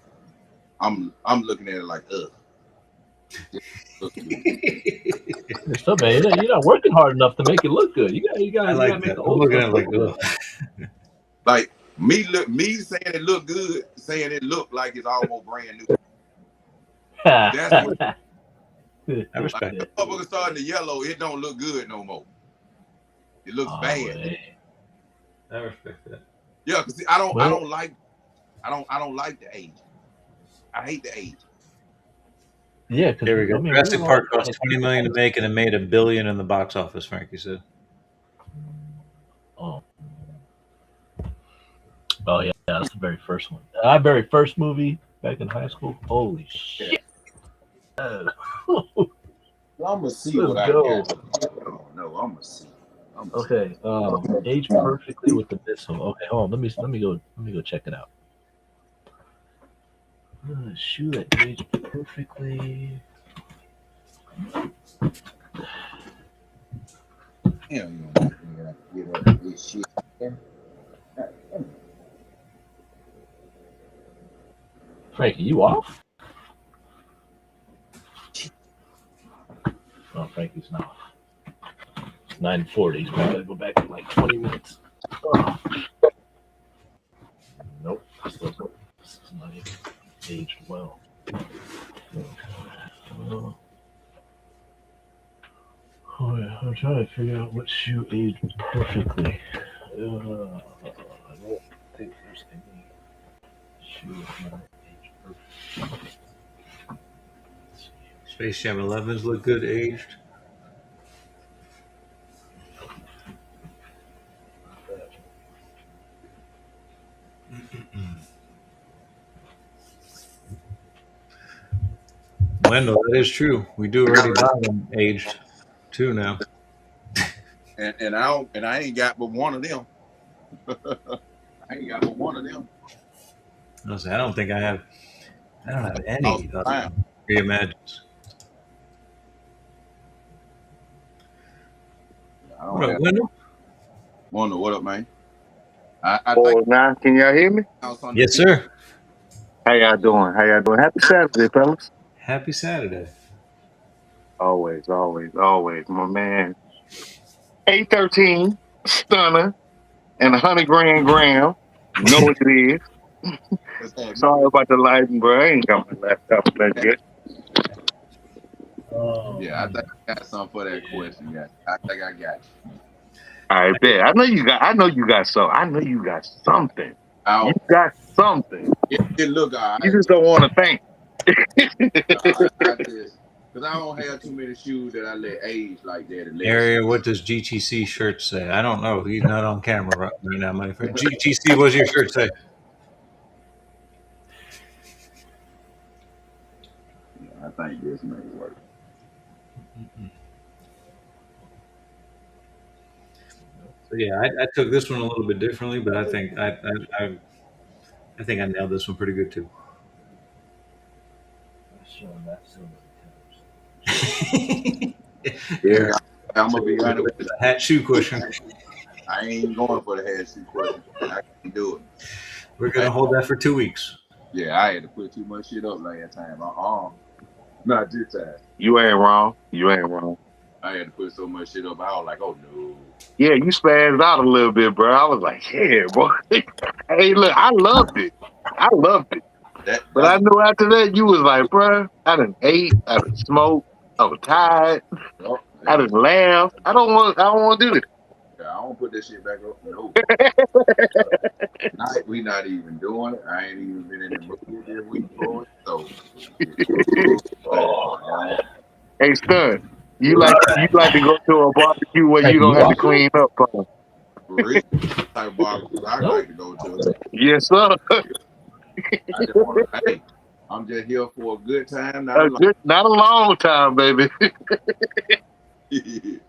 I'm looking at it like, Stuntman, you're not working hard enough to make it look good. You got I to like make that. the I'm old looking stuff at it like, look ugh. Like me saying it look good, saying it look like it's almost brand new. That's what I respect it. Motherfucker starting to yellow, it don't look good no more. It looks bad. Man. I respect that. Yeah, because I don't like the age. I hate the age. Yeah, there we go. Jurassic Park cost $20 million to make, and it made $1 billion in the box office. Frankie said. Oh yeah, that's the very first one. Our very first movie back in high school. Holy shit! Well, I'm gonna see what I got. Oh no, I'm gonna see. Okay, age perfectly with the missile. Okay, hold on. Let me go check it out. Shoe that aged perfectly. Hell, you don't get up this shit. Frankie, you off? Oh, Frankie's not off. It's 9:40. We gotta go back in like 20 minutes. Oh. Nope. This is not even aged well. Oh yeah, I'm trying to figure out what shoe aged perfectly. I don't think there's any shoe that aged perfectly. Space Jam 11s look good aged. Wendell, that is true. We do already buy them aged too now. And I ain't got but one of them. I ain't got but one of them. I don't think I have. I don't have any reimagines. What up, Wendell? Wendell, what up, man? I think now, can y'all hear me? Yes, sir. How y'all doing? Happy Saturday, fellas. Happy Saturday. Always, my man. 813 Stunner and 100 grand gram. You know what it is. Sorry about the lighting, bro. I ain't got my laptop like yet. Yeah, I think I got something for that question, guys. I think I got you. I bet. I know you got something. You got something. It look all right. You just don't want to think. Because I don't have too many shoes that I let age like that. Area, what does GTC shirt say? I don't know. He's not on camera right now, my friend. GTC, what's your shirt say? Yeah, I think this may work. So yeah, I took this one a little bit differently, but I think I nailed this one pretty good too. Yeah, I'm gonna be honest with the hat shoe question. I ain't going for the hat shoe question. I can't do it. We're gonna hold that for 2 weeks. Yeah, I had to put too much shit up last time. Not this time. You ain't wrong. I had to put so much shit up. I was like, oh no. Yeah, you spazzed out a little bit, bro. I was like, yeah, boy. Hey, look, I loved it. But I knew after that, you was like, bro, I done ate, I done smoked, I was tired, I done laughed. I don't want to do this. Yeah, I don't put this shit back up. No. We not even doing it. I ain't even been in the movie this week for it. So. Hey, Stun, you like to go to a barbecue where you don't have to clean up, huh? Type of barbecue I like to go to. Yes, sir. I'm just here for a good time. Not a long time, baby. We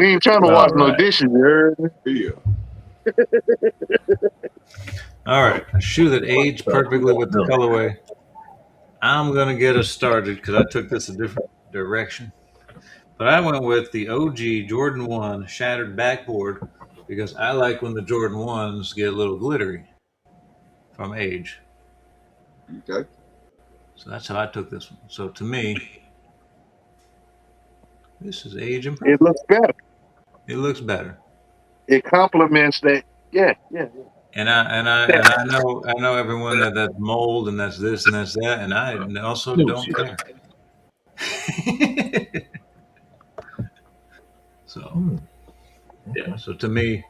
ain't trying to wash no dishes, you heard me? Yeah. All right, a shoe that aged perfectly with the colorway. I'm gonna get us started because I took this a different direction. But I went with the OG Jordan 1 shattered backboard because I like when the Jordan 1s get a little glittery from age. Okay. So that's how I took this one. So to me, This is age It improvement. looks better. It looks better. It complements that. Yeah. And I know everyone that's mold and that's this and that's that, and I also don't care. So yeah, so to me,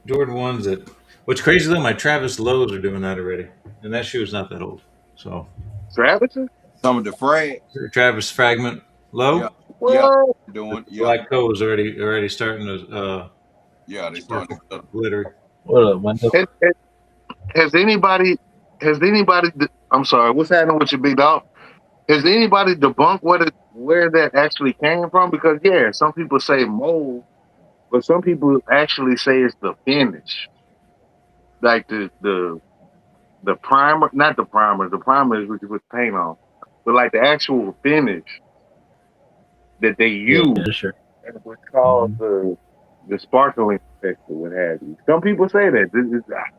Jordan 1s that. What's crazy though, my Travis Lowe's are doing that already, and that shoe is not that old. So Travis? Some of the frag. Travis Fragment Low. Yeah, yeah, Well, doing. The Yeah, black toe is already starting to yeah, they starting to glitter. What Wendell? has anybody? I'm sorry. What's happening with your big dog? Has anybody debunked where that actually came from? Because yeah, some people say mold, but some people actually say it's the finish, like the primer, not the primer. The primer is what you put paint on, but like the actual finish that they use, Yeah, sure. and what's called the sparkling effect or what have you. Some people say that.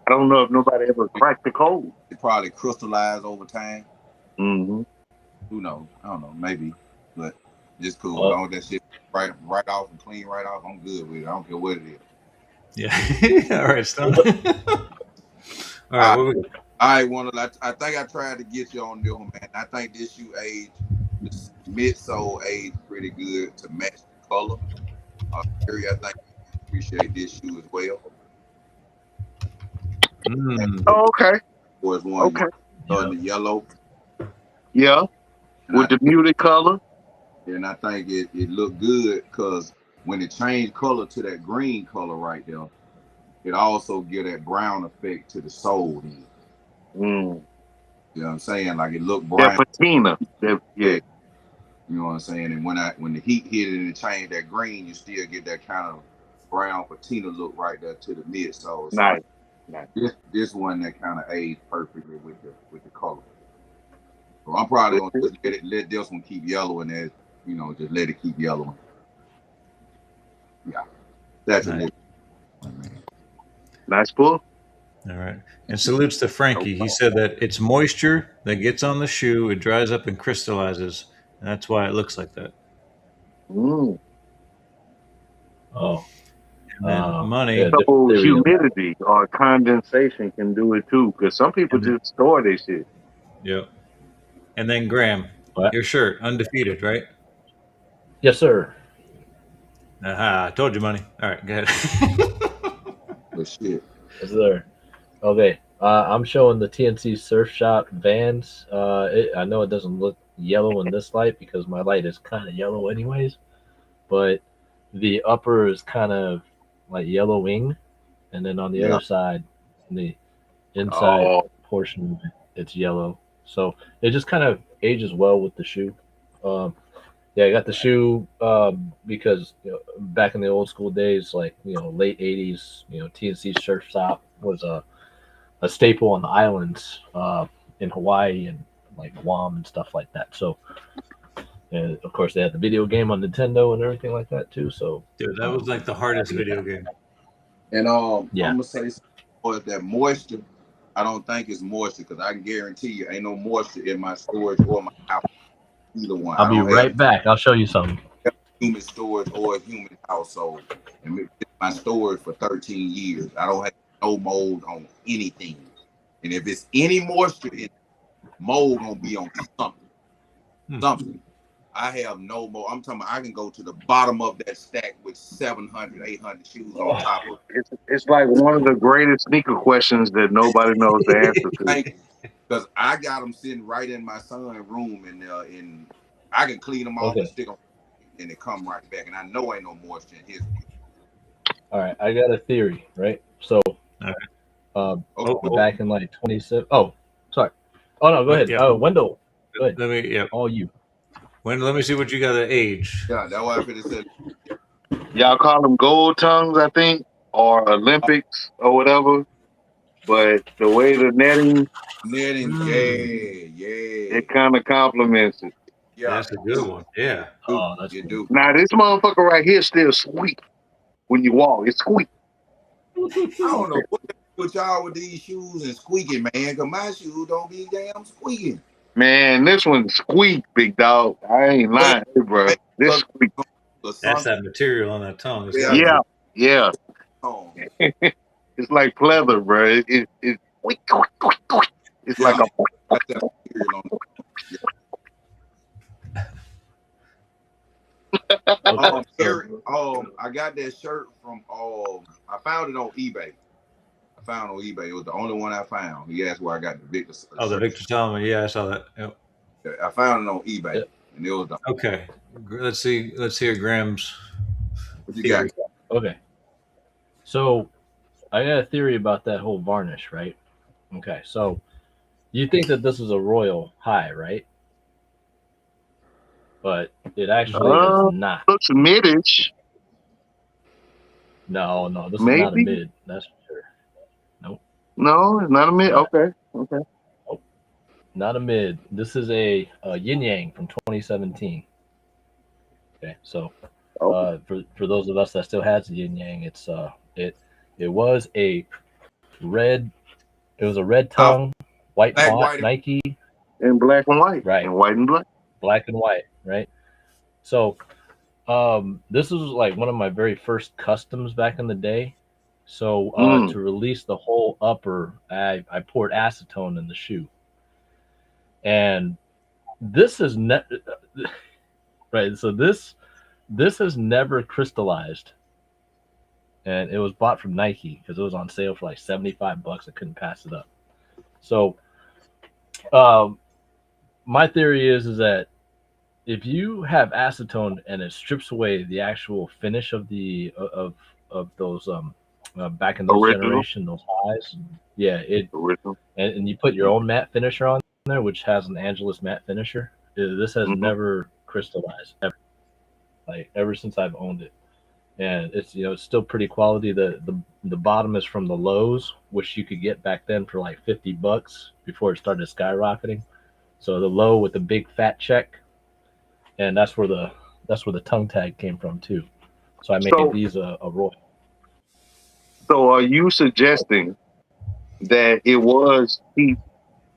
I don't know if nobody ever cracked the code. It probably crystallize over time. Mm-hmm. Who knows? I don't know. Maybe, but it's cool. As long as that shit right off and clean right off, I'm good with it. I don't care what it is. Yeah. All right, stop. All right. What we got? I think I tried to get you on this one, man. I think this shoe age, this midsole age pretty good to match the color. Terry, I think you appreciate this shoe as well. Oh, okay. Was one in the yellow. Yeah. And with the muted color. And I think it looked good because when it changed color to that green color right there, it also give that brown effect to the sole. Mm. You know what I'm saying? Like it looked brown. That patina. Yeah. You know what I'm saying? And when the heat hit it and it changed that green, you still get that kind of brown patina look right there to the midsole. So nice. This one that kind of aged perfectly with the color. So I'm probably gonna just let this one keep yellowing as just let it keep yellowing. Yeah, that's nice. Nice pull. All right. And salutes to Frankie. He said that it's moisture that gets on the shoe, it dries up and crystallizes. And that's why it looks like that. Mm. Oh. And then money. Yeah, so humidity or condensation can do it too, because some people just store this shit. Yep. And then Graham, your shirt, undefeated, right? Yes, sir. Aha, I told you, money. All right, go ahead. But shit. Yes, sir. Okay. I'm showing the TNC Surf Shop Vans. I know it doesn't look yellow in this light because my light is kind of yellow anyways, but the upper is kind of like yellowing, and then on the other side, the inside portion of it, it's yellow. So it just kind of ages well with the shoe. Yeah, I got the shoe because back in the old school days, like late '80s, TNC Surf Shop was a staple on the islands in Hawaii and like Guam and stuff like that. So, and of course, they had the video game on Nintendo and everything like that too. So, dude, that was like the hardest video game. And I'm gonna say that moisture. I don't think it's moisture because I can guarantee you ain't no moisture in my storage or my house. Either one. I'll be right back. I'll show you something. Human storage or a human household, and it's my storage for 13 years. I don't have no mold on anything, and if it's any moisture, mold gonna be on something. I have no mold. I'm talking about I can go to the bottom of that stack with 700, 800 shoes on top of it. It's like one of the greatest sneaker questions that nobody knows the answer to. Because I got them sitting right in my son's room, and I can clean them off and stick them, and it come right back. And I know ain't no moisture in his. All right, I got a theory, right? So, back in like 27. Oh, sorry. Oh no, go ahead. Wendell, go ahead. Let me. All you. Wendell, let me see what you got at age. Yeah, that's why I could have said. Y'all call them gold tongues, I think, or Olympics or whatever. But the way the netting, it kind of complements it. Yeah, that's a good one. Yeah. Oh, that's good. Now this motherfucker right here still squeak when you walk. It squeak. I don't know what y'all with these shoes and squeaking, man. Cause my shoes don't be damn squeaking. Man, this one squeak, big dog. I ain't lying, bro. This squeak. That's that material on that tongue. Yeah. It's like pleather, bro. It's like a. Eric, I got that shirt from I found it on eBay. It was the only one I found. He asked where I got the Victor. The Victor Stallman. Yeah, I saw that. Yep. I found it on eBay, and it was okay. Let's see. Let's hear Graham's. What you got? Okay. So, I got a theory about that whole varnish, right? Okay, so you think that this is a royal high, right? But it actually is not. Looks midish. No, this is not a mid. That's for sure. Nope. No, it's not a mid. Okay. Nope. Not a mid. This is a yin yang from 2017. Okay, so for those of us that still has the yin yang, it's it was a red. It was a red tongue, white font, Nike, and black and white, right? And white and black, black and white, right? So, this was like one of my very first customs back in the day. So to release the whole upper, I poured acetone in the shoe, and this is right. So this has never crystallized, and it was bought from Nike because it was on sale for like $75. I couldn't pass it up. So, my theory is that if you have acetone and it strips away the actual finish of the of those back in those generation, those highs, and you put your own matte finisher on there, which has an Angelus matte finisher. This has never crystallized ever since I've owned it, and it's it's still pretty quality. The bottom is from the Lowe's, which you could get back then for like $50 before it started skyrocketing. So the low with the big fat check, and that's where the tongue tag came from too. So I made these a royal. So are you suggesting that it was cheap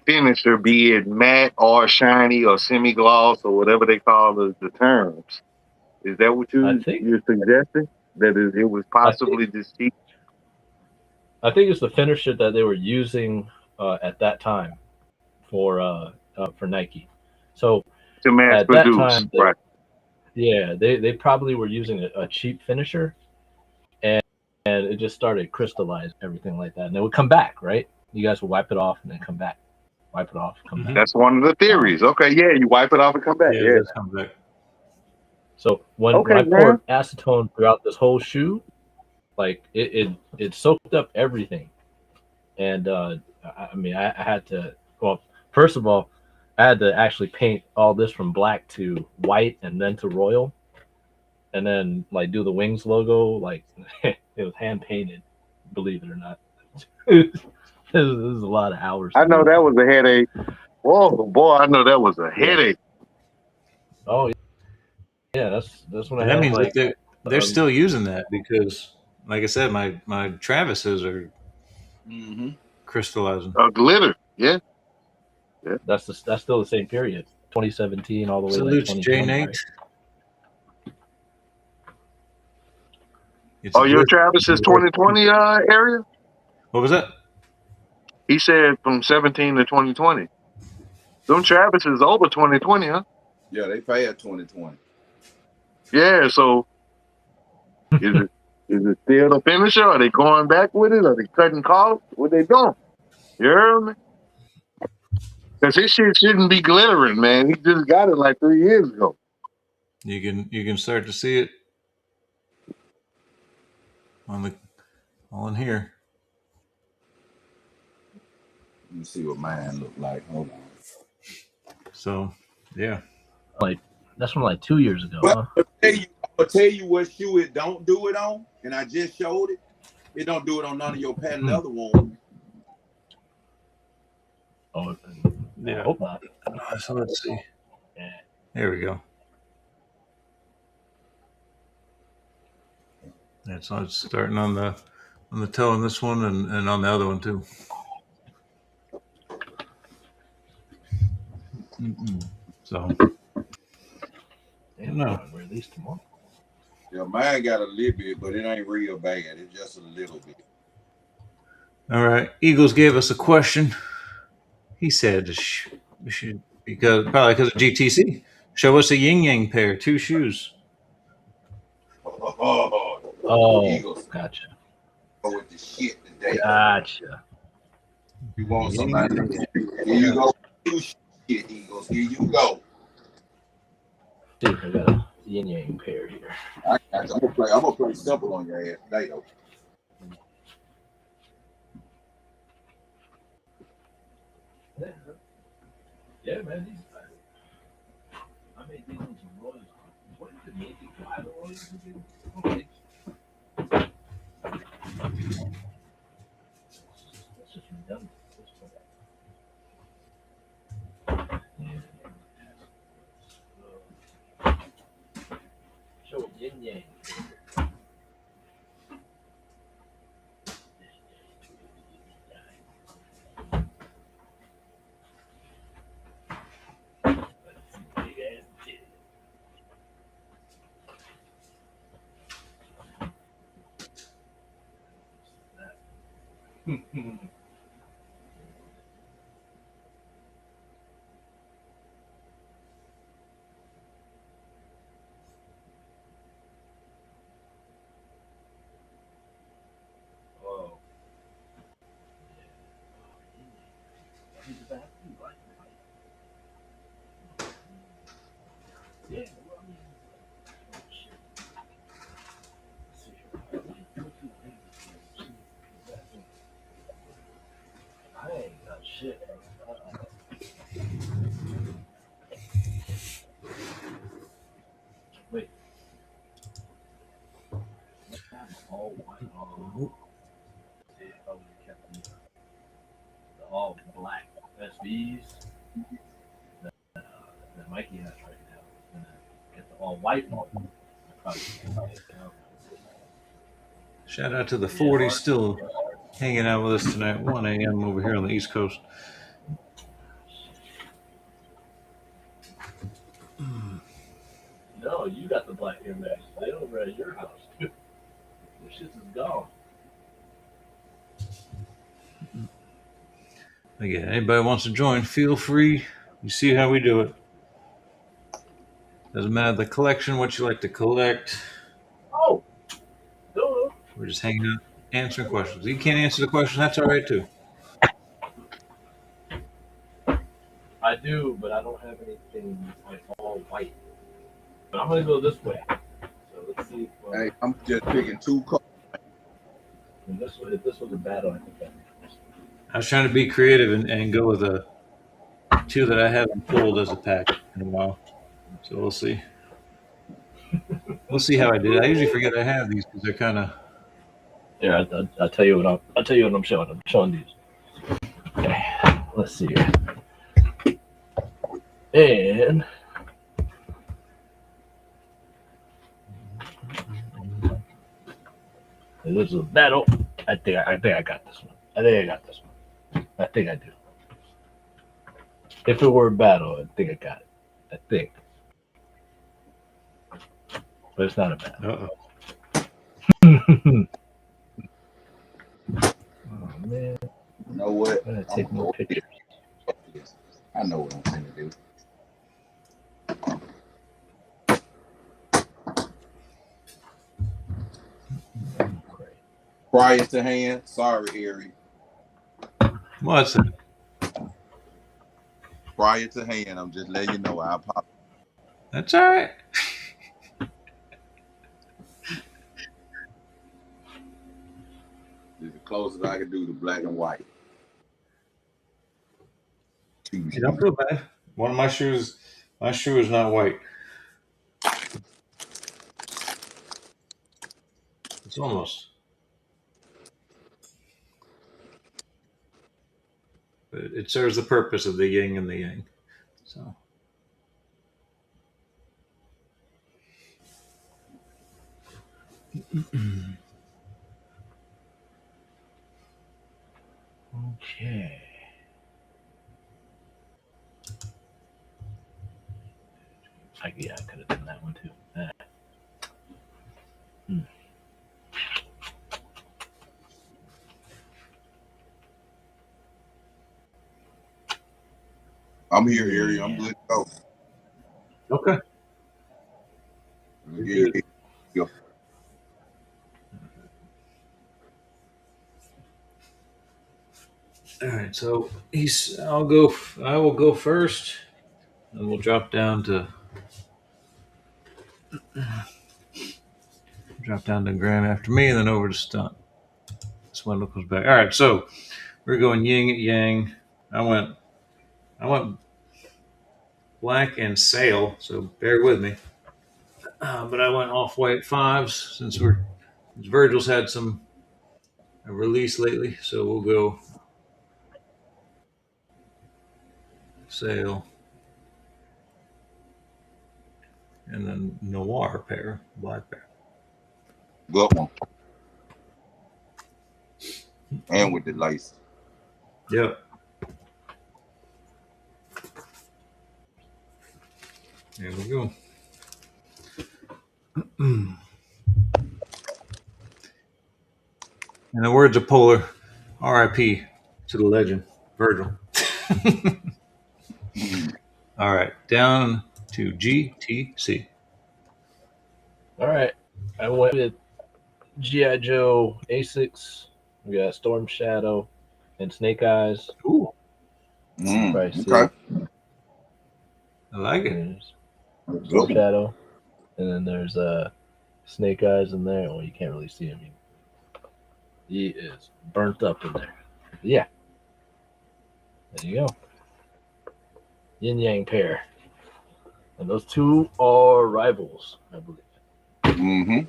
finisher, be it matte or shiny or semi-gloss or whatever they call the terms? Is that what you're suggesting? That it was possibly just cheap? I think it's the finisher that they were using at that time for Nike. So to mass produce, that time, right? Yeah, they probably were using a cheap finisher, and it just started crystallizing everything like that, and it would come back, right? You guys would wipe it off and then come back, wipe it off, come back. That's one of the theories. Okay, yeah, you wipe it off and come back. Yeah, it comes back. So when I poured acetone throughout this whole shoe, like it soaked up everything, and I had to. Well, first of all, I had to actually paint all this from black to white and then to royal, and then like do the wings logo. Like it was hand painted, believe it or not. This is a lot of hours. I know that was a headache. Whoa, boy! I know that was a headache. Oh yeah, that's when I. That means like they're still using that because, like I said, my Travises are crystallizing. Glitter, yeah. That's still the same period, 2017 all the way. Salutes, like J Nate. Right? Your Travis is 2020 area? What was that? He said from 17 to 2020. Them Travis is over 2020, huh? Yeah, they pay at 2020. Yeah, so is it still the finisher? Are they going back with it? Are they cutting costs? What they doing? You heard me? Because his shit shouldn't be glittering, man. He just got it like 3 years ago. You can start to see it all in here. Let me see what mine look like. Hold on. So, yeah. Like that's from like 2 years ago. Well, huh? I'll tell you what shoe it don't do it on, and I just showed it. It don't do it on none of your patent leather ones. Oh, yeah. I hope not. So let's see. Yeah. There we go. Yeah, so it's starting on the toe on this one and on the other one too. So, no. Release tomorrow. Yeah, mine got a little bit, but it ain't real bad. It's just a little bit. All right. Eagles gave us a question. He said, we should, probably because of GTC, show us a yin yang pair, 2 shoes. Oh, Eagles. gotcha. Go with the shit today. Gotcha. You want somebody? Here you go. 2 shit, Eagles. Here you go. See, I got a yin yang pair here. I'm gonna play simple on your ass today, though. Yeah, man. I made these ones royals. What did you make? I don't know. Okay. That's just redundant. Show yin yang. Oh. Yeah. I ain't got shit. Wait. All white. The all black SBs that Mikey has right now. And get the all white one. Shout out to the 40 still hanging out with us tonight, 1 a.m. over here on the East Coast. No, you got the black MX. They over at your house. This shit is gone. Again, anybody wants to join, feel free. You see how we do it. Doesn't matter the collection, what you like to collect. Oh, no. We're just hanging out, answering questions. You can't answer the question, that's all right too. I do, but I don't have anything like all white. But I'm gonna go this way. So let's see. Hey, I'm just picking 2 cards. If this was a battle, I think that. I was trying to be creative and go with the 2 that I haven't pulled as a pack in a while. So we'll see. We'll see how I did. I usually forget I have these because they're kind of. Yeah, I'll tell you what I'll tell you what I'm showing. I'm showing these. Okay, let's see here. And this is a battle. I think I got this one. I think I do. If it were a battle, I think I got it. I think. But it's not a battle. Oh man. You know what? I'm gonna take more pictures. I know what I'm going to do. Prior to hand, sorry, Ari. What's it? Prior to hand, I'm just letting you know. I apologize. That's all right. It's the closest I can do to black and white. You don't feel bad. One of my shoe is not white. It's almost. But it serves the purpose of the yin and the yang. So. Okay. I could have done that one too. I'm here, Ari. I'm good to go. Okay. Yeah. All right, so I will go first, and we'll drop down to Graham after me, and then over to Stunt. Swindle comes back. All right, so we're going yin at yang. I went black and sail, so bear with me. But I went off white fives since Virgil's had a release lately, so we'll go sail, and then noir pair, black pair. Good one. And with the lace. Yep. There we go. In the words of Polar, R.I.P. to the legend, Virgil. All right, down to GTC. All right, I went with G.I. Joe A6. We got Storm Shadow and Snake Eyes. Ooh, Okay. I like it. Storm Shadow, and then there's Snake Eyes in there. Well, you can't really see him. He is burnt up in there. Yeah. There you go. Yin Yang pair. And those two are rivals, I believe. Mm-hmm.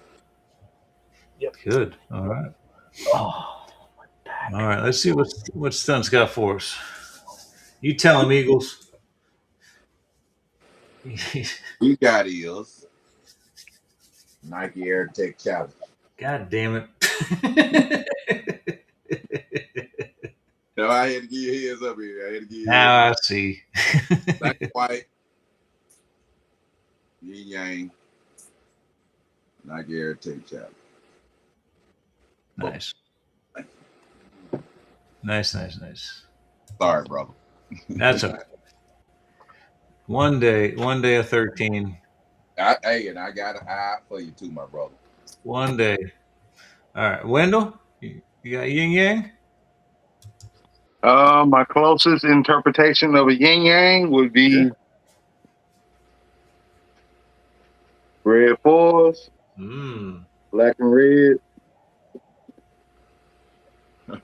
Yep. Good. All right. Oh, my back. All right. Let's see what Stunt's got for us. You tell him, Eagles. We got is Nike Air Tech Challenge. God damn it. No, I had to give you heads up here. I had to give you now I see. Black, white, yin yang, Nike Air Tech Challenge. Nice. Nice. Sorry, brother. That's all right. One day of 13. And I got an eye for you too, my brother. One day. All right. Wendell, you got yin yang? My closest interpretation of a yin yang would be red fours, black and red,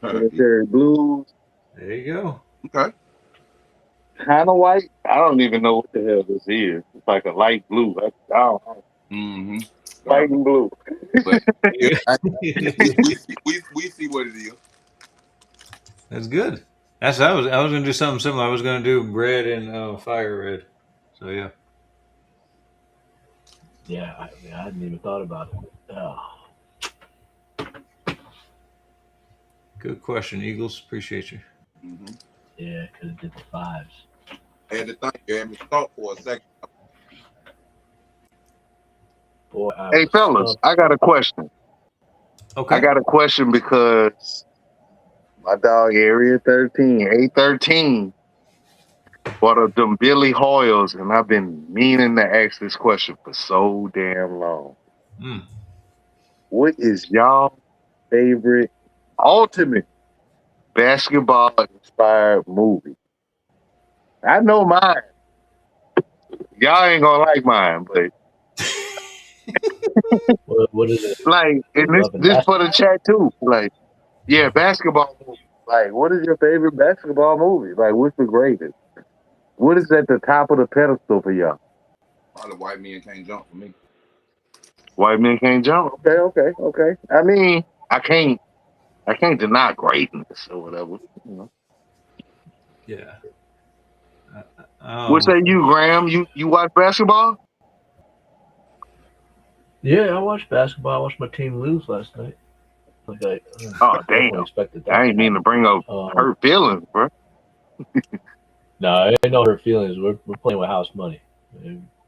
military blues. There you go. Okay. Kind of white. I don't even know what the hell this is. It's like a light blue. I don't know. Mm-hmm. White and blue. But we see what it is. That's good. I was going to do something similar. I was going to do red and fire red. So yeah. Yeah, I hadn't even thought about it. Oh. Good question, Eagles. Appreciate you. Mm-hmm. Yeah, because it did the fives. I had to think. You had me stop for a second. Boy, hey, fellas, I got a question. Okay. I got a question because my dog Area 13, A13, bought up them Billy Hoyles, and I've been meaning to ask this question for so damn long. What is y'all favorite ultimate basketball-inspired movie? I know mine. Y'all ain't gonna like mine, but what is it? like, and this for the chat too. Like, yeah, basketball movie. Like, what is your favorite basketball movie? Like, what's the greatest? What is at the top of the pedestal for y'all? Probably White Men Can't Jump for me. White Men Can't Jump. Okay. I mean, I can't deny greatness or whatever. You know? Yeah. What say you, Graham? You watch basketball? Yeah, I watched basketball. I watched my team lose last night. Like oh damn! Expected that I ain't mean to bring up hurt feelings, bro. No, I ain't no hurt feelings. We're playing with house money.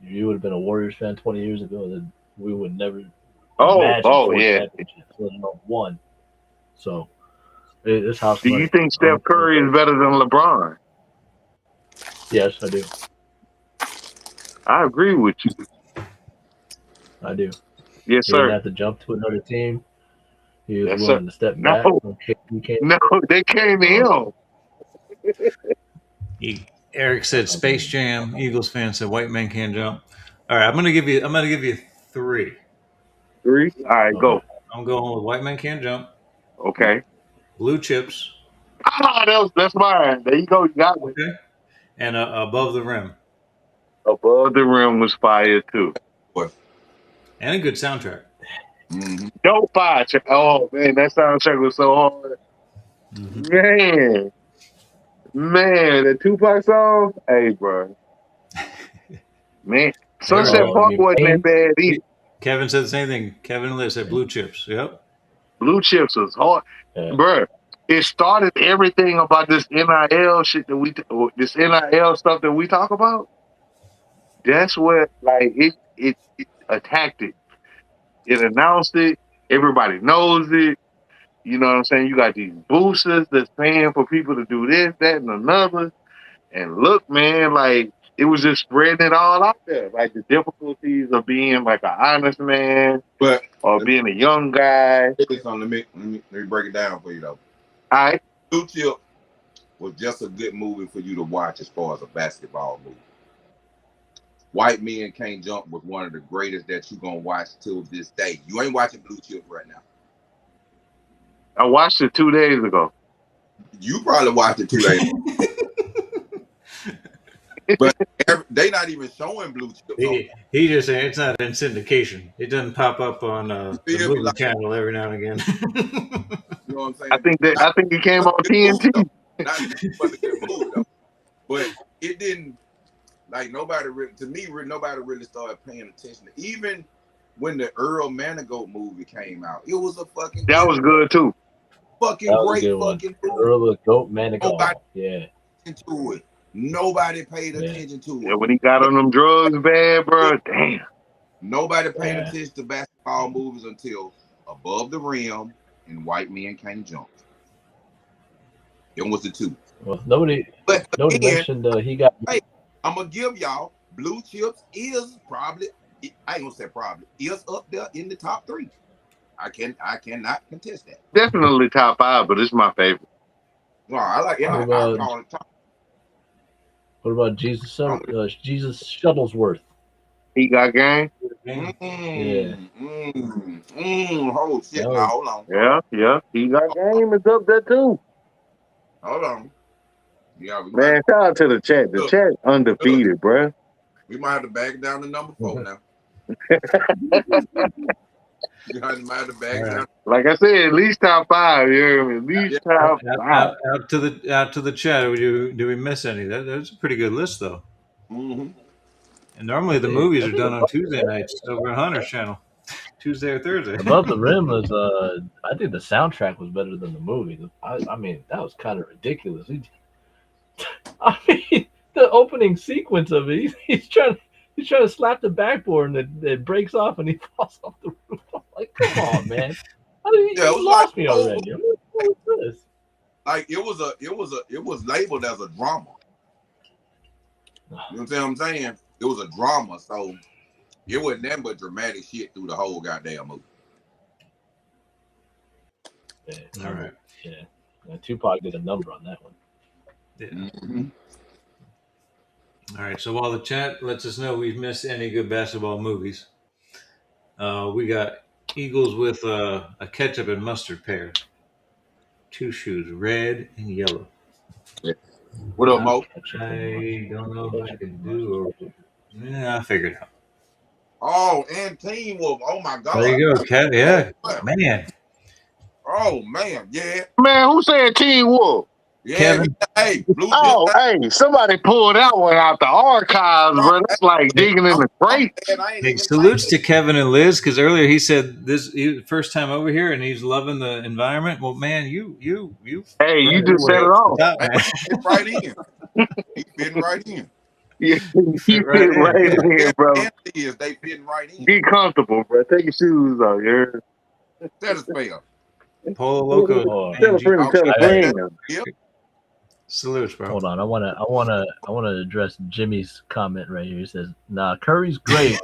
you would have been a Warriors fan 20 years ago, then we would never imagine Oh, 4 yeah. championships, let alone 1. So it's house Do you money. think Steph Curry is better than LeBron? Yes, I do. I agree with you. I do. Yes, He didn't sir. have to jump to another team. He was Yes, willing sir. to step No, back. no, they came to him. Eric said Space Jam. Eagles fan said White Man Can't Jump. All right, I'm gonna give you 3. 3. All right, go. I'm going with White Man Can't Jump, Okay. Blue Chips, That's mine. There you go. You got me. okay, and Above the Rim, Above the Rim was fire too. and a good soundtrack. Dope fire. Oh man, that soundtrack was so hard. Man, the Tupac song. Hey, bro. Man, Sunset Park wasn't that bad either. Kevin said the same thing. Kevin and Liz said Blue Chips. Yep. Blue Chips was hard, bro. It started everything about this NIL shit this NIL stuff that we talk about. That's what like it attacked it. It announced it. Everybody knows it. You know what I'm saying? You got these boosters that's paying for people to do this, that, and another. And look, man, like it was just spreading it all out there. Like the difficulties of being like an honest man, or being a young guy. Let me break it down for you though. All right. Blue Chip was just a good movie for you to watch as far as a basketball movie. White Men Can't Jump was one of the greatest that you're gonna watch till this day. You ain't watching Blue Chip right now. I watched it 2 days ago. You probably watched it 2 days ago. But they not even showing Blue Chip. He just saying it's not in syndication. It doesn't pop up on the movie channel every now and again. You know what I'm saying? I think it came on TNT. Not a good movie though. But it didn't nobody really started paying attention. Even when the Earl Manigault movie came out, it was a fucking that was good too. Fucking great fucking movie. Earl Manigault. Yeah. Into it. Nobody paid attention to it. Yeah, when he got on them drugs bad, bro, damn. Nobody paid attention to basketball movies until Above the Rim and White Men Can't Jump. It was the 2. Well, nobody mentioned he got. Hey, I'm gonna give y'all Blue Chips is probably, I ain't gonna say probably, is up there in the top 3. I cannot contest that. Definitely top 5, but it's my favorite. No, I like it. I call it top. What about Jesus Shuttlesworth? He got game. Yeah. Oh shit! Now, hold on. Yeah. He got game. It's up there too. Hold on. Yeah, man, shout out to the chat. The chat undefeated, bro. We might have to back it down to number 4 now. You might have to back it down. Like I said, at least top 5. You hear me? At least top 5. Out to the chat. Do we miss any? That's a pretty good list though. Mm-hmm. And normally the movies are done on Tuesday nights over on Hunter's channel, Tuesday or Thursday. Above the Rim was I think the soundtrack was better than the movie. I mean, that was kind of ridiculous. I mean, the opening sequence of it, he's trying to slap the backboard and it breaks off and he falls off the roof. I'm like, come on, man! You lost me already. What was this? Like it was labeled as a drama. You know what I'm saying? It was a drama, so it wasn't that but dramatic shit through the whole goddamn movie. Yeah, all right. Yeah, Tupac did a number on that one. Yeah. Mm-hmm. All right. So while the chat lets us know we've missed any good basketball movies, we got Eagles with a ketchup and mustard pair, 2 shoes, red and yellow. Yeah. What up, Mo? I don't know if I can do or. Yeah, I figured it out. Oh, and Teen Wolf. Oh my God. There you go, Cat. Yeah, man. Oh man, yeah. Man, who said Teen Wolf? Yeah, Kevin. Hey, somebody pulled that one out the archives, bro. That's like digging in the grave. Hey, salutes to Kevin and Liz, because earlier he said he first time over here and he's loving the environment. Well, man, you Hey, you just set it off. Fit right in. He fitting right in. Yeah, You fit you right fit in. right in, bro. Is they fitting right in. Get comfortable, bro. Take your shoes off. You're That is fair. Polo Loco. Oh, tell a AMG. friend to tell a I- friend. Yep. Salutes, bro. Hold on, I wanna address Jimmy's comment right here. He says, "Nah, Curry's great,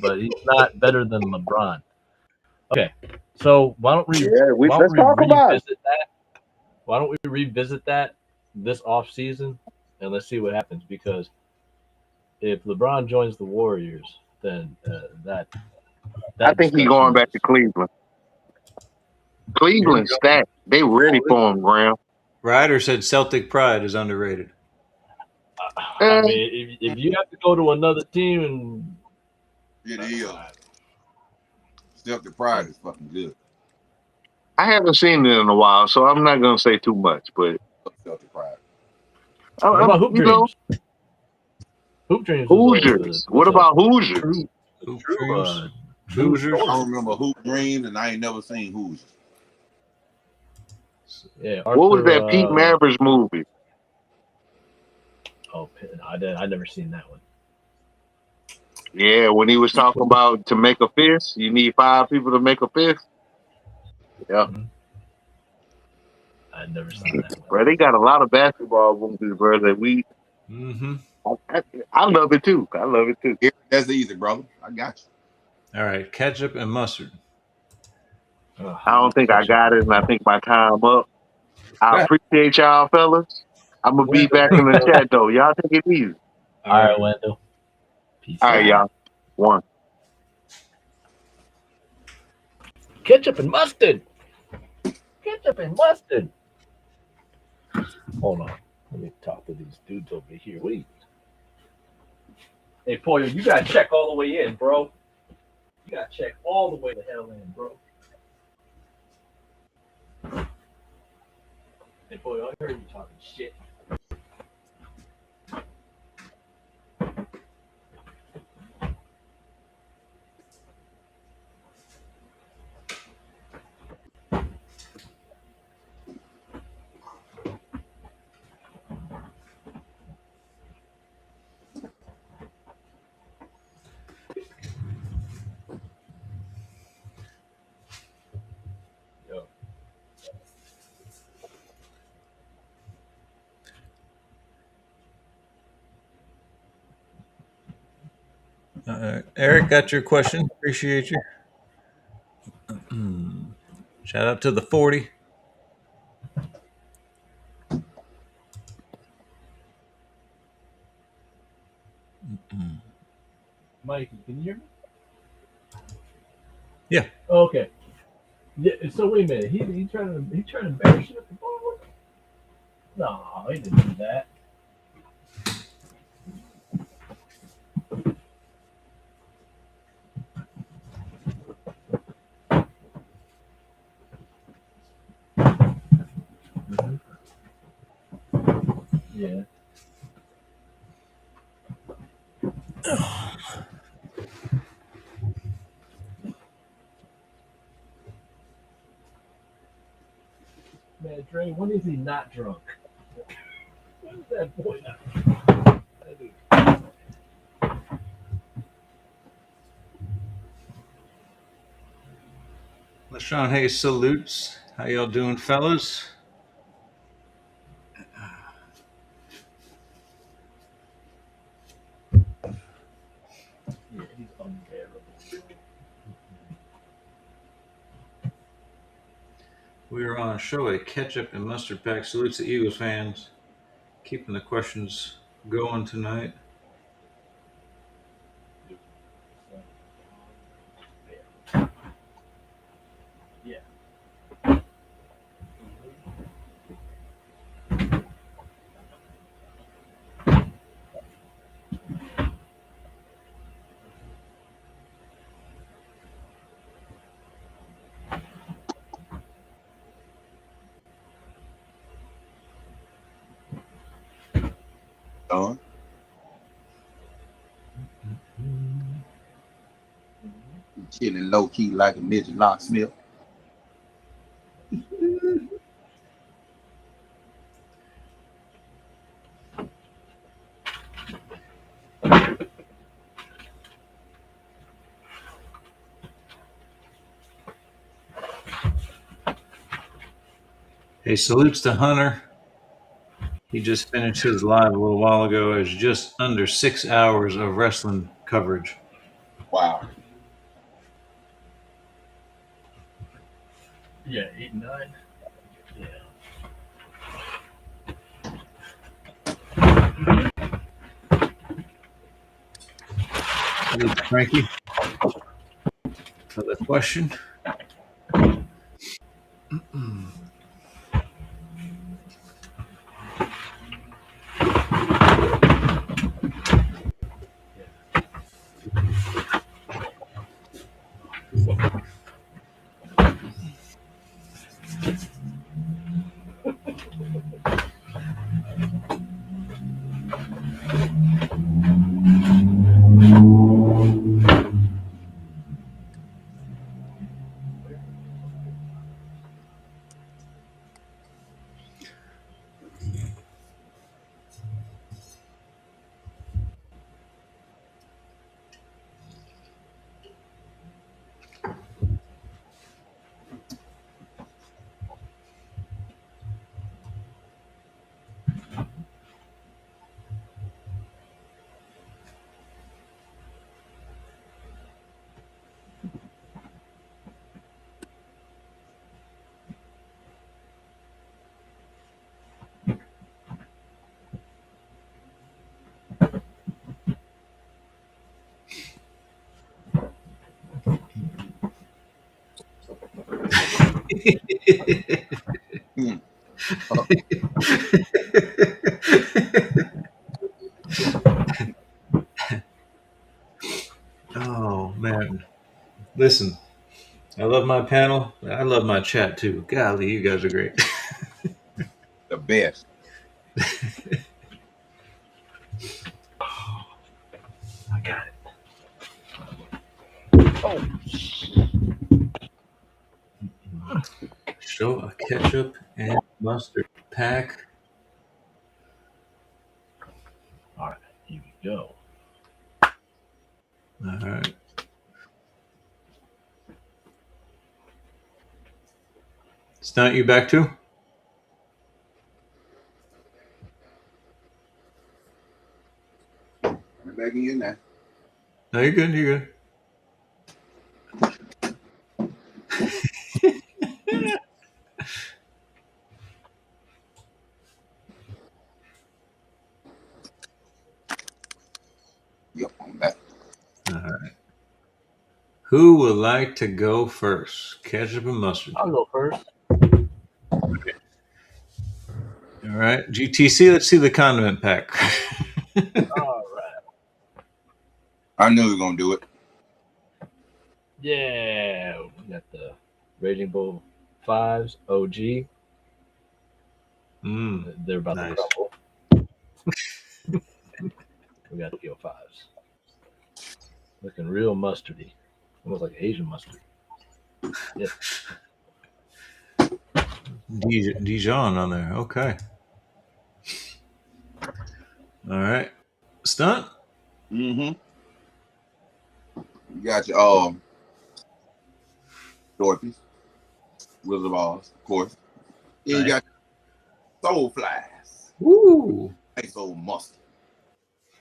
but he's not better than LeBron." Okay, so Yeah, why don't let's we talk about it. revisit that? Why don't we revisit that this off season, and let's see what happens? Because if LeBron joins the Warriors, then I that think he's discussion going back is. to Cleveland. Here we Cleveland go. stacked. They ready for him, Graham. Ryder said Celtic pride is underrated. I mean, if you have to go to another team and It is. Celtic pride is fucking good. I haven't seen it in a while, so I'm not gonna say too much. But Celtic pride. what about Hoop you know, Dreams? Hoop Dreams Hoosiers. What about Hoosiers? true, Hoop true, Dreams. Hoosiers. I remember Hoop Dreams, and I ain't never seen Hoosiers. Yeah, What was Arthur, that Pete Maravich movie? Oh, I never seen that one. Yeah, when he was talking about to make a fist, you need 5 people to make a fist. Yeah, I never saw that one. bro, they got a lot of basketball movies, bro. That Mm-hmm. I love it too. I love it too. Yeah, that's easy, brother. I got you. All right, ketchup and mustard. I don't think I got it, and I think my time up. I appreciate y'all, fellas. I'm gonna be back in the chat though. Y'all take it easy. All right, Wendell. Peace All out. right, y'all. One. Ketchup and mustard. Ketchup and mustard. Hold on. Let me talk to these dudes over here. Wait. Hey, Poyo, you gotta check all the way in, bro. You gotta check all the way the hell in, bro. Hey, Poyo, I heard you talking shit. Yo. Eric, got your question. Appreciate you. Shout out to the 40. Mike, can you hear me? Yeah. Okay. Yeah. So wait a minute. He trying to embarrass you at the bar? No, he didn't do that. Yeah. Man, Dre, when is he not drunk? When is that boy not drunk? LaShawn Hayes salutes. How y'all doing, fellas? Yeah, he's unbearable. We are on a show, a ketchup and mustard pack. Salutes to Eagles fans. Keeping the questions going tonight. Yeah. Done. Chilling low key like a midget locksmith. Hey, salutes to Hunter. He just finished his live a little while ago. It's just under 6 hours of wrestling coverage. Wow. Yeah, 8 and 9. Yeah. Salute to Frankie for the question. Oh, man. Listen, I love my panel. I love my chat, too. Golly, you guys are great. The best. I got it. Oh, Show a ketchup and mustard pack. all right, here we go. All right. Stunt, you back too? I'm back in now. No, you're good. You're good. Yep, I'm back. All right. Who would like to go first? Ketchup and mustard. I'll go first. All right. GTC, let's see the condiment pack. All right. I knew you were gonna do it. Yeah, we got the Raging Bull 5s OG. They're about Nice. to crumble. We got Tokyo 5s. Looking real mustardy. Almost like Asian mustard. Yeah. Dijon on there. Okay. All right. Stunt? Mm-hmm. You got your Dorothy's, Wizard of Oz, of course. Yeah, you got soul flies. Woo! Nice old mustard.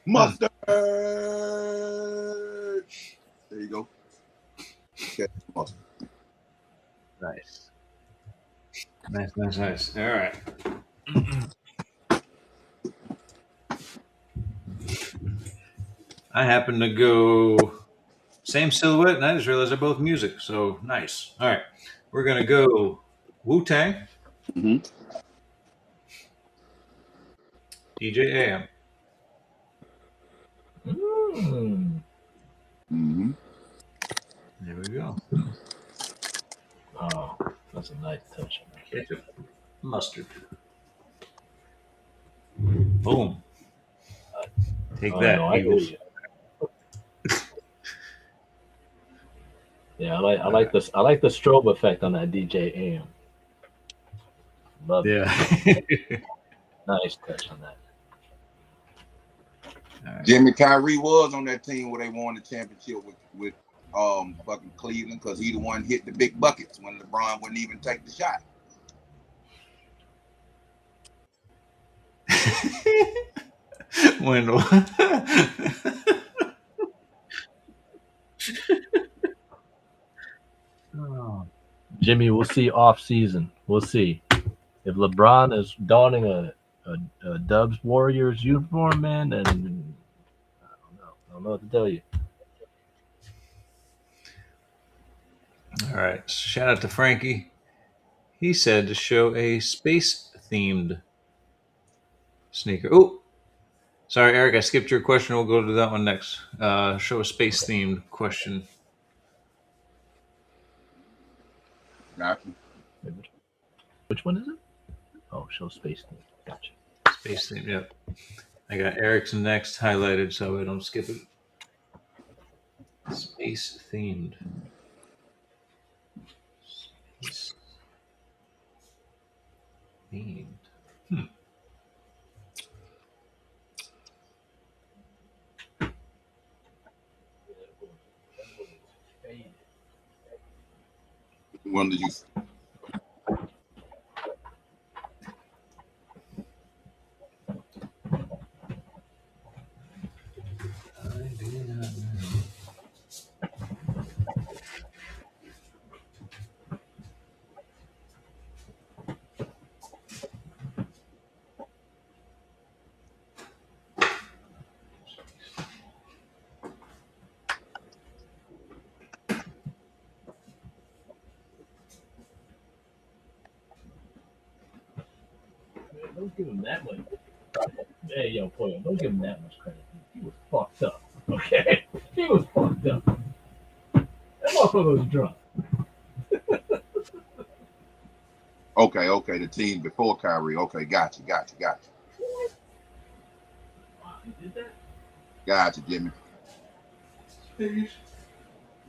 Mustard. There you go. Okay, mustard. Nice. Nice. All right. I happen to go same silhouette, and I just realized they're both music. So nice. All right. We're going to go Wu-Tang. Mm-hmm. DJ AM. Mm-hmm. There we go. Oh, that's a nice touch. Ketchup. Mustard. Boom. Take that. No, I hear you. Yeah, I like this. I like the strobe effect on that DJ AM. Love it. Yeah. Nice touch on that. Right. Jimmy Kyrie was on that team where they won the championship with fucking Cleveland because he the one hit the big buckets when LeBron wouldn't even take the shot. Wendell. Jimmy, we'll see off season. We'll see. If LeBron is donning a Dubs Warriors uniform, man, then I don't know what to tell you. All right. Shout out to Frankie. He said to show a space themed sneaker. Oh, sorry, Eric. I skipped your question. We'll go to that one next. Show a space themed question. Gotcha. Which one is it? Oh, show space theme. Gotcha. Space theme. Yep. I got Eric's next highlighted so I don't skip it. Space themed. Space themed. One did you? I do not know. Don't give him that much. Hey, yo, Poyo, don't give him that much credit. He was fucked up. Okay, he was fucked up. That motherfucker was drunk. Okay. The team before Kyrie. Okay, gotcha. Wow, he did that? Gotcha, Jimmy. Yeah,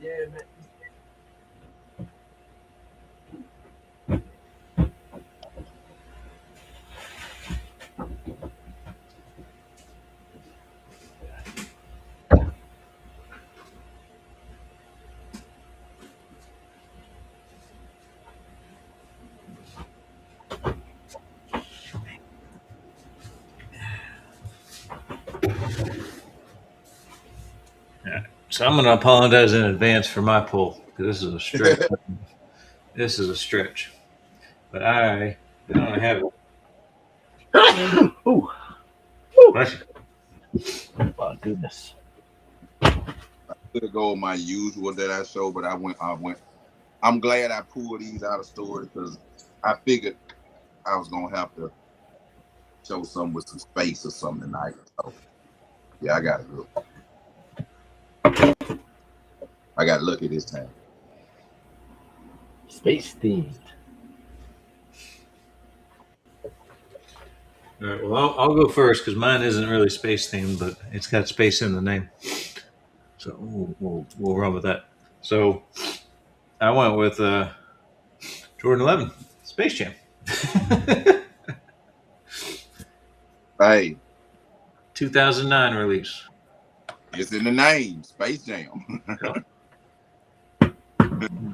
man. So I'm going to apologize in advance for my pull because this is a stretch. This is a stretch, but I don't have it. Ooh. Bless you. Oh, goodness. Could go with my usual that I show, but I went. I'm glad I pulled these out of storage because I figured I was gonna have to show some with some space or something tonight. So yeah, I got it. I got lucky this time. Space themed. All right, well, I'll go first because mine isn't really space themed, but it's got space in the name. So we'll run with that. So I went with Jordan 11, Space Jam. Hey, 2009 release. it's in the name, Space Jam.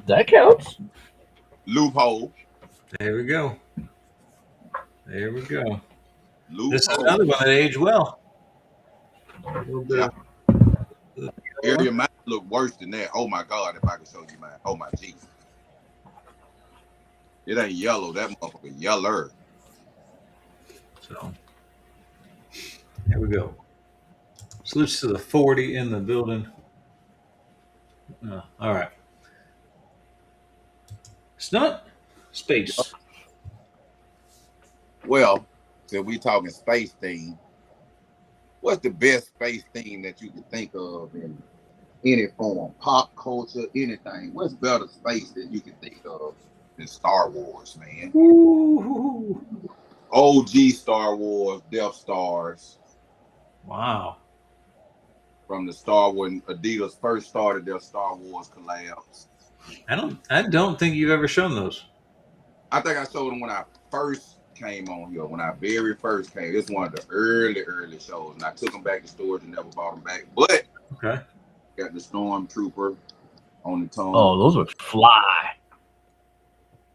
That counts. Loophole. There we go. Loophole. This is another one that aged well. A little bit. Yeah. Area might look worse than that. Oh my God, if I could show you mine. Oh my Jesus. It ain't yellow. That motherfucker yeller. So there we go. Salutes to the 40 in the building. All right. Stunt space. Well, so we talking space theme. What's the best space theme that you can think of in any form, pop culture, anything? What's better space that you can think of than Star Wars, man? Ooh. OG Star Wars, Death Stars. Wow. From the Star when Adidas first started their Star Wars collabs. I don't think you've ever shown those. I think I showed them when I first came on here, when I very first came. It's one of the early shows, and I took them back to storage and never bought them back. But Okay. got the Stormtrooper on the tongue. Oh, those would fly.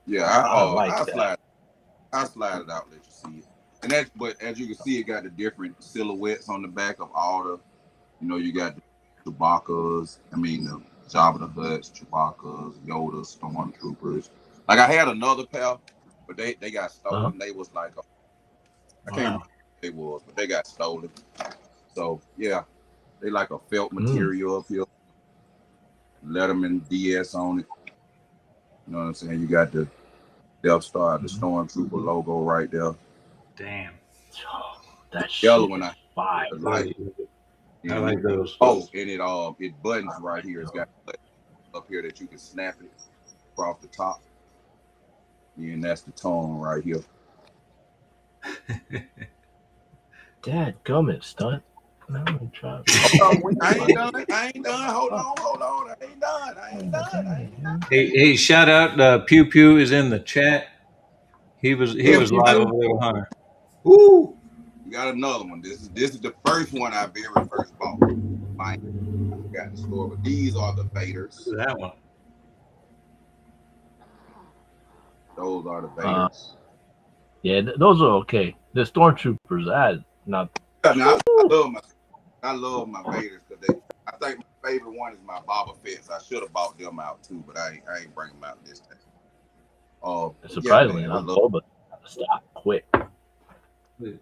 Yeah, I like I that. slide it out, let you see it. And that's, but as you can see, it got the different silhouettes on the back of all the, you got the Chewbacca's, the Jabba the Hutt's, Chewbacca's, Yoda's, Stormtroopers. Like I had another pair, but they got stolen. Uh-huh. They was like, I can't remember what they was, but they got stolen. So yeah, they like a felt material up here. Letterman DS on it. You know what I'm saying? You got the Death Star, the Stormtrooper logo right there. Damn. Oh, that yellow one. I like those. Oh, and it buttons right here. It's got up here that you can snap it across the top. Yeah, and that's the tone right here. Dadgummit, Stunt. I ain't done. Hold on. I ain't done. Hey, shout out. Pew Pew is in the chat. He was live over there with Hunter. Woo! You got another one. This is the first one I very first bought. I forgot the store, but these are the Vaders. Look at that one. Those are the Vaders. Yeah, those are okay. The Stormtroopers, I love my Vaders because I think my favorite one is my Boba Fett's. I should have bought them out too, but I ain't bring them out this time. Surprisingly, I love Boba. Stop quick. The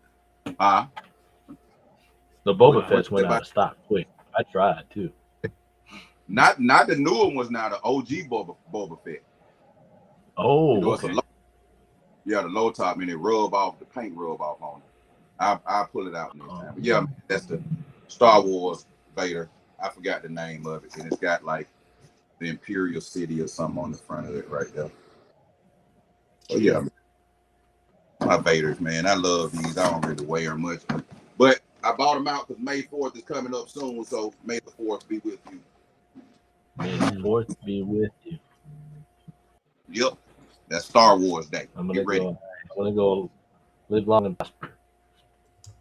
Boba Fett's went out of stock quick. I tried too. Not the newer ones now. The OG Boba Fett. Oh, okay. The low top, and it the paint rub off on it. I'll pull it out next time. But yeah, that's the Star Wars Vader. I forgot the name of it, and it's got like the Imperial City or something on the front of it right there. So yeah, my Vaders, man, I love these. I don't really wear them much, but I bought them out because May 4th is coming up soon. So May the 4th be with you. May the 4th be with you. Yep, that's Star Wars Day. I'm gonna go live long and prosper.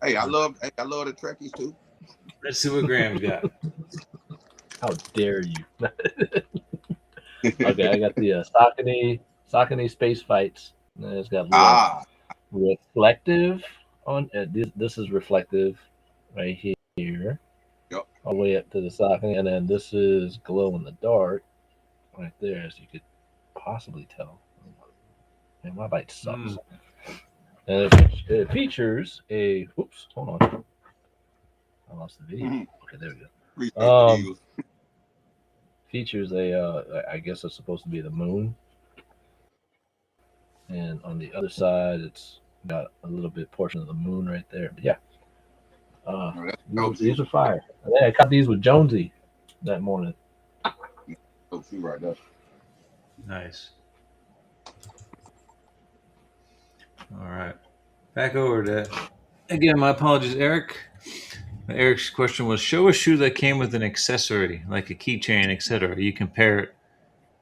Hey, I love the Trekkies too. Let's see what Graham's got. How dare you? Okay, I got the Saucony Space Fights. And it's got reflective on this is reflective right here. Yep. All the way up to the Saucony, and then this is glow in the dark right there, as you could possibly tell. Man, my bite sucks. And it features a hold on. I lost the video. Okay, there we go. Features I guess it's supposed to be the moon. And on the other side, it's got a little bit portion of the moon right there. But yeah, these are fire. I caught these with Jonesy that morning. Right there. Nice. All right, back over to again. My apologies, Eric. Eric's question was: show a shoe that came with an accessory, like a keychain, etc. You compare it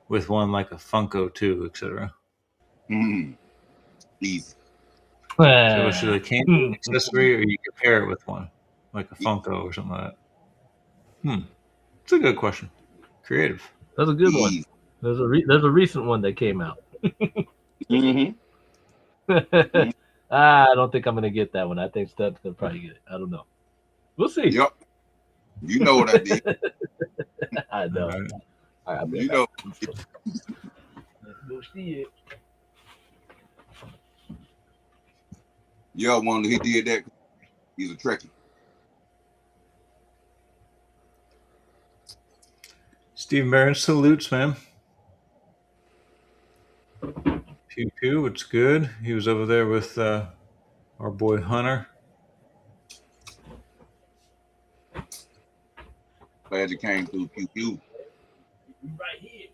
with one like a Funko too, etc. Easy. Show a shoe that came with an accessory, or you compare it with one like a Funko or something like that. It's a good question. Creative. That's a good one. There's a recent one that came out. I don't think I'm gonna get that one. I think Stunt's gonna probably get it. I don't know. We'll see. Yep. You know what I did. I know. All right, you know. We'll see it. Y'all one he did that. He's a Trekkie. Steve Barron salutes, man. Pew Pew, it's good. He was over there with our boy Hunter. Glad you came through, Pew Pew. We right here.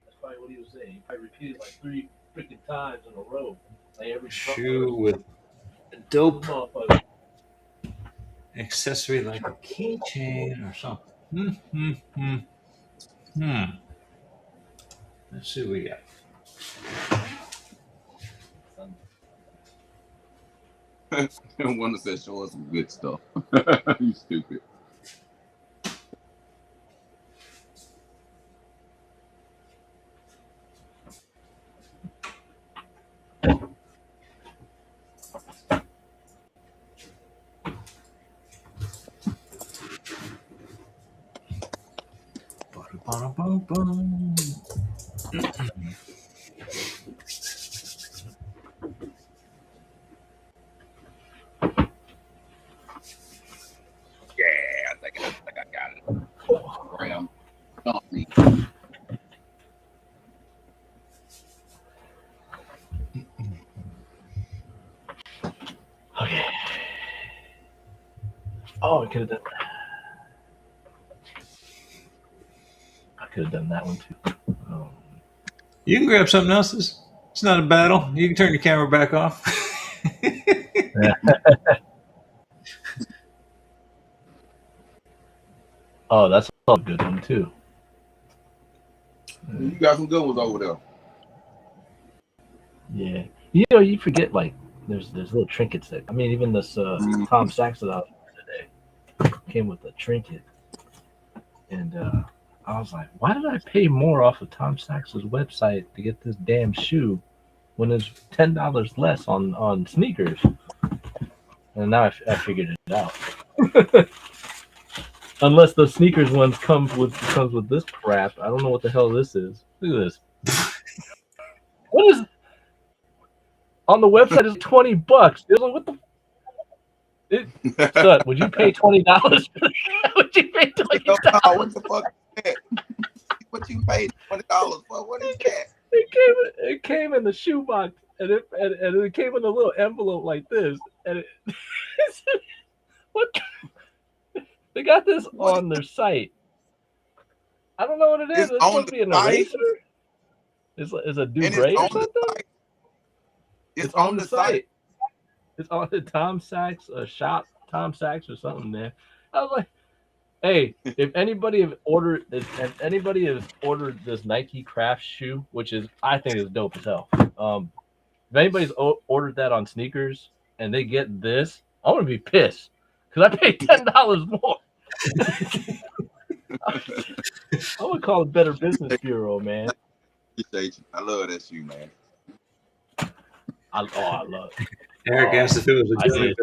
That's probably what he was saying. He probably repeated like 3 freaking times in a row. Like every shoe with a dope accessory like a keychain or something. Let's see what we got. One said, show us some good stuff. You stupid. Yeah, I think I got it. Graham, don't me. Okay. Oh, I could have done. I could have done that one too. You can grab something else. It's not a battle. You can turn your camera back off. Oh, that's a good one too. You got some good ones over there. Yeah, you know, you forget like there's little trinkets that. I mean, even this Tom Sachs that I was today came with a trinket, and I was like, why did I pay more off of Tom Sachs's website to get this damn shoe when there's $10 less on sneakers? And now I figured it out. Unless the sneakers ones comes with this crap. I don't know what the hell this is. Look at this. What is on the website is $20. It's like, what the Son, would you pay $20? Would you pay $20? What the fuck is that? What you paid $20 for? What is that? It came in the shoebox, and it came in a little envelope like this, and it what? They got this on their site. I don't know what it is. It's supposed to be an eraser. It's a Dubray or something. It's on the site. It's on the Tom Sachs shop, Tom Sachs or something there. I was like, hey, if anybody has ordered this Nike Craft shoe, which is I think is dope as hell. If anybody's ordered that on sneakers and they get this, I'm gonna be pissed because I paid $10 more. I'm gonna call the Better Business Bureau, man. I love that shoe, man. I love it. Eric asked if it was a gummy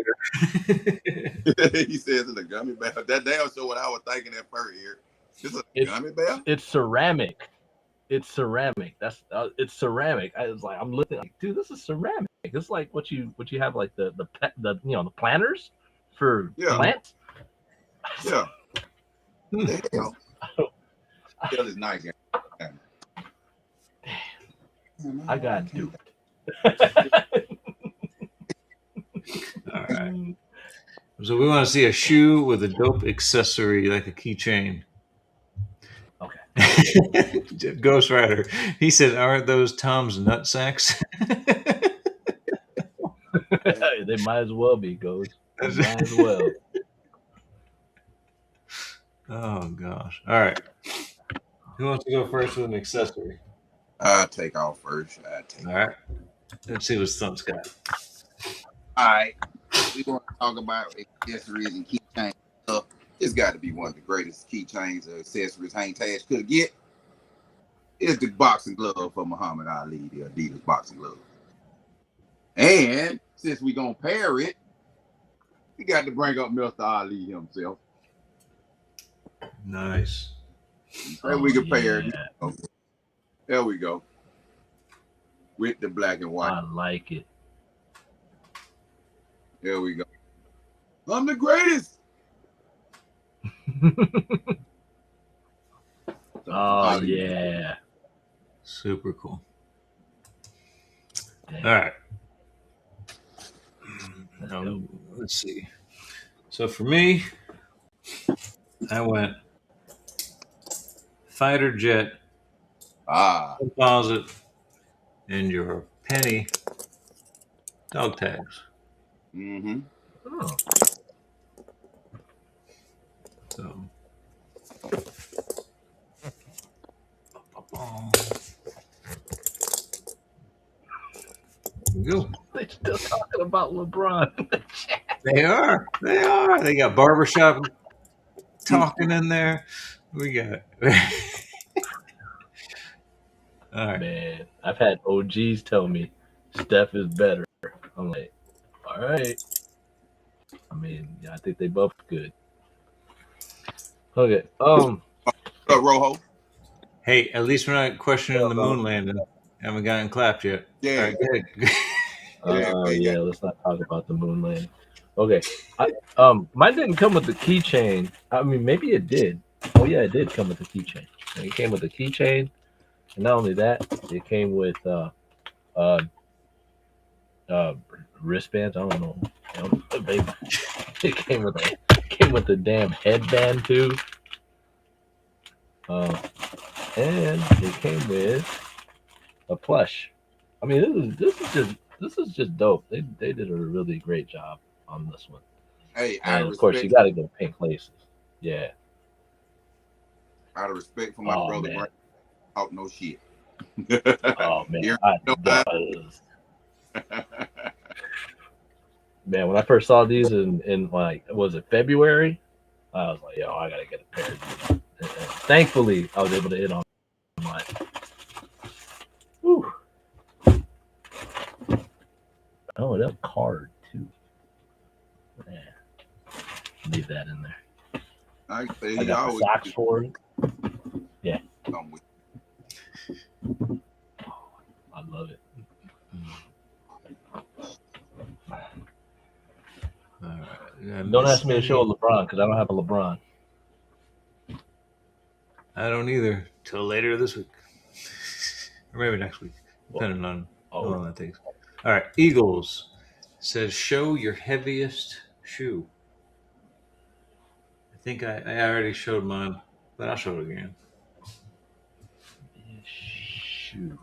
bear. He says it's a gummy bear. That damn show what I was thinking at first here. It's a gummy bear? It's ceramic. It's ceramic. That's it's ceramic. I was like, I'm looking like, dude, this is ceramic. It's like what you have like the the planters for plants. Yeah. The hell. Hell is nice. I got duped. All right. So we want to see a shoe with a dope accessory like a keychain. Okay. Ghost Rider. He said, "Aren't those Tom's nut sacks?" They might as well be, Ghost. They might as well. Oh gosh. All right. Who wants to go first with an accessory? I'll take off first. All right. Let's see what Stunt's got. All right. We want to talk about accessories and keychains. It's got to be one of the greatest keychains or accessories Hang Tash could get. It's the boxing glove for Muhammad Ali, the Adidas boxing glove. And since we're going to pair it, we got to bring up Mr. Ali himself. Nice. So we can pair it. There we go. With the black and white. I like it. There we go. I'm the greatest. Oh, yeah. Super cool. Damn. All right. Now, let's see. So for me, I went fighter jet, composite, and your penny dog tags. Mm-hmm. Oh. So. Go. They're still talking about LeBron. They are. They got barbershop talking in there. We got all right. Man, I've had OGs tell me Steph is better. I'm like, all right. I mean, yeah, I think they both good. Okay. Rojo. Hey, at least we're not questioning the moon landing. Haven't gotten clapped yet. Yeah. All right, good. Yeah, let's not talk about the moon landing. Okay. Mine didn't come with the keychain. I mean, maybe it did. Oh yeah, it did come with the keychain. It came with the keychain, and not only that, it came with uh, wristbands. I don't know. It came with the damn headband too. And it came with a plush. I mean, this is just dope. They did a really great job on this one. Hey, and of course you got to go Pink Laces. Yeah. Out of respect for my brother, man. Talk no shit. Oh man, man, when I first saw these in like, was it February? I was like, yo, I gotta get a pair of these. And thankfully, I was able to hit on mine. Whew. Oh, that card too. Yeah. Leave that in there. I got the socks for it. Yeah. I love it. Don't ask me to show a LeBron because I don't have a LeBron. I don't either. Till later this week. Or maybe next week. Depending on how long that takes. All right. Eagles says, show your heaviest shoe. I think I already showed mine, but I'll show it again. Shoe.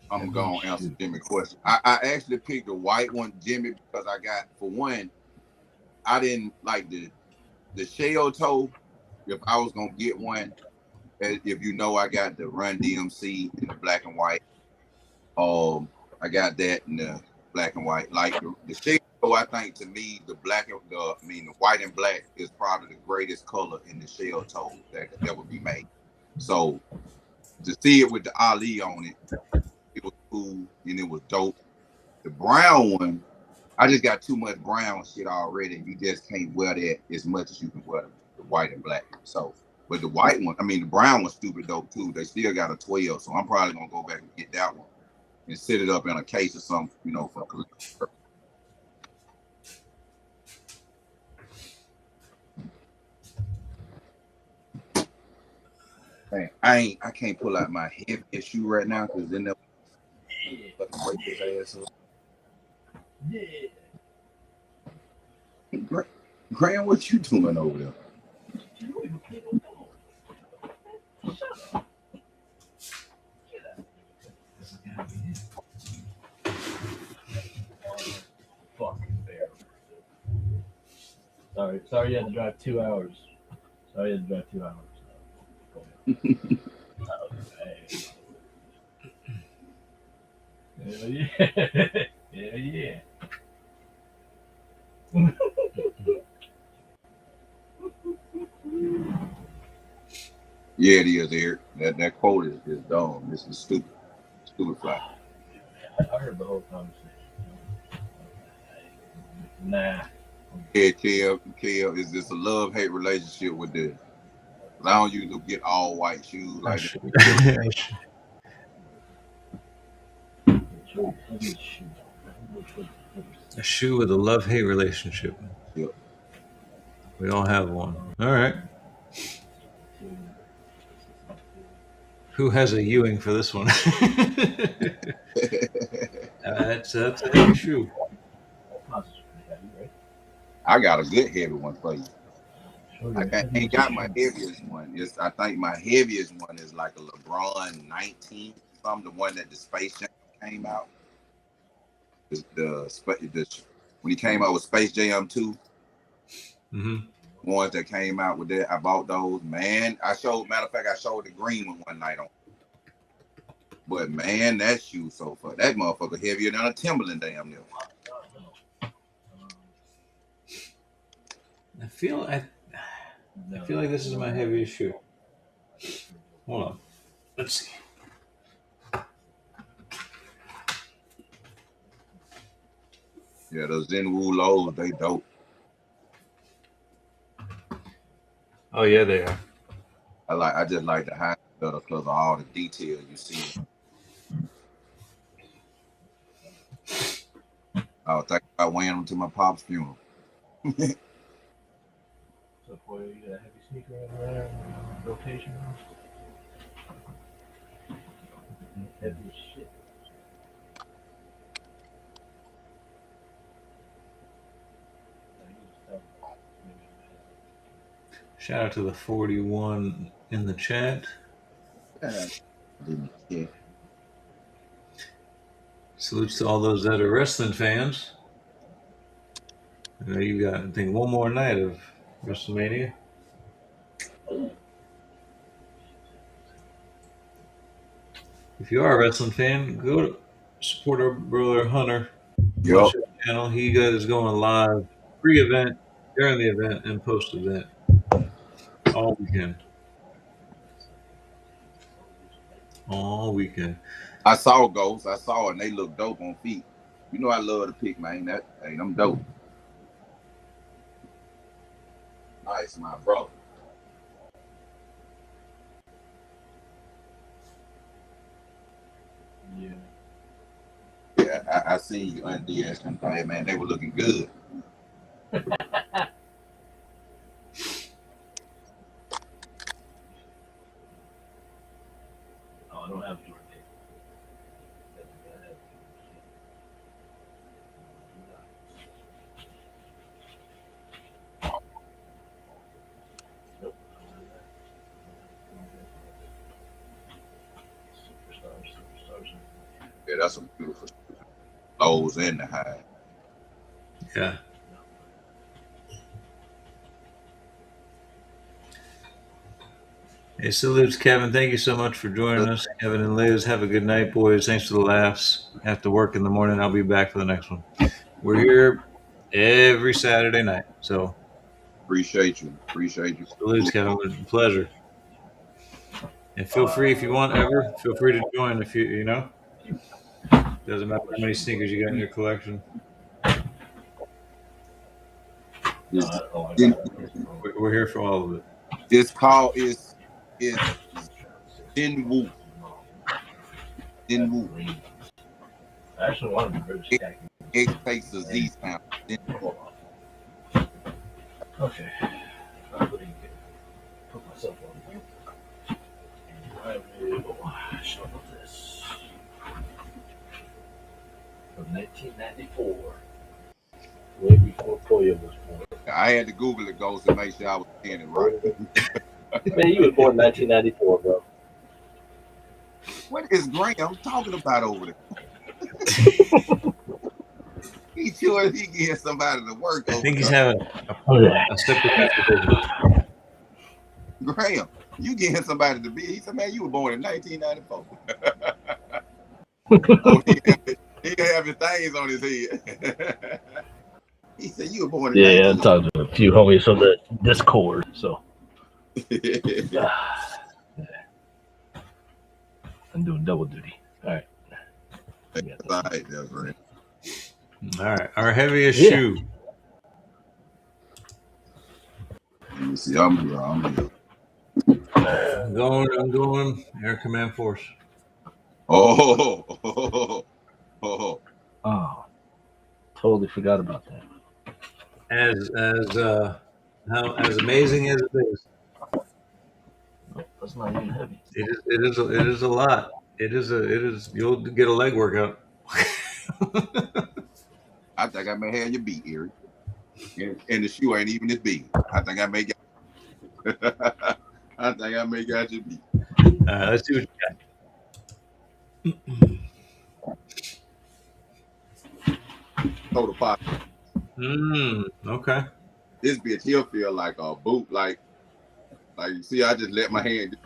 I'm going to answer Jimmy's question. I actually picked the white one, Jimmy, because I got, for one, I didn't like the shell toe. If I was going to get one, if you know, I got the Run DMC in the black and white. I got that in the black and white. Like the shell toe, I think to me, the white and black is probably the greatest color in the shell toe that could ever be made. So to see it with the Ali on it, it was cool and it was dope. The brown one, I just got too much brown shit already. You just can't wear that as much as you can wear the white and black. So, but the white one, the brown one's stupid dope too. They still got a 12, so I'm probably gonna go back and get that one and set it up in a case or something, for collection. Man, I can't pull out my heaviest shoe right now because then they'll fucking break his ass up. Yeah. Graham, what you doing over there? Fucking bear. Sorry you had to drive 2 hours. Hell yeah. Hell yeah. Yeah, it is, Eric. That quote is dumb. This is stupid. Superfly. I heard the whole conversation. Nah. Yeah, Kel, is this a love-hate relationship with this? I don't usually get all white shoes like that. A shoe with a love-hate relationship. Yep. We all have one. All right. Who has a Ewing for this one? That's a heavy shoe. I got a good heavy one for you. I ain't got my heaviest one. I think my heaviest one is like a LeBron 19, something, the one that the Space Jam came out. When he came out with Space Jam 2, ones that came out with that, I bought those. Man, matter of fact, I showed the green one night on. But man, that shoe so far, that motherfucker heavier than a Timberland damn near. I feel like this is my heaviest shoe. Hold on. Let's see. Yeah, those Zenwu lows, they dope. Oh yeah, they are. I just like the high better because of all the detail you see. I was thinking about wearing them to my pop's funeral. So boy, you got a heavy sneaker in there, rotation. Heavy shit. Shout out to the 41 in the chat. Yeah. Salutes to all those that are wrestling fans. You got, I think, one more night of WrestleMania. If you are a wrestling fan, go to support our brother Hunter. Watch his channel. He is going live pre-event, during the event, and post-event all weekend. All weekend. I saw Ghosts. I saw it, and they look dope on feet. You know I love to pick, man. I'm dope. Nice, my brother. Yeah, I seen you on DS and man, they were looking good. I don't have Jordan. Superstars. Yeah, that's some beautiful lows and the high. Yeah. Hey, salutes, Kevin. Thank you so much for joining us. Kevin and Liz, have a good night, boys. Thanks for the laughs. Have to work in the morning. I'll be back for the next one. We're here every Saturday night. So appreciate you. Salutes, Kevin. It was a pleasure. And feel free if you want ever. Feel free to join if you know. Doesn't matter how many sneakers you got in your collection. We're here for all of it. This call is Jinwoo. Jinwoo. I actually want to be British. It takes the Z sound. Okay. I'm going to put myself on. I will show this. From 1994. Way before Koya was born. I had to Google it, Ghost, to make sure I was saying it right. Man, you were born in 1994, bro. What is Graham talking about over there? He sure he getting somebody to work over I think there. he's having a step. Graham, you getting somebody to be. He said, man, you were born in 1994. Oh, he having things on his head. He said, you were born in Yeah, I talked to a few homies on the Discord, so. I'm doing double duty. All right. That's right. All right. Our heaviest shoe. Let me see. I'm here. I'm going. Air Command Force. Oh. Totally forgot about that. As amazing as it is. That's not even heavy. It is a lot. It is. You'll get a leg workout. I think I may have your beat, Erie. And the shoe ain't even this big. I think I may got your beat. Let's see what you got. Total pop. Okay. This bitch here feel like a boot, like you see, I just let my hand.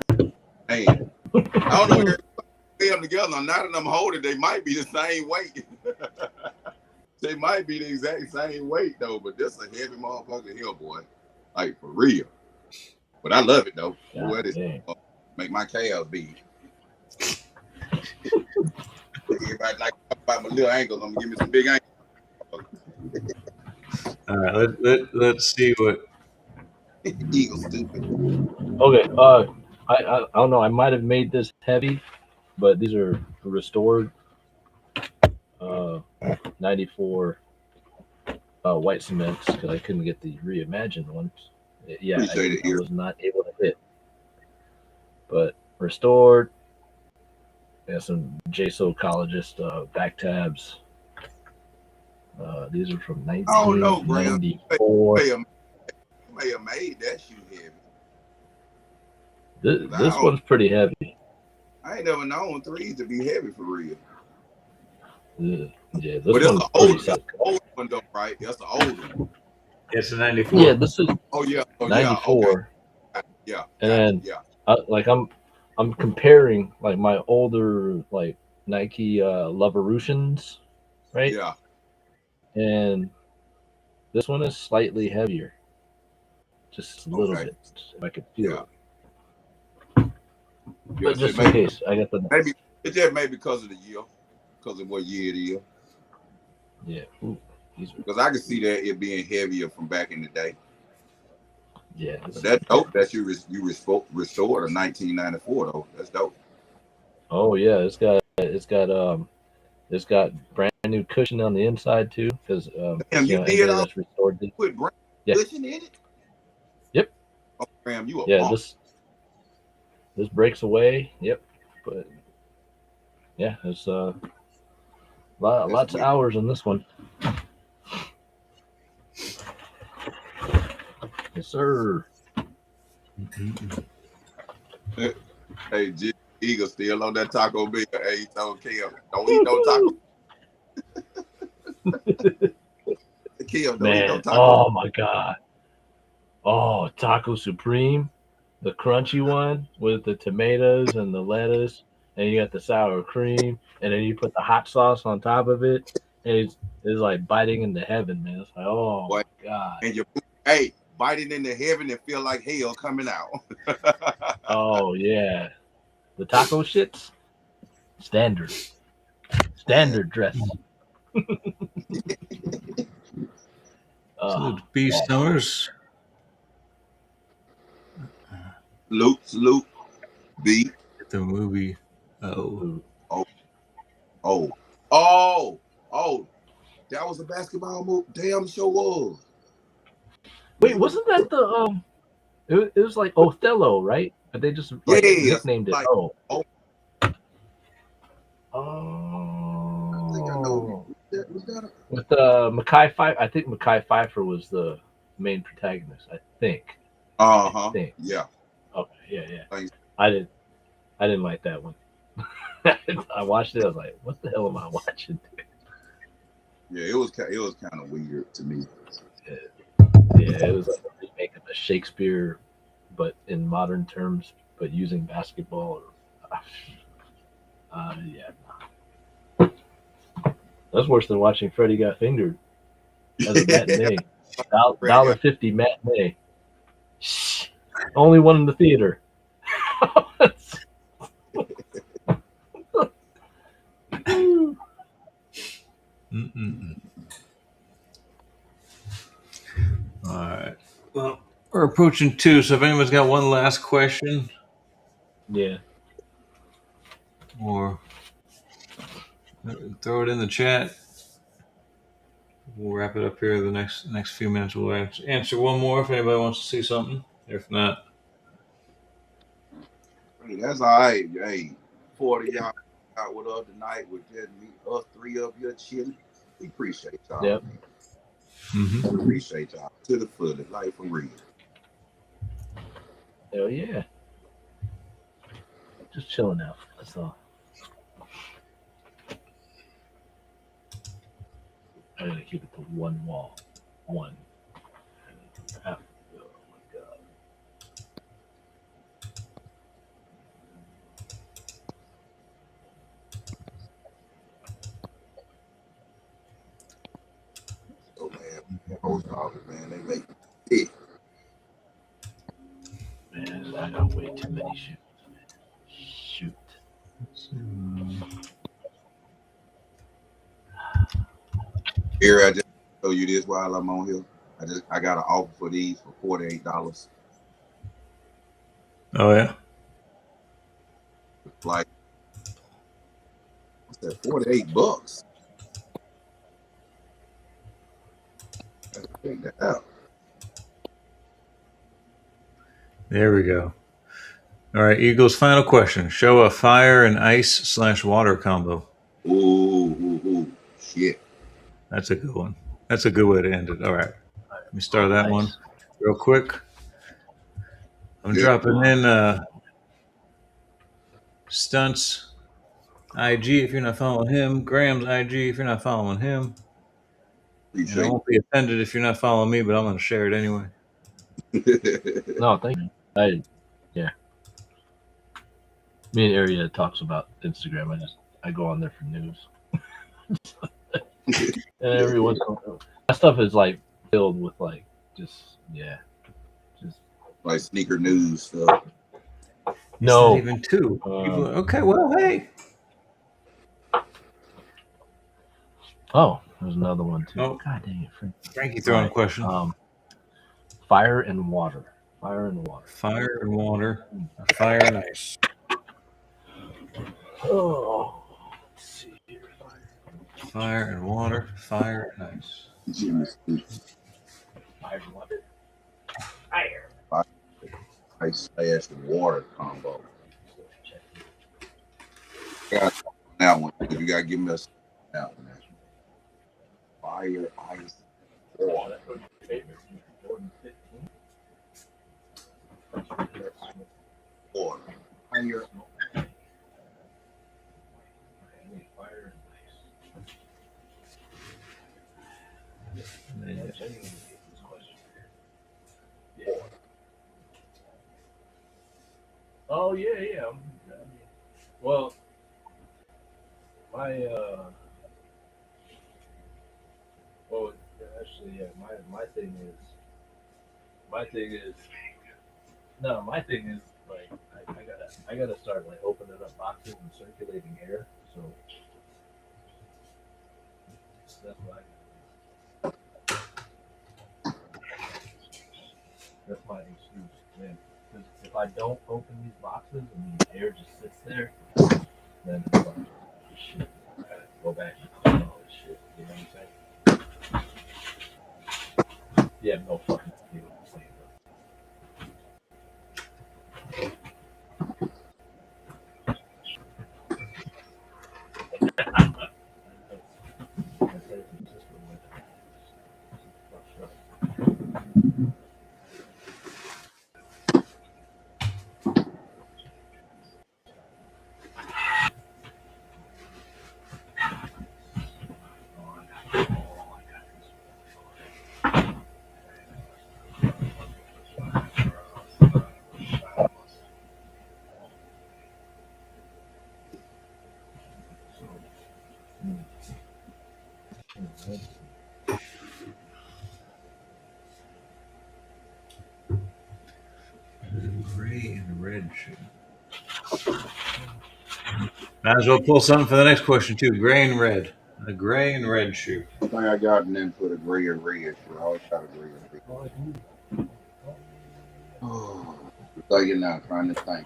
I don't know if they them together. Now that I'm holding, they might be the same weight. They might be the exact same weight though, but this a heavy motherfucker here, boy. Like for real. But I love it though. Boy, make my calves big. Everybody like about my little ankles. I'm gonna give me some big ankles. All right, let's see what Eagle stupid. Okay, I don't know. I might have made this heavy, but these are restored 94 white cements because I couldn't get the reimagined ones. Yeah, I was not able to hit. But restored. Yeah, some JSO Ecologist back tabs. These are from 1994. You may have made that shoe heavy. This one's pretty heavy. I ain't never known 3's to be heavy for real. Yeah, this one's old one though, right? That's the old one. It's a 94. Yeah, this is 94. Yeah, okay. Yeah. And like I'm comparing like my older like Nike Loverutions, right? Yeah. And this one is slightly heavier. Just a little bit. If I could feel it. But just in case, I got the maybe it just may be because of the year. Because of what year it is. Yeah. Because I can see that it being heavier from back in the day. Yeah. But that's dope that you restored a 1994 though. That's dope. Oh yeah, it's got brand new cushion on the inside too. Because you did all restored it. Put brand new cushion in it. Yep. Oh, Graham, you a yeah. This breaks away. Yep. But yeah, it's lots of hours on this one. Yes, sir. Hey, Eagle still on that Taco Bell. Hey, he told Kim, don't eat no taco. Kim, don't eat no taco. Oh my God. Oh, Taco Supreme, the crunchy one with the tomatoes and the lettuce, and you got the sour cream, and then you put the hot sauce on top of it. And it's like biting into heaven, man. It's like, oh my God. And biting into heaven and feel like hell coming out. Oh yeah. The taco shits? Standard dress. Beast Stoners. Salute. B. The movie. Oh. That was a basketball movie. Damn sure was. Wait, wasn't that the it was like Othello, right? But they just nicknamed it. Like, Oh. I think I know. Was that with Mekhi Phifer? I think Mekhi Phifer was the main protagonist. I think. Yeah. Okay. Yeah. Thanks. I didn't like that one. I watched it. I was like, "What the hell am I watching?" Yeah, it was kind of weird to me. Yeah, it was like a remake of a Shakespeare, but in modern terms, but using basketball. Yeah. That's worse than watching Freddie Got Fingered as a matinee. $1.50 matinee. Shh. Only one in the theater. All right. Well, we're approaching 2, so if anyone's got one last question. Yeah. Or throw it in the chat. We'll wrap it up here the next few minutes. We'll answer one more if anybody wants to see something. If not, that's all right. Hey, 40 y'all out with us tonight with just me, us 3 of you chilling. We appreciate y'all. Yep. We appreciate y'all to the fullest, like for real. Hell yeah. Just chilling out. That's all. I gotta keep it to one wall. One. Oh my God. Oh man, post office, man, they make it. Man, I got way too many shoots. Shoot. Here, I just show you this while I'm on here. I got an offer for these for $48. Oh yeah. like, what's that, $48. Check that out. There we go. All right, Eagles, final question. Show a fire and ice/water combo. Ooh, shit. That's a good one. That's a good way to end it. All right. Let me start that one real quick. I'm dropping in Stunts IG if you're not following him. Graham's IG if you're not following him. And I won't be offended if you're not following me, but I'm going to share it anyway. No, thank you. Yeah. Me and Area talks about Instagram. I go on there for news. And every once in a while, that stuff is like filled with like just like sneaker news stuff. No, not even two. Okay, well, hey. Oh, there's another one too. Oh, God dang it, Frankie throwing a question. Fire and water. Fire and water. Fire and water. Fire and ice. Oh, let's see here. Fire and water. Fire and ice. Fire and water. Fire. Ice/water combo. That one. You gotta give me a that one. Fire, ice, water. Water. Fire. Oh yeah. Well, my thing is like I gotta start like opening up boxes and circulating air. So that's what that's my excuse, man. Because if I don't open these boxes and the air just sits there, then it's like shit. I gotta go back and clean all this shit. You know what I'm saying? You have no fucking idea what I'm saying. Gray and red shoe. Might as well pull something for the next question too. Gray and red. A gray and red shoe. I think I got an input a gray and red. I always got a gray and red. Oh, thinking now, trying to think.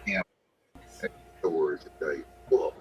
Yeah, words today. Whoa.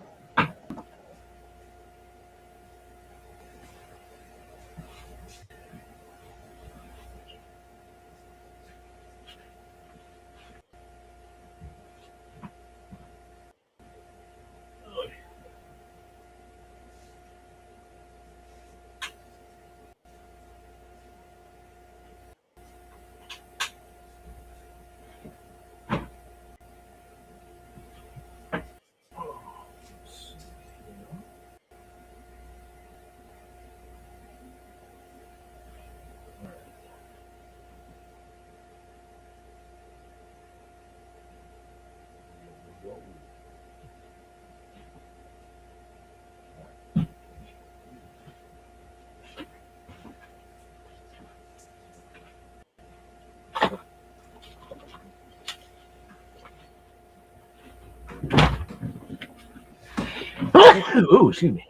Ooh, excuse me.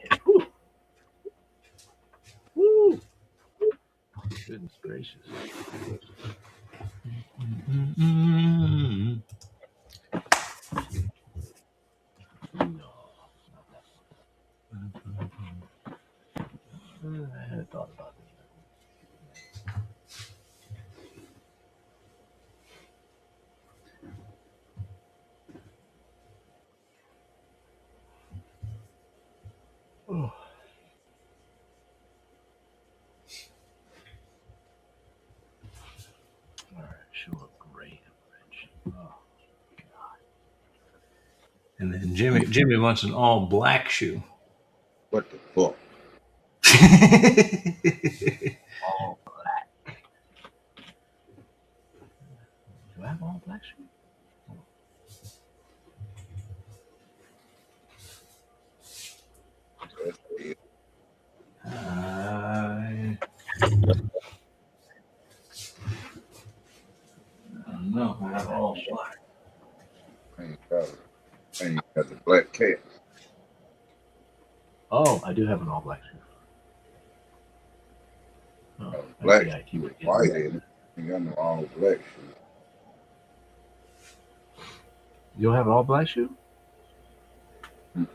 Ooh. Goodness gracious. Mm-mm. No. I hadn't thought about it. Oh. All right, sure, great. Oh, God. And then Jimmy wants an all black shoe. What the fuck? All black. Do I have all black shoes? That's it. I don't know. I have all black. I ain't got the black cat. Oh, I do have an all black shoe. Oh, I Black see IT would get white it. in it. Ain't got no all black shoes. You don't have an all black shoe? Mm-mm.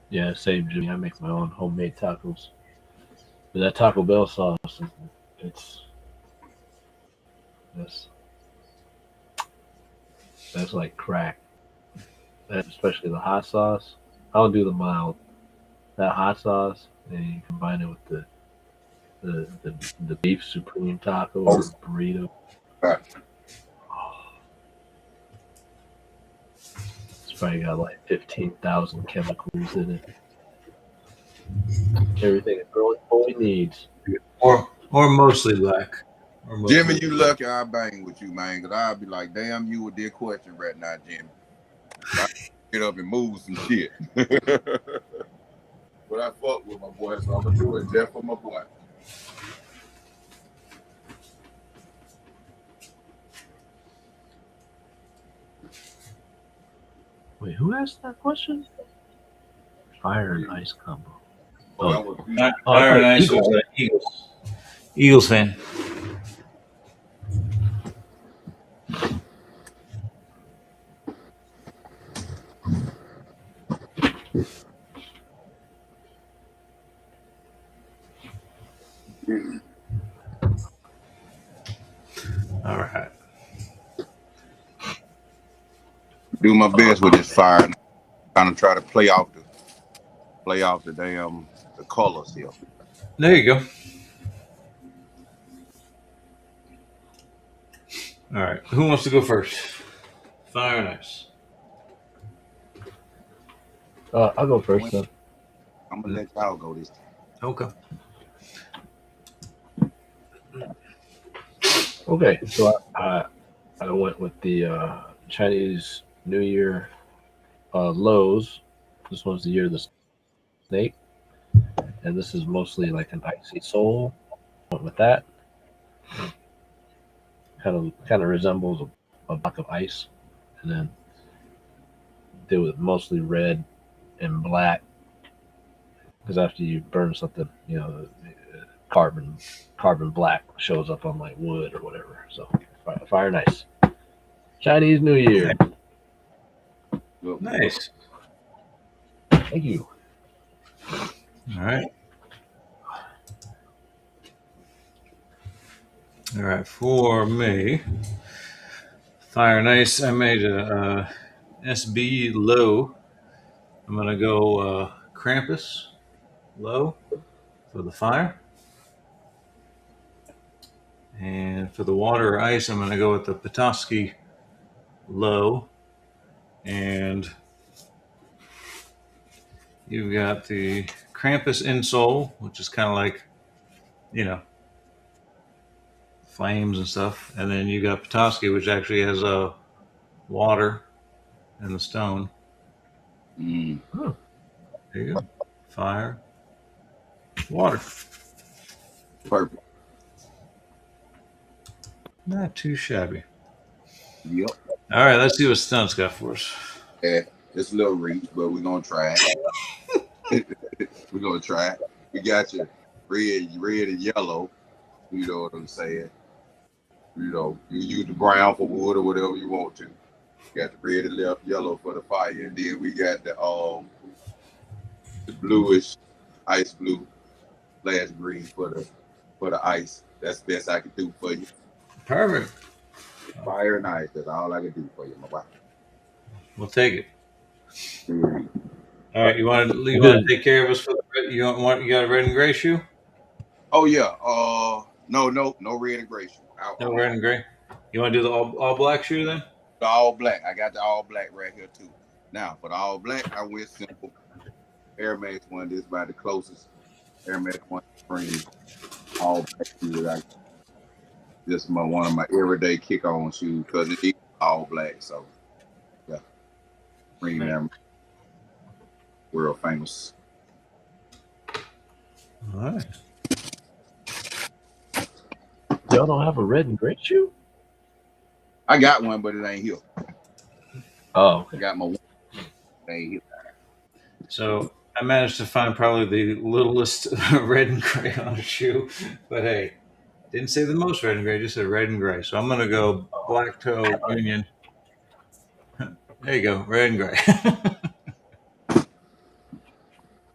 Yeah, same Jimmy. I make my own homemade tacos. But that Taco Bell sauce, it's that's that's like crack. That, especially the hot sauce. I don't do the mild. That hot sauce, and you combine it with the beef supreme taco or burrito. Right. Oh, it's probably got like 15,000 chemicals in it. Everything a growing boy needs. Or mostly black. Or mostly Jimmy, you lucky I bang with you, man, because I'll be like, damn you with that question right now, Jimmy. I get up and move some shit. But I fuck with my boy, so I'm going to do it just for my boy. Wait, who asked that question? Fire and ice combo. Oh, Fire and Ice was an Eagles fan. All right. do my best with this fire. Kind of try to play off the damn the colors here. There you go. All right. Who wants to go first? Fire and Ice. I'll go first then. I'm gonna let y'all go this time. Okay. Okay, so I went with the Chinese New Year lows. This one's the year of the snake, and this is mostly like an icy soul. Went with that. Kind of resembles a block of ice, and then did with mostly red and black. Because after you burn something, carbon black shows up on like wood or whatever. So fire nice. Chinese New Year. Nice. Thank you. All right. All right. For me, Fire and Ice, I made a SB low. I'm going to go Krampus low for the fire. And for the water or ice, I'm going to go with the Petoskey low. And you've got the Krampus insole, which is kind of like, flames and stuff. And then you got Petoskey, which actually has water and the stone. Oh. There you go. Fire, water. Perfect. Not too shabby. Yep. All right, let's see what Stunt's got for us. Yeah, it's a little reach, but we're gonna try it. We're gonna try it. We got your red and yellow. You know what I'm saying? You know, you use the brown for wood or whatever you want to. Got the red and left yellow for the fire, and then we got the bluish ice blue flash green for the ice. That's the best I can do for you. Perfect. Fire and ice. That's all I can do for you, my wife. We'll take it. Mm. All right, you want to take care of us for the you got a red and gray shoe? Oh yeah. No red and gray shoe. No red and gray. You want to do the all black shoe then? The all black. I got the all black right here too. Now for the all black, I went simple. Air Max one. This is about the closest Air Max one spring all black shoe that I. This is one of my everyday kick on shoes because it is all black. So yeah, premium, world famous. All right. Y'all don't have a red and gray shoe? I got one, but it ain't here. Oh, okay. I got my one. It ain't here. So I managed to find probably the littlest red and gray on a shoe, but hey, didn't say the most red and gray, just said red and gray. So I'm gonna go black toe union. There you go, red and gray.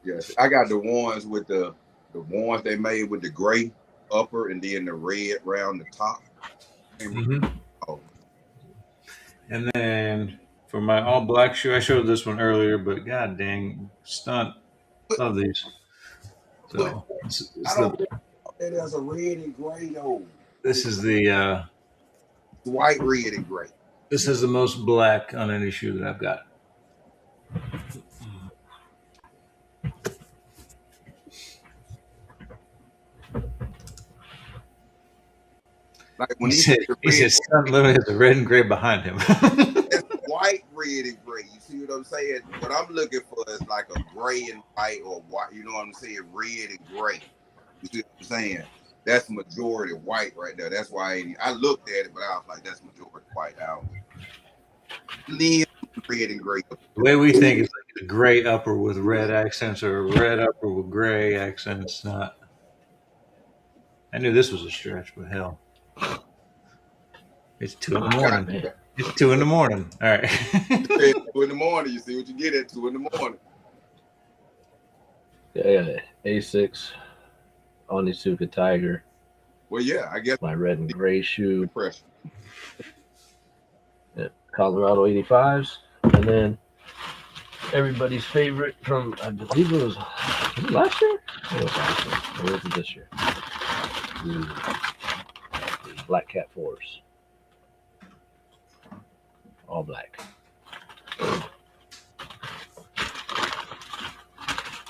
Yes, I got the ones with the ones they made with the gray upper and then the red around the top. Mm-hmm. Oh. And then for my all black shoe, I showed this one earlier, but god dang, Stunt, love these. So There's a red and gray though. This is the white, red, and gray. This is the most black on any shoe that I've got. Like when he said Stunt literally has a red and gray behind him. It's white, red, and gray. You see what I'm saying? What I'm looking for is like a gray and white or white. You know what I'm saying? Red and gray. You see what I'm saying? That's majority white right there. That's why I looked at it, but I was like, that's majority white out. Then red and gray. The way we think is like a gray upper with red accents or a red upper with gray accents. Not. I knew this was a stretch, but hell. It's 2 in the morning. It's 2 in the morning. All right. 2 in the morning. You see what you get at 2 in the morning. Yeah, A6 Onitsuka Tiger. Well, yeah, I guess my red and gray shoe. Yeah, Colorado 85s, and then everybody's favorite from I believe it was last year. It was last year. Or was it this year? The Black Cat 4s. All black.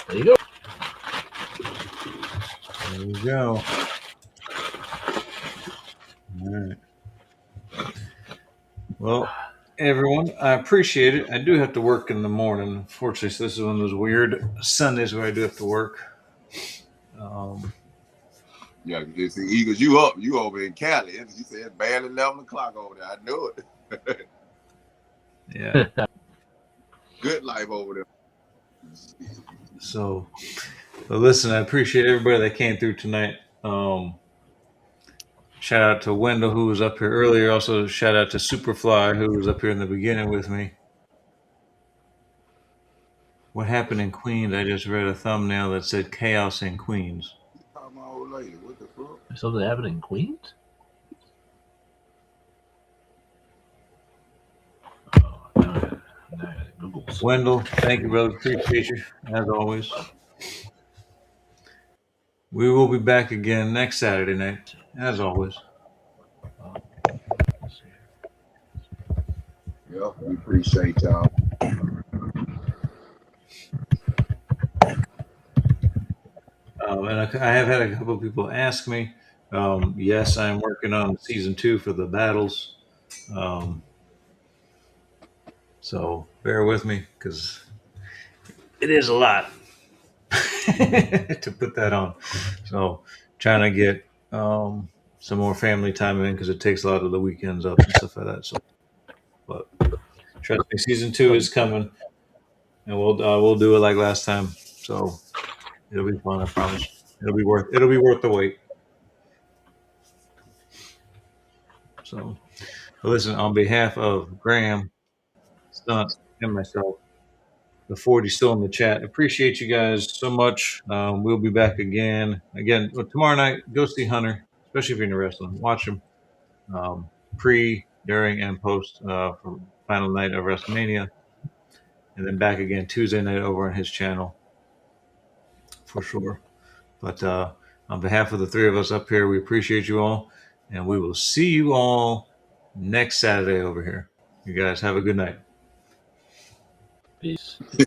There you go. There you go. All right. Well, everyone, I appreciate it. I do have to work in the morning. Unfortunately, so this is one of those weird Sundays where I do have to work. Yeah, you see, Eagles, you over in Cali. You said it's barely 11 o'clock over there. I knew it. Yeah. Good life over there. So, but listen, I appreciate everybody that came through tonight. Shout out to Wendell, who was up here earlier. Also, shout out to Superfly, who was up here in the beginning with me. What happened in Queens? I just read a thumbnail that said chaos in Queens. My old lady, what the fuck? Something happened in Queens? Wendell, thank you, brother. Appreciate you, as always. We will be back again next Saturday night, as always. Yeah, we appreciate y'all. And I have had a couple of people ask me. Yes, I'm working on season 2 for the battles. So bear with me because it is a lot to put that on. So trying to get some some more family time in because it takes a lot of the weekends up and stuff like that. So, but trust me, season 2 is coming, and we'll do it like last time. So it'll be fun. I promise. It'll be worth the wait. So, but listen, on behalf of Graham, Stunt, and myself, the 40 still in the chat. Appreciate you guys so much. We'll be back again. Tomorrow night, go see Hunter, especially if you're into wrestling. Watch him pre, during, and post for final night of WrestleMania. And then back again Tuesday night over on his channel for sure. But on behalf of the 3 of us up here, we appreciate you all. And we will see you all next Saturday over here. You guys have a good night. Peace.